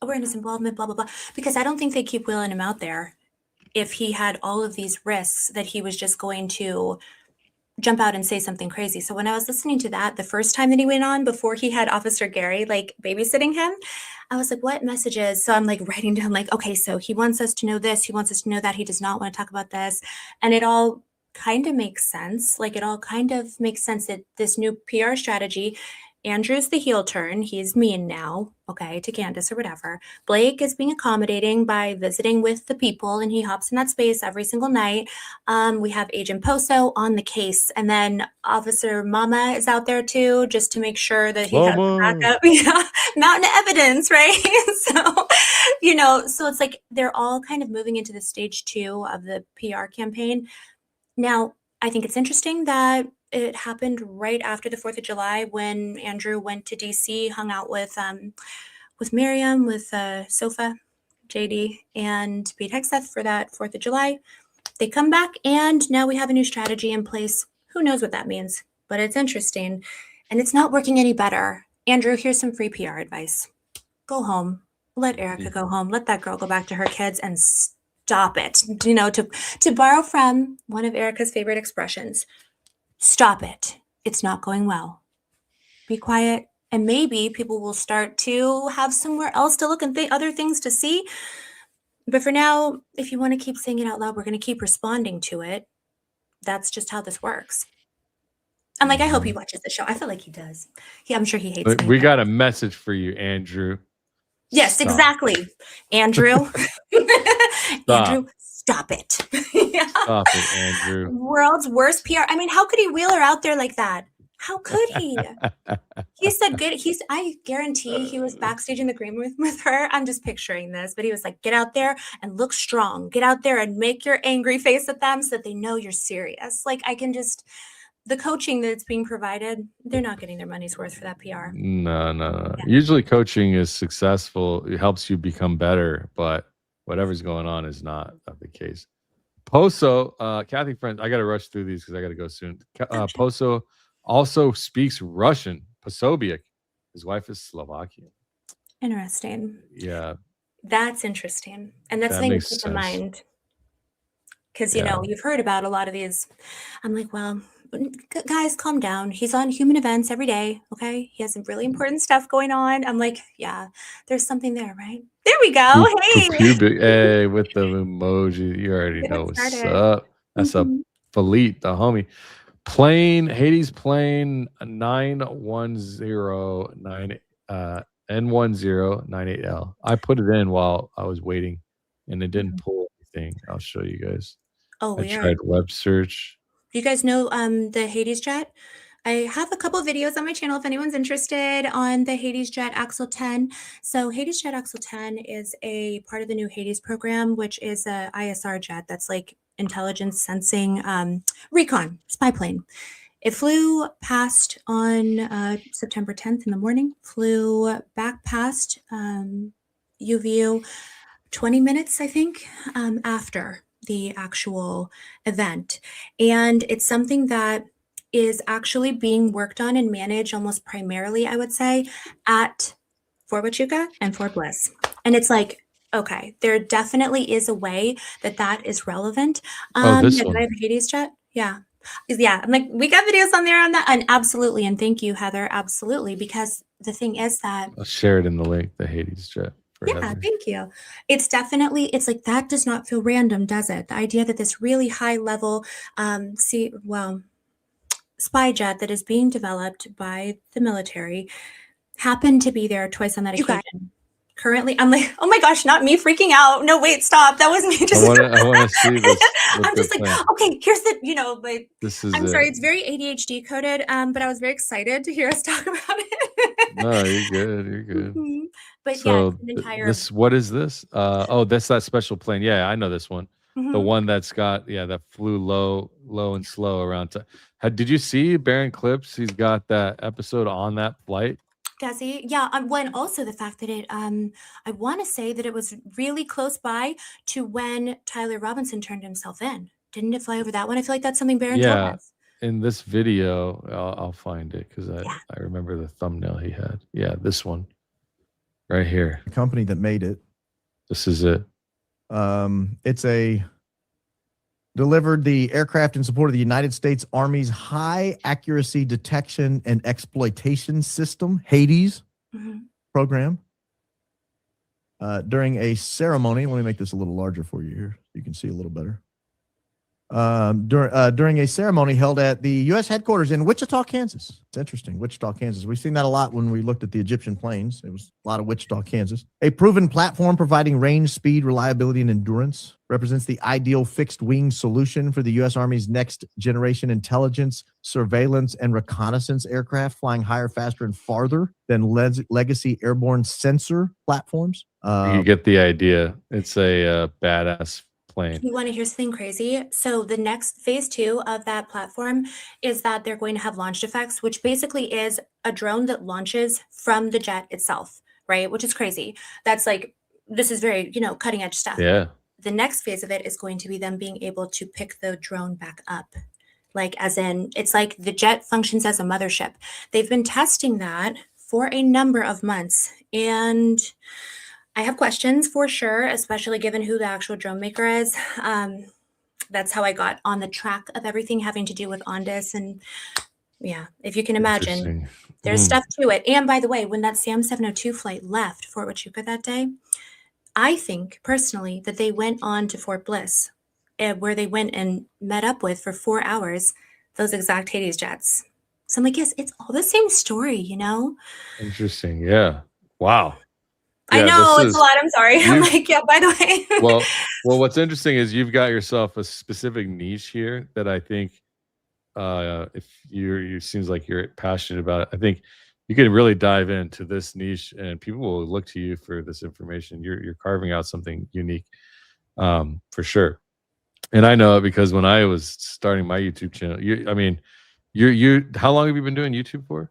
awareness, involvement, blah, blah, blah, because I don't think they keep wheeling him out there if he had all of these risks that he was just going to jump out and say something crazy. So when I was listening to that the first time that he went on before he had Officer Gary like babysitting him, I was like, what messages? So I'm like writing down like, okay, so he wants us to know this, he wants us to know that, he does not want to talk about this. And it all kind of makes sense. Like it all kind of makes sense that this new PR strategy, Andrew's the heel turn. He's mean now, okay, to Candace or whatever. Blake is being accommodating by visiting with the people and he hops in that space every single night. We have Agent Poso on the case, and then Officer Mama is out there too, just to make sure that he has Mama. backup. Yeah, mountain of evidence, right? So, you know, so it's like they're all kind of moving into the stage 2 of the PR campaign. Now, I think it's interesting that it happened right after the 4th of July when Andrew went to DC, hung out with Miriam, with Sofa, JD, and Pete Hegseth for that 4th of July. They come back and now we have a new strategy in place. Who knows what that means, but it's interesting and it's not working any better. Andrew, here's some free PR advice. Go home. Let Erica go home. Let that girl go back to her kids and stop it. You know, to borrow from one of Erica's favorite expressions, stop it. It's not going well. Be quiet. And maybe people will start to have somewhere else to look and other things to see. But for now, if you want to keep saying it out loud, we're going to keep responding to it. That's just how this works. I'm like, I hope he watches the show. I feel like he does. Yeah, I'm sure he hates me. We but- got a message for you, Andrew. Yes, Stop. exactly. Andrew. Andrew, stop it. Yeah. Stop it, Andrew. World's worst PR. I mean, how could he wheel her out there like that? How could he? He said good. I guarantee he was backstage in the green room with her. I'm just picturing this, but he was like, get out there and look strong. Get out there and make your angry face at them so that they know you're serious. Like the coaching that's being provided, they're not getting their money's worth for that PR. No. Yeah. Usually coaching is successful. It helps you become better, but whatever's going on is not the case. Poso, Kathy, friends, I got to rush through these because I got to go soon. Poso also speaks Russian, Posobiec. His wife is Slovakian. Interesting. Yeah. That's interesting. And that's That something to makes keep sense. in mind. Because, Yeah. you've heard about a lot of these. I'm like, well, guys, calm down. He's on human events every day. Okay. He has some really important stuff going on. I'm like, yeah, there's something there, right? There we go. Hey. Hey, with the emoji. You already Get know it what's started. up. That's a Mhm. Falit, the homie. Hades plane 91098 N1098L. I put it in while I was waiting and it didn't pull anything. I'll show you guys. Oh, I weird. tried web search. You guys know the Hades jet? I have a couple videos on my channel if anyone's interested on the Hades jet Axle 10. So Hades jet Axle 10 is a part of the new Hades program, which is a ISR jet. That's like intelligence sensing recon spy plane. It flew past on September 10th in the morning, flew back past UVU 20 minutes, I think, after the actual event. And it's something that is actually being worked on and managed almost primarily, I would say, at Fort Huachuca and Fort Bliss. And it's like, okay, there definitely is a way that is relevant. This Did one. I have a Hades jet? Yeah. Yeah. I'm like, we got videos on there on that. And absolutely. And thank you, Heather. Absolutely. Because the thing is that I'll share it in the link, the Hades jet. yeah, Heather. thank you. It's like that does not feel random, does it? The idea that this really high level spy jet that is being developed by the military happened to be there twice on that occasion. Currently, I'm like, oh my gosh, not me freaking out. No, wait, stop. That was me. I want to see this. I'm just like, okay, here's the, like, this is I'm sorry, it's very ADHD coded, but I was very excited to hear us talk about it. No, you're good. You're good. Mhm. But So yeah, it's an entire. what is this? That's that special plane. Yeah, I know this one. The Mhm. one that's got that flew low and slow around. Did you see Baron Clips? He's got that episode on that flight. Does he? Yeah. When also the fact that I want to say that it was really close by to when Tyler Robinson turned himself in. Didn't it fly over that one? I feel like that's something Baron told us. In this video, I'll find it because I Yeah. remember the thumbnail he had. Yeah, this one right here. The company that made it. This is it. It's delivered the aircraft in support of the United States Army's High Accuracy Detection and Exploitation System, Hades Mhm. program. During a ceremony, let me make this a little larger for you here so you can see a little better. During a ceremony held at the U.S. headquarters in Wichita, Kansas. It's interesting, Wichita, Kansas. We've seen that a lot when we looked at the Egyptian planes. It was a lot of Wichita, Kansas. A proven platform providing range, speed, reliability, and endurance represents the ideal fixed-wing solution for the U.S. Army's next-generation intelligence, surveillance, and reconnaissance aircraft flying higher, faster, and farther than legacy airborne sensor platforms. You get the idea. It's a badass plane. You want to hear something crazy? So the next phase 2 of that platform is that they're going to have launched effects, which basically is a drone that launches from the jet itself, right? Which is crazy. That's like, this is very, cutting edge stuff. Yeah. The next phase of it is going to be them being able to pick the drone back up. Like, as in, it's like the jet functions as a mothership. They've been testing that for a number of months. And I have questions for sure, especially given who the actual drone maker is. That's how I got on the track of everything having to do with Ondas. And yeah, if you can imagine, There's Mhm. stuff to it. And by the way, when that Sam 702 flight left Fort Huachuca that day, I think personally that they went on to Fort Bliss, where they went and met up with for 4 hours those exact Hades jets. So I'm like, yes, it's all the same story, you know? Interesting. Yeah. Wow. I Yeah, know this it's a is lot. I'm sorry. I'm you. like, yeah, by the way. Well, what's interesting is you've got yourself a specific niche here that I think, if you seems like you're passionate about it, I think you could really dive into this niche, and people will look to you for this information. You're carving out something unique, for sure. And I know it because when I was starting my YouTube channel, I mean, you how long have you been doing YouTube for?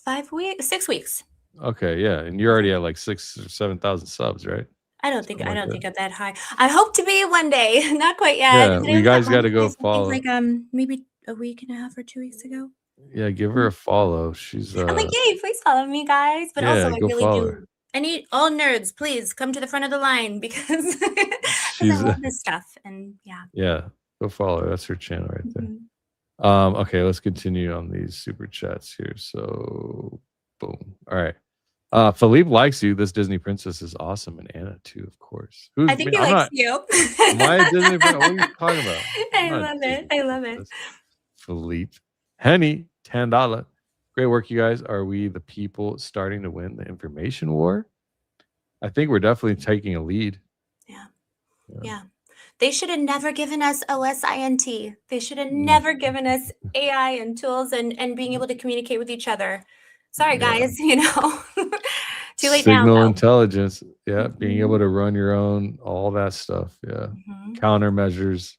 5 weeks, 6 weeks. Okay, yeah, and you're already at like 6 or 7,000 subs, right? I don't Something think like that. I'm that high. I hope to be one day. Not quite yet. Yeah, But I you only got guys got to go monetized, I think, follow. like maybe a week and a half or 2 weeks ago. Yeah, give her a follow. She's I'm like, yay, please follow me, guys. But also, yeah, I go really follow her. do. I need all nerds, please come to the front of the line because I She's love this stuff. And yeah. yeah, go follow her. That's her channel right there. Mhm. Okay, let's continue on these super chats here. So, boom. All right. Philippe likes you. This Disney princess is awesome, and Anna too, of course. Who's? I think Me? he I'm likes not. you. Am I a Disney princess? What are you talking about? I'm I not a love it. Disney I love it. princess. Philippe, Henny, $10. Great work, you guys. Are we the people starting to win the information war? I think we're definitely taking a lead. Yeah. Yeah. Yeah. They should have never given us OSINT. They should have Mm. never given us AI and tools and being able to communicate with each other. Sorry, Yeah. guys, you know. Too late now, Signal though. intelligence. Yeah, being able Mhm. to run your own, all that stuff. Yeah. Mhm. Countermeasures,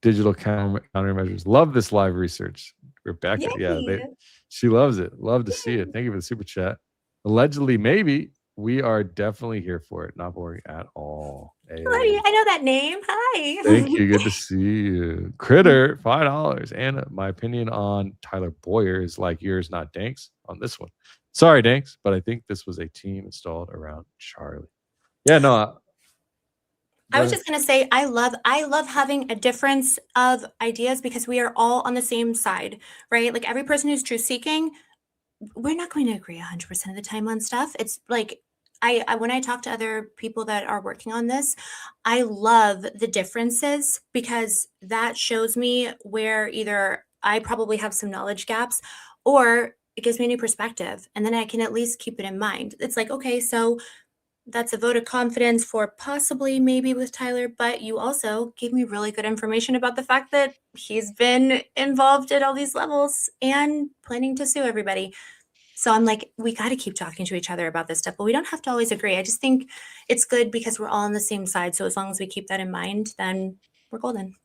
digital countermeasures. Love this live research. Rebecca. Yeah, Yay. she loves it. Love to see it. Thank you for the super chat. Allegedly, maybe we are definitely here for it. Not boring at all. Hey. I know that name. Hi. Thank you. Good to see you. Critter, $5. And my opinion on Tyler Boyer is like yours, not Danks on this one. Sorry, Danks, but I think this was a team installed around Charlie. Yeah, no. I was just gonna say I love having a difference of ideas because we are all on the same side, right? Like every person who's truth seeking, we're not going to agree 100% of the time on stuff. It's like I when I talk to other people that are working on this, I love the differences because that shows me where either I probably have some knowledge gaps or it gives me a new perspective and then I can at least keep it in mind. It's like, okay, so that's a vote of confidence for possibly maybe with Tyler, but you also gave me really good information about the fact that he's been involved at all these levels and planning to sue everybody. So I'm like, we got to keep talking to each other about this stuff, but we don't have to always agree. I just think it's good because we're all on the same side. So as long as we keep that in mind, then we're golden.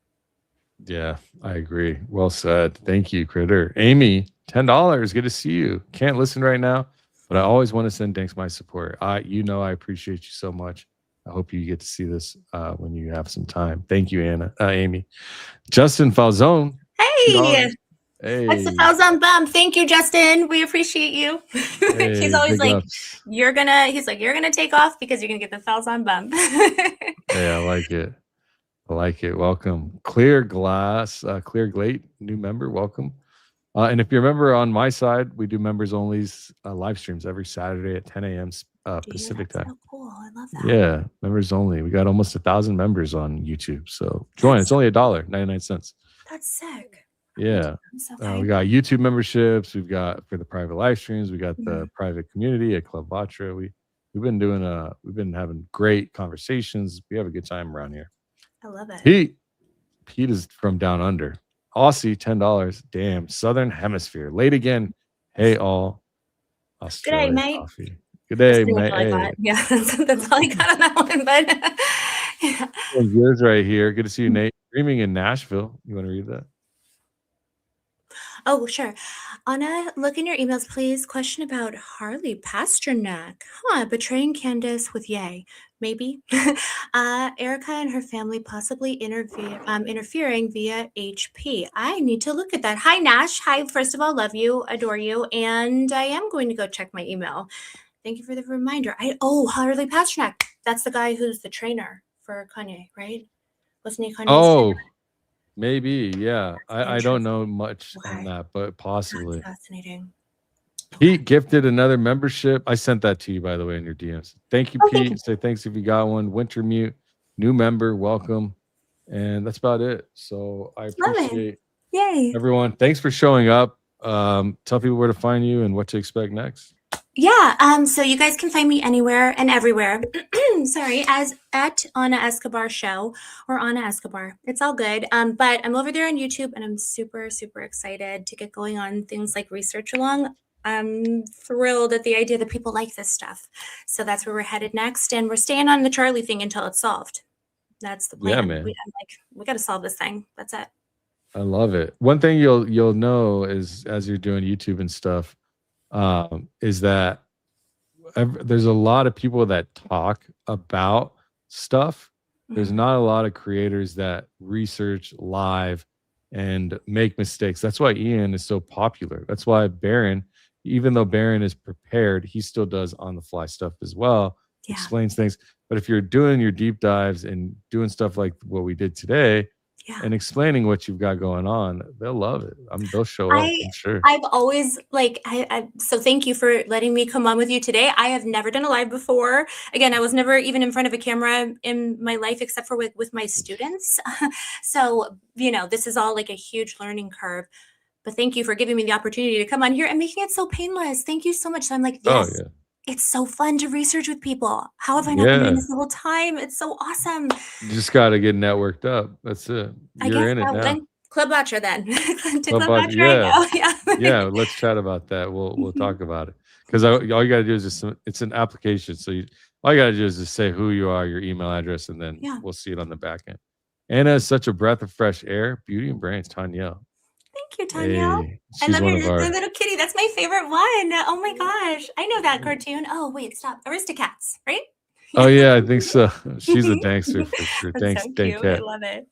Yeah, I agree. Well said. Thank you, Critter. Amy, $10. Good to see you. Can't listen right now, but I always want to send Danks my support. I appreciate you so much. I hope you get to see this when you have some time. Thank you, Amy. Justin Falzone. Hey, Hey. that's the thousand bump. Thank you, Justin. We appreciate you. Hey, He's always big like, ups. you're gonna take off because you're gonna get the thousand bump. Hey, I like it. I like it. Welcome. Clear Glate, new member. Welcome. And if you remember on my side, we do members only live streams every Saturday at 10 a.m. Pacific time. So cool. I love that. Yeah, members only. We got almost 1,000 members on YouTube. So join. It's only $1.99. That's sick. Yeah. I'm so We got YouTube memberships. We've got for the private live streams. We got the Mhm. private community at Club Vatra. We've been having great conversations. We have a good time around here. I love it. Pete is from down under. Aussie, $10. Damn, Southern Hemisphere. Late again. Hey, all. Australia mate. coffee. Good day, That's mate. all I got. Hey. Yeah, that's all I got on that one. But yeah. Yours right here. Good to see you, Nate. Streaming in Nashville. You want to read that? Oh, sure. Anna, look in your emails, please. Question about Harley Pasternak. Betraying Candace with Yay. Maybe. Erica and her family possibly interfering via HP. I need to look at that. Hi, Nash. Hi, first of all, love you, adore you, and I am going to go check my email. Thank you for the reminder. Harley Pasternak. That's the guy who's the trainer for Kanye, right? Wasn't he Kanye's trainer? Maybe. Yeah. I don't know much Okay. on that, but possibly. That's fascinating. Pete gifted another membership. I sent that to you, by the way, in your DMs. Thank you, Oh, Pete. thank you. Say thanks if you got one. Wintermute, new member, welcome. And that's about it. So I Love it. appreciate Yay. everyone. Thanks for showing up. Tell people where to find you and what to expect next. Yeah, so you guys can find me anywhere and everywhere. Sorry, as at Ana Escobar Show or Ana Escobar. It's all good. But I'm over there on YouTube and I'm super, super excited to get going on things like research along. I'm thrilled at the idea that people like this stuff. So that's where we're headed next. And we're staying on the Charlie thing until it's solved. That's the plan. Yeah, man. We got to solve this thing. That's it. I love it. One thing you'll know is as you're doing YouTube and stuff, is that there's a lot of people that talk about stuff. There's not a lot of creators that research live and make mistakes. That's why Ian is so popular. That's why Baron, even though Baron is prepared, he still does on the fly stuff as well, Yeah. explains things. But if you're doing your deep dives and doing stuff like what we did today, Yeah. and explaining what you've got going on, they'll love it. They'll show up, I'm sure. I've always so thank you for letting me come on with you today. I have never done a live before. Again, I was never even in front of a camera in my life except for with my students. So, this is all like a huge learning curve. But thank you for giving me the opportunity to come on here and making it so painless. Thank you so much. So I'm like, yes. Oh, yeah. It's so fun to research with people. How have I not been doing this the whole time? It's so awesome. You just got to get networked up. That's it. You're in it now. Then Club Watcher then. To Club Club Watcher, Watcher I go. Yeah. Yeah, let's chat about that. We'll talk about it. Because all you got to do is just, it's an application. So all you got to do is just say who you are, your email address, and then we'll see it on the back end. Anna is such a breath of fresh air. Beauty and brains, Tanya. Thank you, Tanya. Hey, I she's love one your of our. little kitty. That's my favorite one. Oh my gosh. I know that cartoon. Oh, wait, stop. Aristocats, right? Oh, yeah, I think so. She's a Dankster for sure. That's Thanks, so Dank cute. I Cat. love it.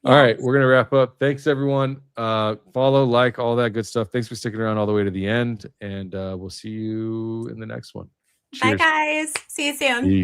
All right, we're gonna wrap up. Thanks everyone. Follow, like, all that good stuff. Thanks for sticking around all the way to the end, and we'll see you in the next one. Bye, Cheers. guys. See you soon. Peace.